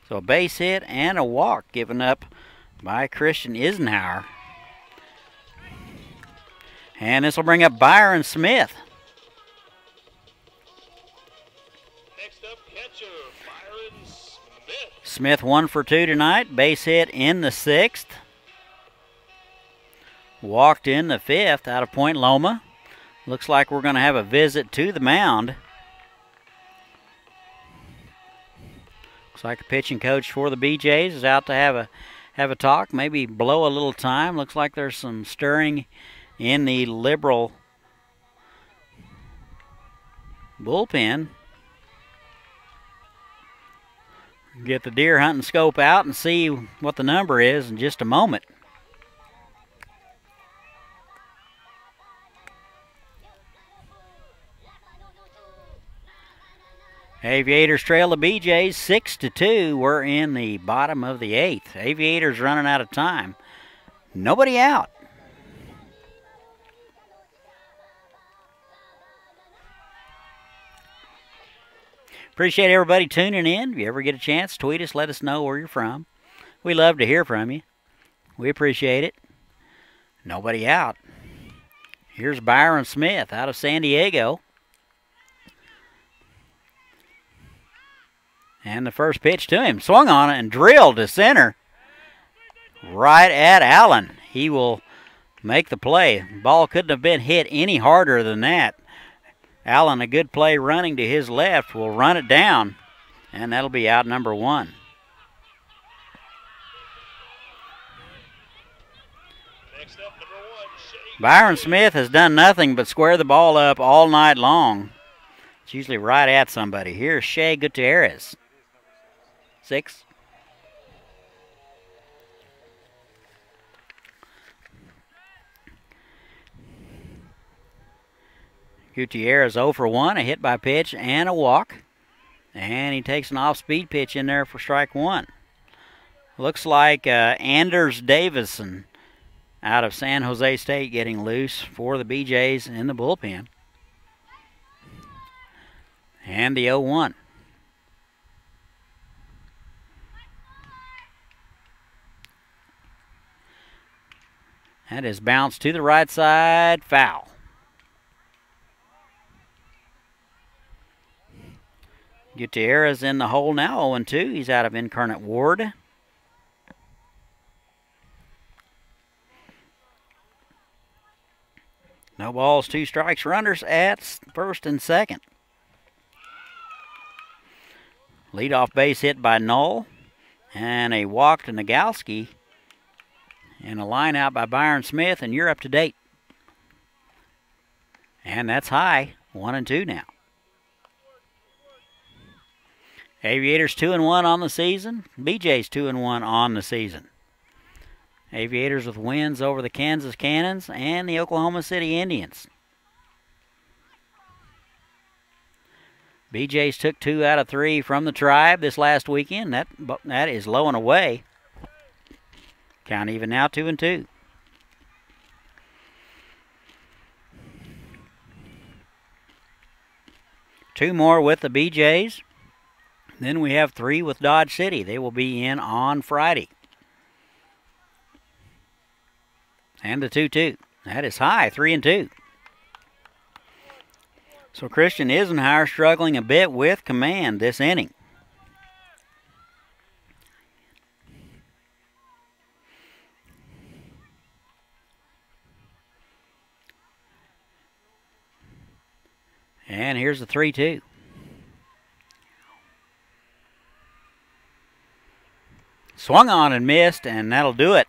So a base hit and a walk given up by Christian Eisenhower. And this will bring up Byron Smith. Next up, catcher Byron Smith. Smith 1 for 2 tonight. Base hit in the 6th. Walked in the 5th out of Point Loma. Looks like we're going to have a visit to the mound. Looks like the pitching coach for the BeeJays is out to have a talk, maybe blow a little time. Looks like there's some stirring in the Liberal bullpen. Get the deer hunting scope out and see what the number is in just a moment. Aviators trail the BeeJays 6-2. We're in the bottom of the 8th. Aviators running out of time. Nobody out. Appreciate everybody tuning in. If you ever get a chance, tweet us, let us know where you're from. We love to hear from you. We appreciate it. Nobody out. Here's Byron Smith out of San Diego. And the first pitch to him. Swung on it and drilled to center. Right at Allen. He will make the play. Ball couldn't have been hit any harder than that. Allen, a good play running to his left, will run it down. And that'll be out number 1. Next up, number 1, Shea. Byron Smith has done nothing but square the ball up all night long. It's usually right at somebody. Here's Shea Gutierrez. 6. Gutierrez 0 for 1, a hit by pitch and a walk. And he takes an off-speed pitch in there for strike 1. Looks like Anders Davison out of San Jose State getting loose for the BeeJays in the bullpen. And the 0-1. That is bounced to the right side, foul. Gutierrez in the hole now, 0-2. He's out of Incarnate Ward. No balls, 2 strikes, runners at first and second. Leadoff base hit by Null. And a walk to Nagalski. And a line out by Byron Smith, and you're up to date. And that's high, 1-2 now. Aviators 2-1 on the season. BeeJays 2-1 on the season. Aviators with wins over the Kansas Cannons and the Oklahoma City Indians. BeeJays took 2 out of 3 from the Tribe this last weekend. That is low and away. Count even now, 2-2. Two more with the BeeJays. Then we have 3 with Dodge City. They will be in on Friday. And the 2-2. That is high, 3-2. So Christian Eisenhower struggling a bit with command this inning. And here's the 3-2. Swung on and missed, and that'll do it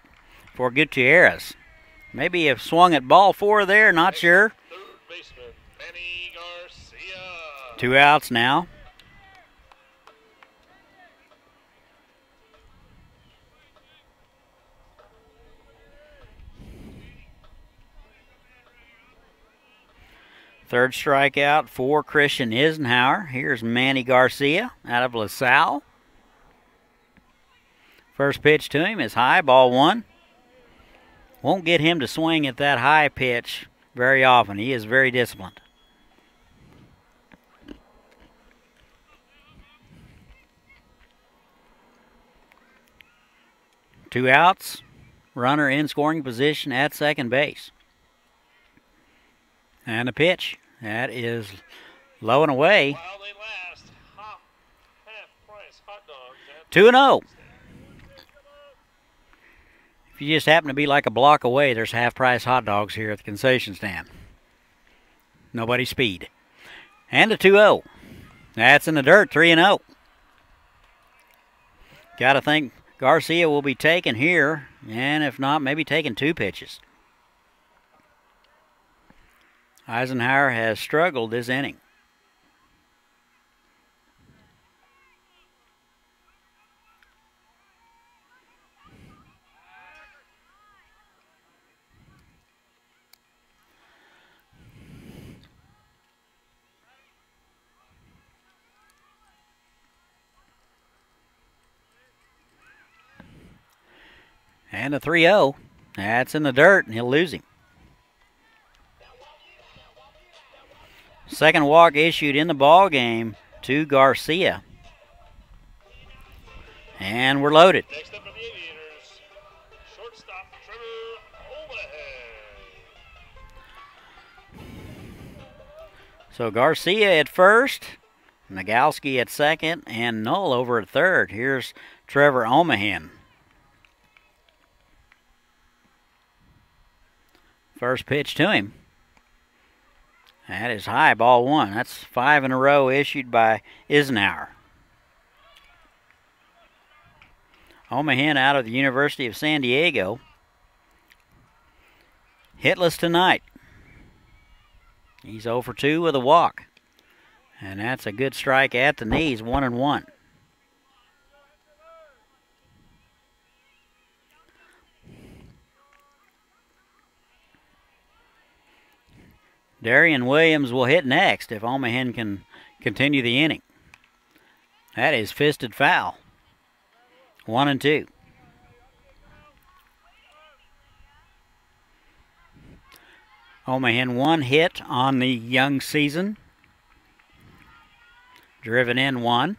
for Gutierrez. Maybe have swung at ball 4 there, not sure. Third baseman, Manny Garcia. 2 outs now. Third strikeout for Christian Eisenhower. Here's Manny Garcia out of LaSalle. First pitch to him is high, ball 1. Won't get him to swing at that high pitch very often. He is very disciplined. Two outs. Runner in scoring position at second base. And a pitch. That is low and away. While they last, half-price hot dogs at 2-0. If you just happen to be like a block away, there's half-price hot dogs here at the concession stand. Nobody speed. And a 2-0. That's in the dirt, 3-0. Got to think Garcia will be taken here, and if not, maybe taking 2 pitches. Eisenhower has struggled this inning. And a 3-0. That's in the dirt, and he'll lose him. Second walk issued in the ball game to Garcia. And we're loaded. Next up for the Aviators, shortstop Trevor Omaha. So Garcia at first, Nagalski at second, and Null over at third. Here's Trevor Omahan. First pitch to him. That is high, ball 1. That's 5 in a row issued by Eisenhower. Omahan out of the University of San Diego. Hitless tonight. He's 0 for 2 with a walk. And that's a good strike at the knees, 1-1. Darian Williams will hit next if Omahan can continue the inning. That is fisted foul. 1-2. Omahan 1 hit on the young season. Driven in 1.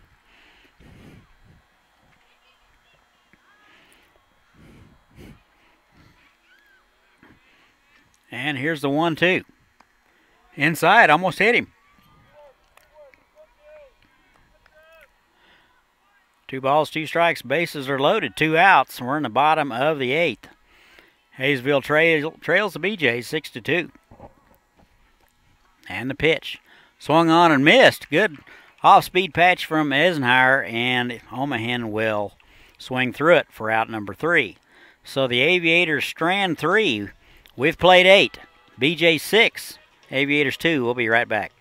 And here's the 1-2. Inside, almost hit him. 2 balls, 2 strikes, bases are loaded, 2 outs. We're in the bottom of the 8th. Haysville trails the BeeJays 6-2. And the pitch. Swung on and missed. Good off-speed patch from Eisenhower, and Omahan will swing through it for out number 3. So the Aviators strand 3. We've played 8. BeeJays 6. Aviators 2. We'll be right back.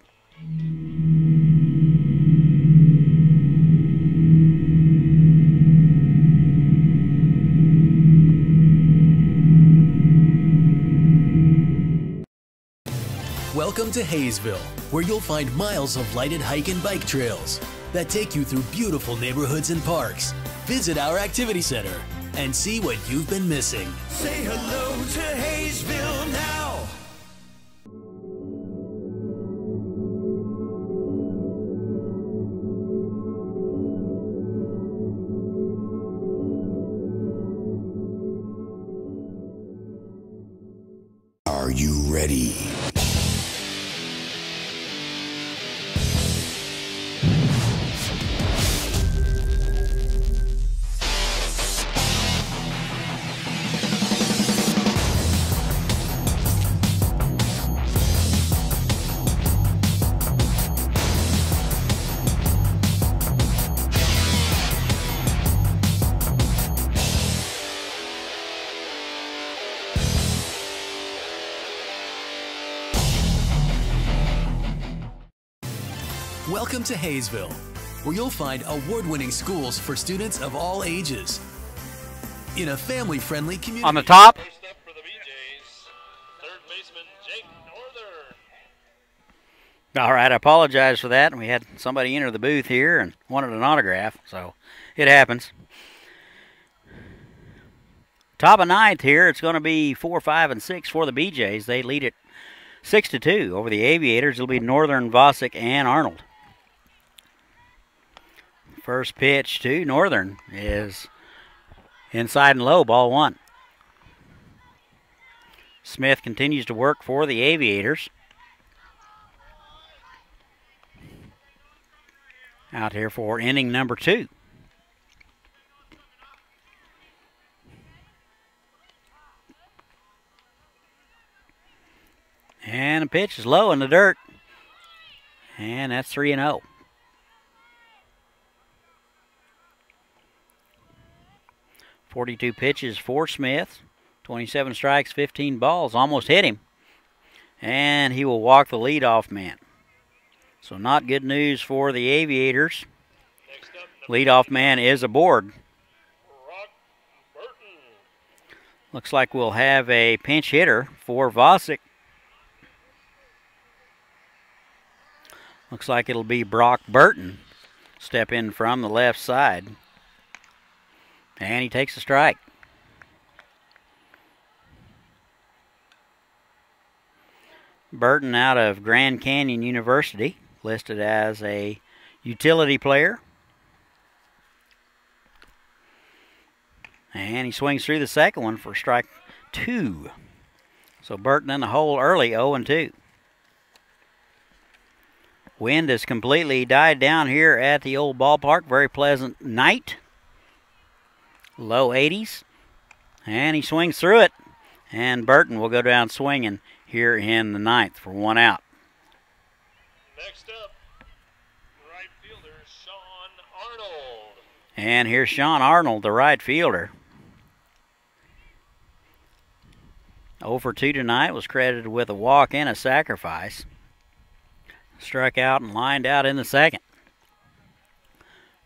Welcome Welcome to Haysville, where you'll find miles of lighted hike and bike trails that take you through beautiful neighborhoods and parks. Visit our activity center and see what you've been missing. Say hello to Haysville now. Are you ready? Welcome to Haysville, where you'll find award-winning schools for students of all ages in a family-friendly community. On the top. First up for the BeeJays, third baseman Jake Northern. All right, I apologize for that. We had somebody enter the booth here and wanted an autograph, so it happens. Top of ninth here, it's going to be 4, 5, and 6 for the BeeJays. They lead it 6-2 over the Aviators. It'll be Northern, Vosick, and Arnold. First pitch to Northern is inside and low, ball 1. Smith continues to work for the Aviators. Out here for inning number 2. And the pitch is low in the dirt. And that's 3-0. .42 pitches for Smith. 27 strikes, 15 balls. Almost hit him. And he will walk the leadoff man. So not good news for the Aviators. Leadoff man is aboard. Looks like we'll have a pinch hitter for Vosick. Looks like it'll be Brock Burton. Step in from the left side. And he takes a strike. Burton out of Grand Canyon University, listed as a utility player. And he swings through the second one for strike 2. So Burton in the hole early, 0-2. Wind has completely died down here at the old ballpark. Very pleasant night. Low 80s. And he swings through it. And Burton will go down swinging here in the 9th for 1 out. Next up, right fielder Sean Arnold. And here's Sean Arnold, the right fielder. 0 for 2 tonight, was credited with a walk and a sacrifice. Struck out and lined out in the second.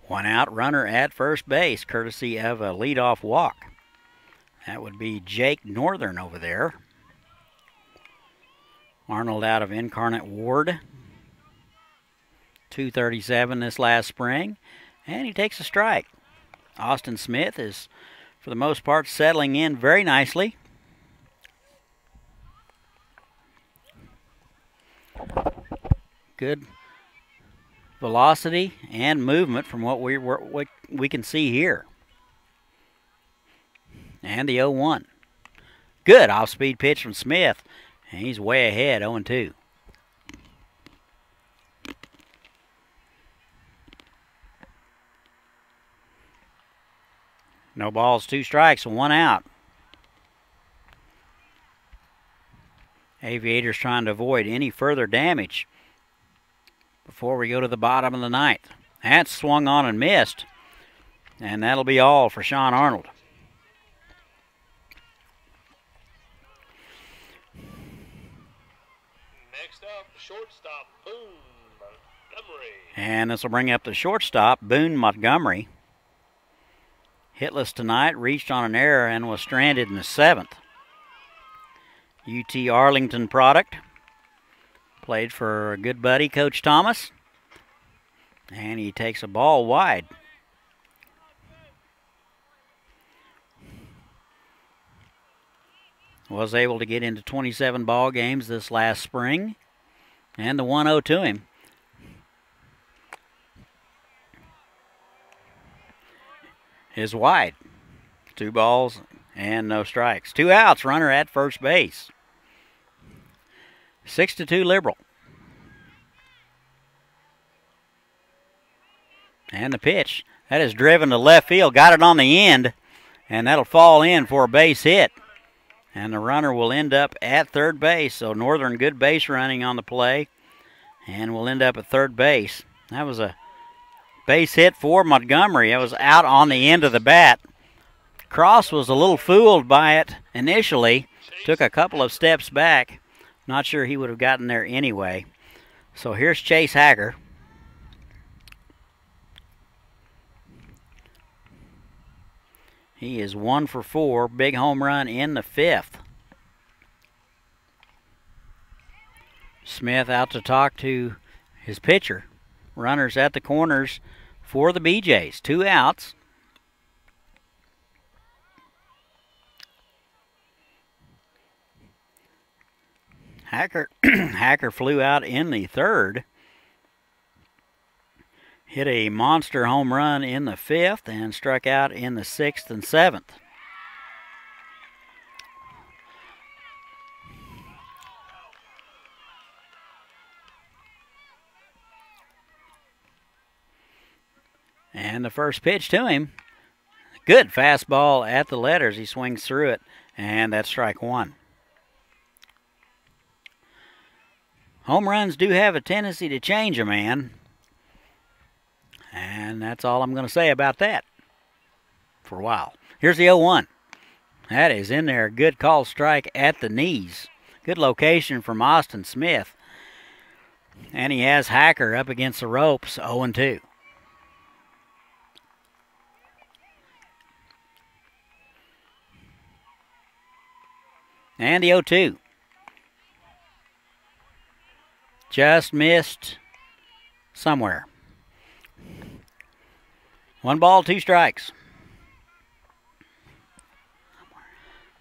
1 out, runner at first base, courtesy of a leadoff walk. That would be Jake Northern over there. Arnold out of Incarnate Ward. 237 this last spring. And he takes a strike. Austin Smith is, for the most part, settling in very nicely. Good velocity and movement from what we can see here. And the 0-1. Good off-speed pitch from Smith. And he's way ahead, 0-2. No balls, 2 strikes, 1 out. Aviators trying to avoid any further damage before we go to the bottom of the 9th. That's swung on and missed. And that'll be all for Sean Arnold. Next up, shortstop Boone Montgomery. And this will bring up the shortstop, Boone Montgomery. Hitless tonight, reached on an error and was stranded in the 7th. UT Arlington product. Played for a good buddy, Coach Thomas. And he takes a ball wide. Was able to get into 27 ball games this last spring. And the 1-0 to him. Is wide. 2 balls and no strikes. 2 outs, runner at first base. 6-2 Liberal. And the pitch. That is driven to left field. Got it on the end. And that'll fall in for a base hit. And the runner will end up at third base. So Northern good base running on the play. And will end up at third base. That was a base hit for Montgomery. It was out on the end of the bat. Cross was a little fooled by it initially. Took a couple of steps back. Not sure he would have gotten there anyway. So here's Chase Hacker. He is 1 for 4. Big home run in the 5th. Smith out to talk to his pitcher. Runners at the corners for the BeeJays. 2 outs. Hacker flew out in the 3rd. Hit a monster home run in the 5th and struck out in the 6th and 7th. And the first pitch to him. Good fastball at the letters. He swings through it, and that's strike 1. Home runs do have a tendency to change a man. And that's all I'm going to say about that for a while. Here's the 0-1. That is in there. Good call strike at the knees. Good location from Austin Smith. And he has Hacker up against the ropes, 0-2. And the 0-2. Just missed somewhere. 1 ball, 2 strikes.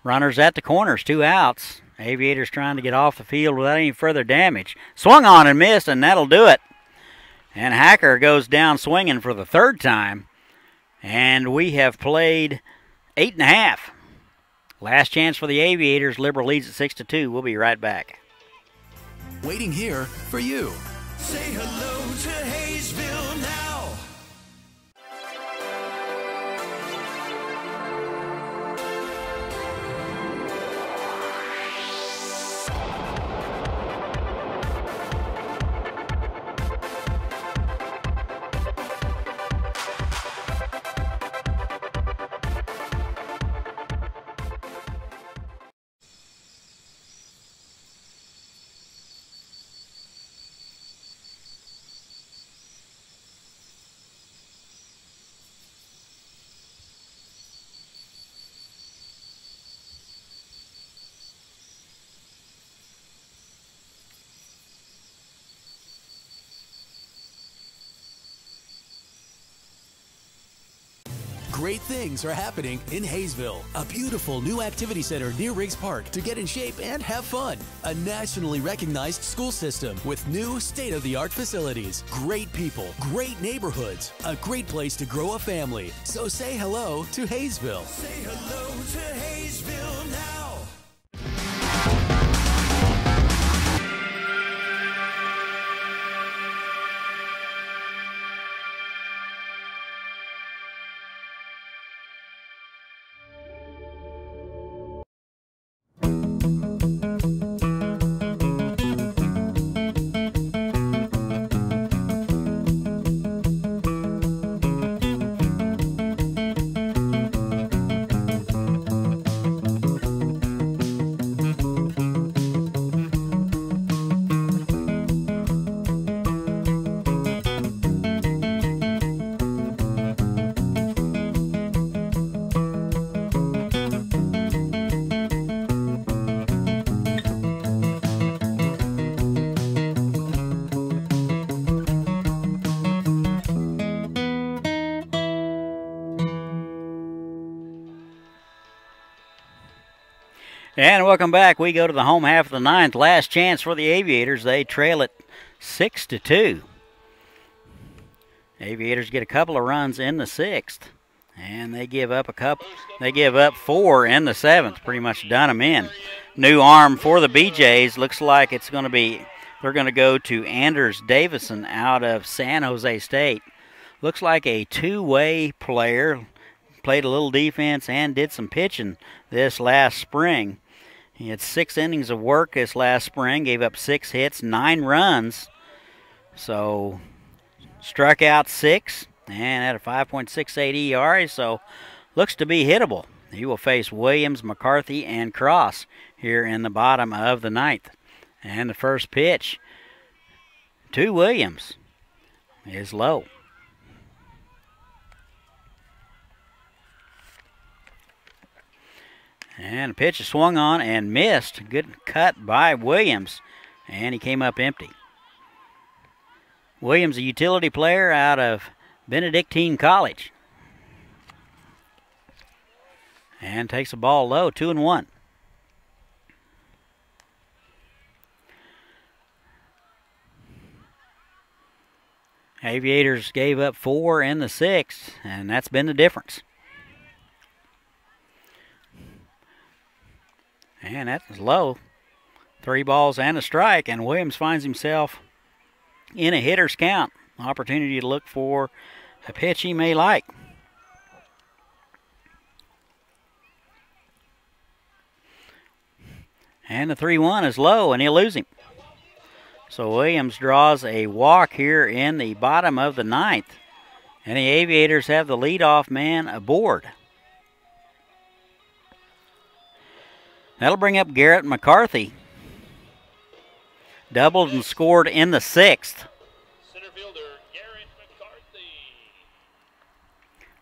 Runners at the corners, 2 outs. Aviators trying to get off the field without any further damage. Swung on and missed, and that'll do it. And Hacker goes down swinging for the 3rd time. And we have played 8.5. Last chance for the Aviators. Liberal leads at 6-2. We'll be right back. Waiting here for you. Say hello to Haysville now. Great things are happening in Haysville. A beautiful new activity center near Riggs Park to get in shape and have fun. A nationally recognized school system with new state-of-the-art facilities. Great people, great neighborhoods, a great place to grow a family. So say hello to Haysville. Say hello to Haysville now. And welcome back. We go to the home half of the ninth. Last chance for the Aviators. They trail it 6-2. Aviators get a couple of runs in the sixth, and they give up a couple. They give up 4 in the seventh. Pretty much done them in. New arm for the BeeJays. Looks like it's going to be. They're going to go to Anders Davison out of San Jose State. Looks like a two-way player. Played a little defense and did some pitching this last spring. He had 6 innings of work this last spring, gave up 6 hits, 9 runs. So struck out 6 and had a 5.68 ERA, so looks to be hittable. He will face Williams, McCarthy, and Cross here in the bottom of the ninth. And the first pitch to Williams is low. And the pitch is swung on and missed. Good cut by Williams, and he came up empty. Williams, a utility player out of Benedictine College. And takes the ball low, 2-1. Aviators gave up 4 in the sixth, and that's been the difference. And that's low. 3 balls and a strike, and Williams finds himself in a hitter's count. Opportunity to look for a pitch he may like. And the 3-1 is low, and he'll lose him. So Williams draws a walk here in the bottom of the ninth, and the Aviators have the leadoff man aboard. That'll bring up Garrett McCarthy. Doubled and scored in the sixth. Center fielder Garrett McCarthy.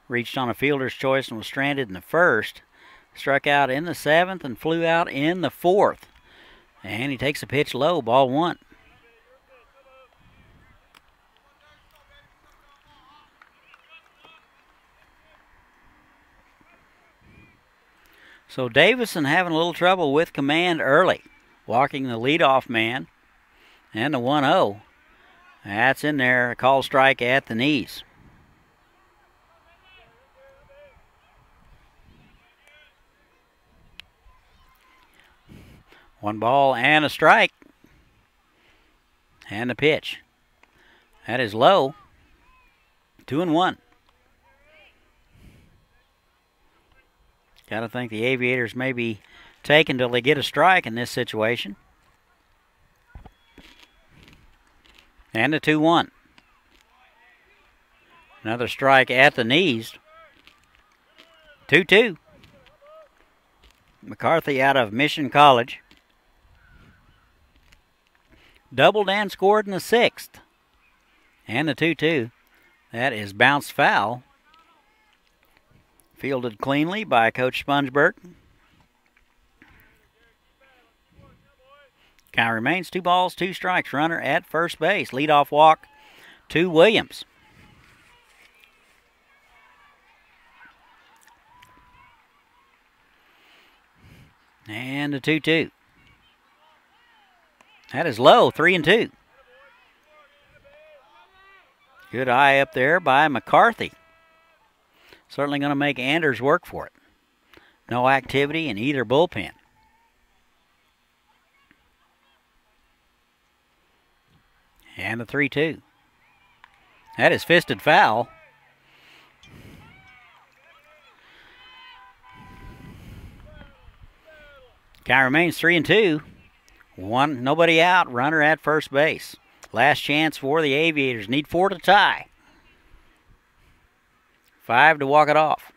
Reached on a fielder's choice and was stranded in the first. Struck out in the seventh and flew out in the fourth. And he takes a pitch low, ball 1. So Davison having a little trouble with command early. Walking the leadoff man. And the 1-0. That's in there. A call strike at the knees. One ball and a strike. And the pitch. That is low. 2-1. Got to think the Aviators may be taken till they get a strike in this situation. And a 2-1. Another strike at the knees. 2-2. McCarthy out of Mission College. Doubled and scored in the sixth. And the 2-2. That is bounced foul. Fielded cleanly by Coach Spongeberg. Count remains 2 balls, 2 strikes. Runner at first base. Leadoff walk to Williams. And the 2-2. That is low, 3-2. Good eye up there by McCarthy. Certainly going to make Anders work for it. No activity in either bullpen. And the 3-2. That is fisted foul. Count remains 3-2. Nobody out. Runner at first base. Last chance for the Aviators. Need 4 to tie. 5 to walk it off.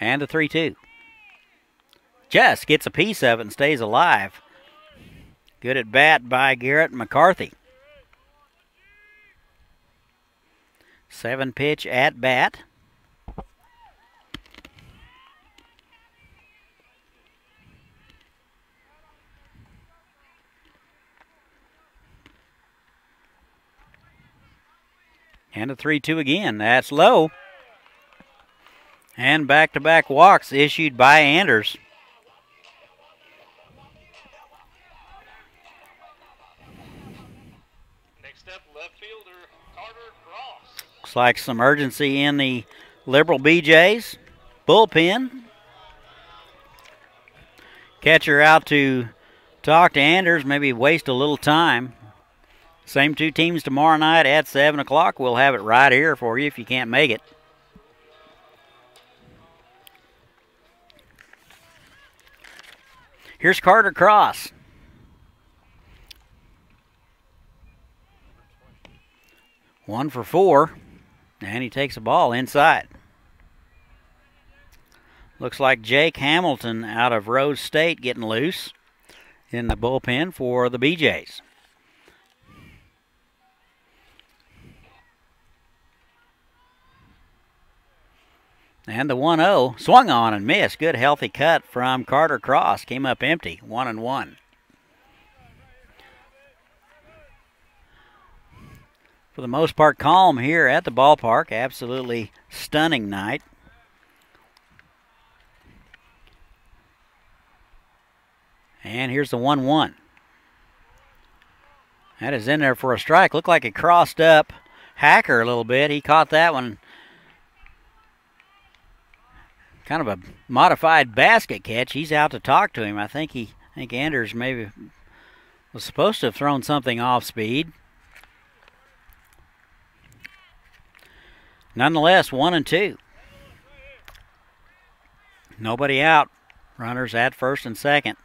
And the 3-2. Just gets a piece of it and stays alive. Good at bat by Garrett McCarthy. 7-pitch at bat. And a 3-2 again. That's low. And back-to-back walks issued by Anders. Next up, left fielder Carter Cross. Looks like some urgency in the Liberal BeeJays bullpen. Catcher out to talk to Anders, maybe waste a little time. Same two teams tomorrow night at 7 o'clock. We'll have it right here for you if you can't make it. Here's Carter Cross. One for 4, and he takes a ball inside. Looks like Jake Hamilton out of Rose State getting loose in the bullpen for the BeeJays. And the 1-0 swung on and missed. Good healthy cut from Carter Cross. Came up empty, 1-1. For the most part, calm here at the ballpark. Absolutely stunning night. And here's the 1-1. That is in there for a strike. Looked like it crossed up Hacker a little bit. He caught that one. Kind of a modified basket catch. He's out to talk to him. I think Anders maybe was supposed to have thrown something off speed. Nonetheless, 1-2. Nobody out. Runners at first and second.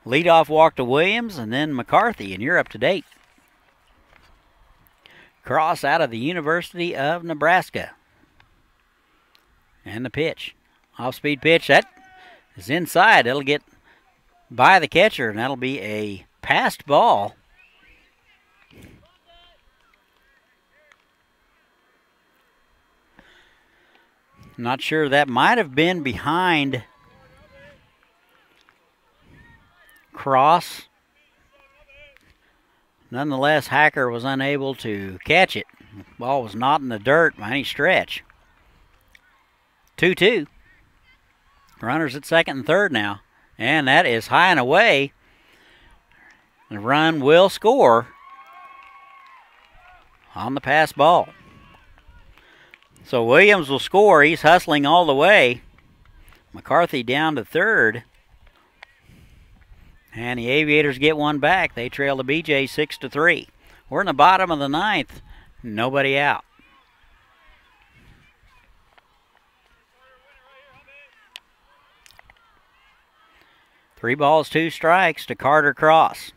Leadoff walk to Williams and then McCarthy, and you're up to date. Cross out of the University of Nebraska. And the pitch. Off-speed pitch. That is inside. It'll get by the catcher, and that'll be a passed ball. Not sure. That might have been behind Cross. Nonetheless, Hacker was unable to catch it. Ball was not in the dirt by any stretch. 2-2. Runners at second and third now. And that is high and away. The run will score on the pass ball. So Williams will score. He's hustling all the way. McCarthy down to third. And the Aviators get one back. They trail the BeeJays 6-3. We're in the bottom of the ninth. Nobody out. Three balls, two strikes to Carter Cross.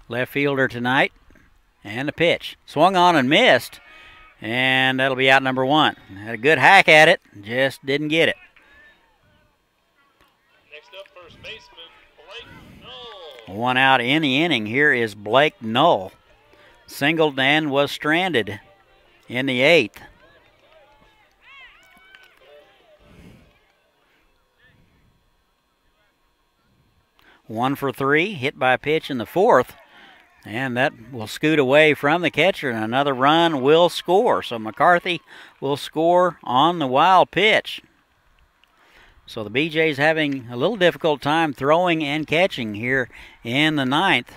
Left fielder tonight. And the pitch. Swung on and missed. And that'll be out number 1. Had a good hack at it. Just didn't get it. Next up, first baseman Blake Knoll. One out in the inning. Here is Blake Knoll. Singled and was stranded in the 8th. One for 3, hit by a pitch in the 4th. And that will scoot away from the catcher, and another run will score. So McCarthy will score on the wild pitch. So the BeeJays having a little difficult time throwing and catching here in the 9th.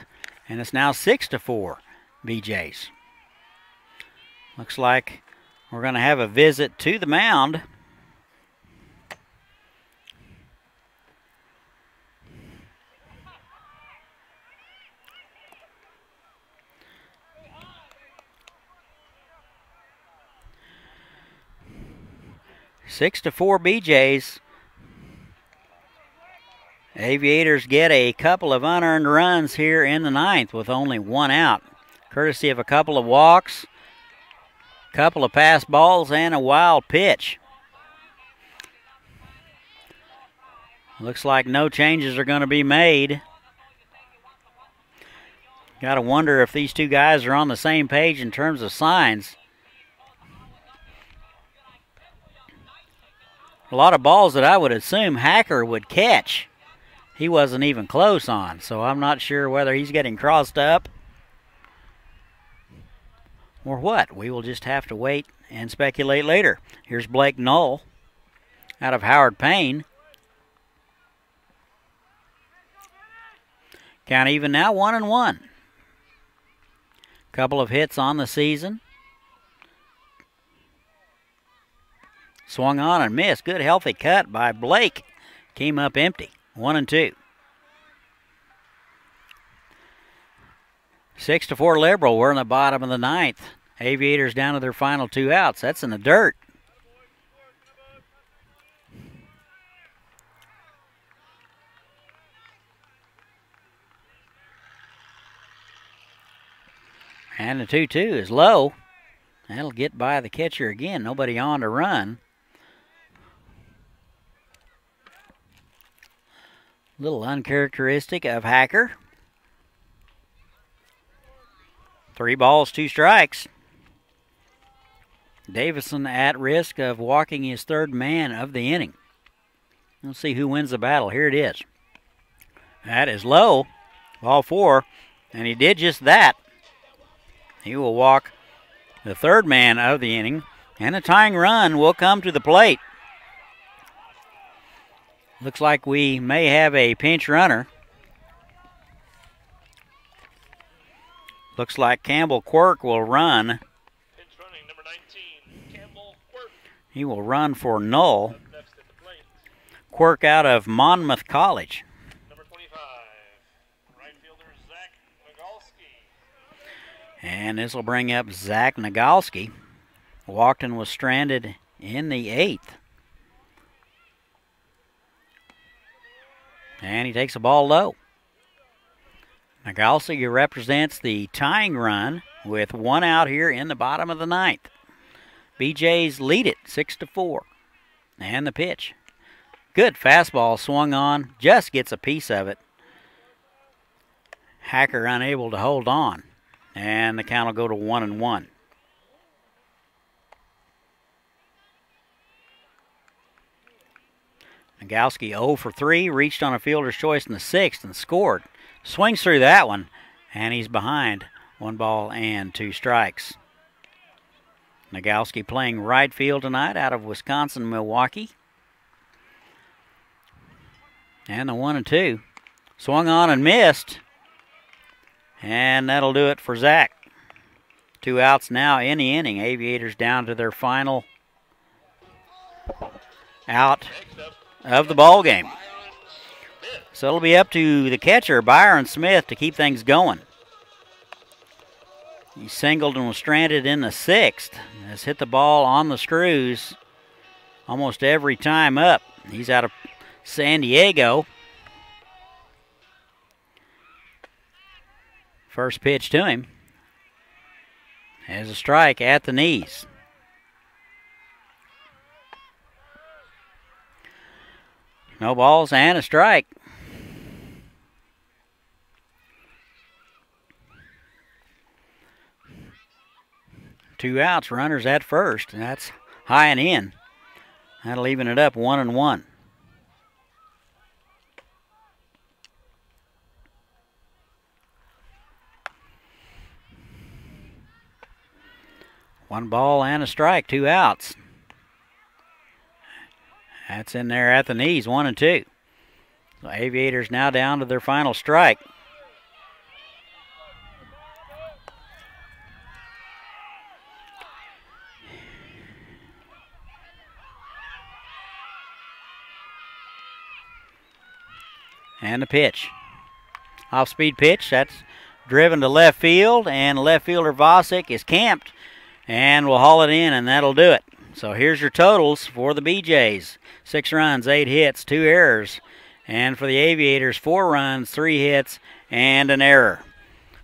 And it's now 6-4 BeeJays. Looks like we're going to have a visit to the mound. Six to 4 BeeJays. Aviators get a couple of unearned runs here in the 9th with only one out, courtesy of a couple of walks, couple of pass balls, and a wild pitch. Looks like no changes are going to be made. Got to wonder if these two guys are on the same page in terms of signs. A lot of balls that I would assume Hacker would catch. He wasn't even close on, so I'm not sure whether he's getting crossed up or what. We will just have to wait and speculate later. Here's Blake Knoll. out of Howard Payne. Count even now, 1-1. Couple of hits on the season. Swung on and missed. Good healthy cut by Blake. Came up empty. 1-2. 6-4 Liberal. We're in the bottom of the ninth. Aviators down to their final 2 outs. That's in the dirt. And the 2-2 is low. That'll get by the catcher again. Nobody on to run. A little uncharacteristic of Hacker. 3 balls, 2 strikes. Davison at risk of walking his 3rd man of the inning. Let's see who wins the battle. Here it is. That is low. Ball 4. And he did just that. He will walk the 3rd man of the inning. And a tying run will come to the plate. Looks like we may have a pinch runner. Looks like Campbell Quirk will run. Pinch running, number 19, Campbell Quirk. He will run for Null. Up next at the plate. Quirk out of Monmouth College. Number 25, right fielder Zach Nagalski. And this will bring up Zach Nagalski. Walked and was stranded in the 8th. And he takes the ball low. Nagalski represents the tying run with 1 out here in the bottom of the 9th. BeeJays lead it 6-4. And the pitch. Good fastball swung on. Just gets a piece of it. Hacker unable to hold on. And the count will go to 1-1. Nagalski 0 for 3. Reached on a fielder's choice in the 6th and scored. Swings through that one, and he's behind. 1 ball and 2 strikes. Nagalski playing right field tonight out of Wisconsin, Milwaukee. And the 1-2. Swung on and missed. And that'll do it for Zach. 2 outs now in the inning. Aviators down to their final out of the ball game. So it'll be up to the catcher, Byron Smith, to keep things going. He singled and was stranded in the 6th. Has hit the ball on the screws almost every time up. He's out of San Diego. First pitch to him has a strike at the knees. No balls and a strike. Two outs, runners at first. That's high and in. That'll even it up 1-1. One ball and a strike, 2 outs. That's in there at the knees, 1-2. So Aviators now down to their final strike. And the pitch. Off-speed pitch. That's driven to left field, and left fielder Vosick is camped and will haul it in, and that'll do it. So here's your totals for the BeeJays. 6 runs, 8 hits, 2 errors. And for the Aviators, 4 runs, 3 hits, and an error.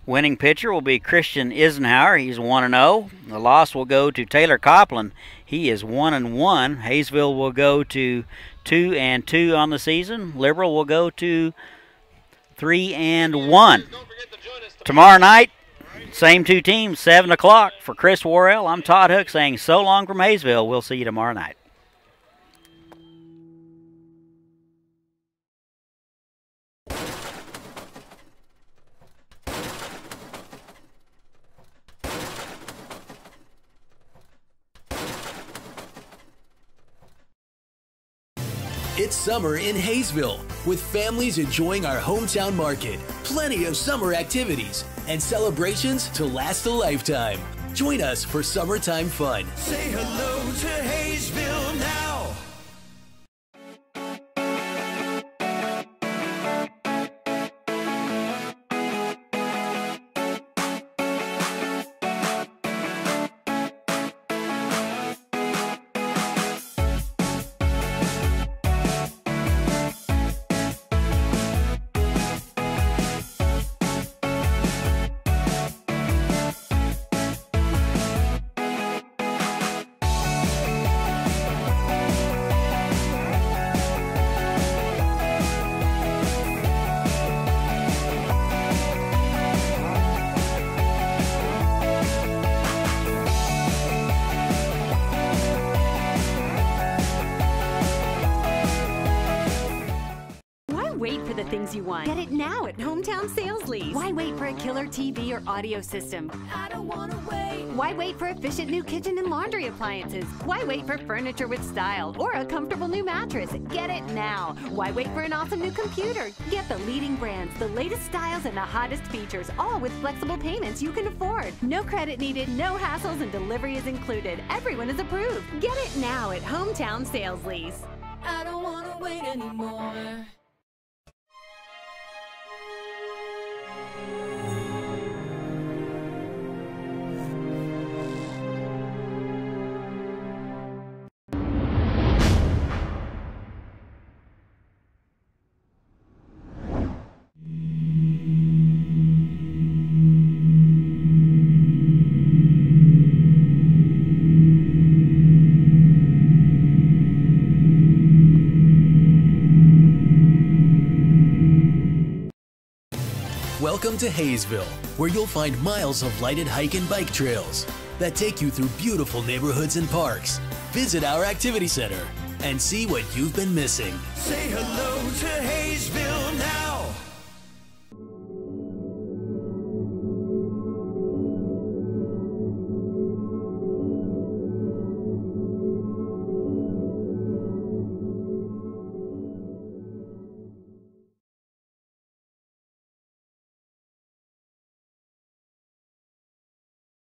Winning pitcher will be Christian Eisenhower. He's 1-0. The loss will go to Taylor Copland. He is 1-1. Haysville will go to 2-2 on the season. Liberal will go to 3-1. Tomorrow night, same 2 teams, 7 o'clock. For Chris Worrell, I'm Todd Hook saying so long from Haysville. We'll see you tomorrow night. It's summer in Haysville, with families enjoying our hometown market, plenty of summer activities, and celebrations to last a lifetime. Join us for summertime fun. Say hello to Haysville now. Wait for the things you want. Get it now at Hometown Sales Lease. Why wait for a killer TV or audio system? I don't wanna wait. Why wait for efficient new kitchen and laundry appliances? Why wait for furniture with style or a comfortable new mattress? Get it now. Why wait for an awesome new computer? Get the leading brands, the latest styles, and the hottest features, all with flexible payments you can afford. No credit needed, no hassles, and delivery is included. Everyone is approved. Get it now at Hometown Sales Lease. I don't wanna wait anymore. Welcome to Haysville, where you'll find miles of lighted hike and bike trails that take you through beautiful neighborhoods and parks. Visit our activity center and see what you've been missing. Say hello to Haysville now.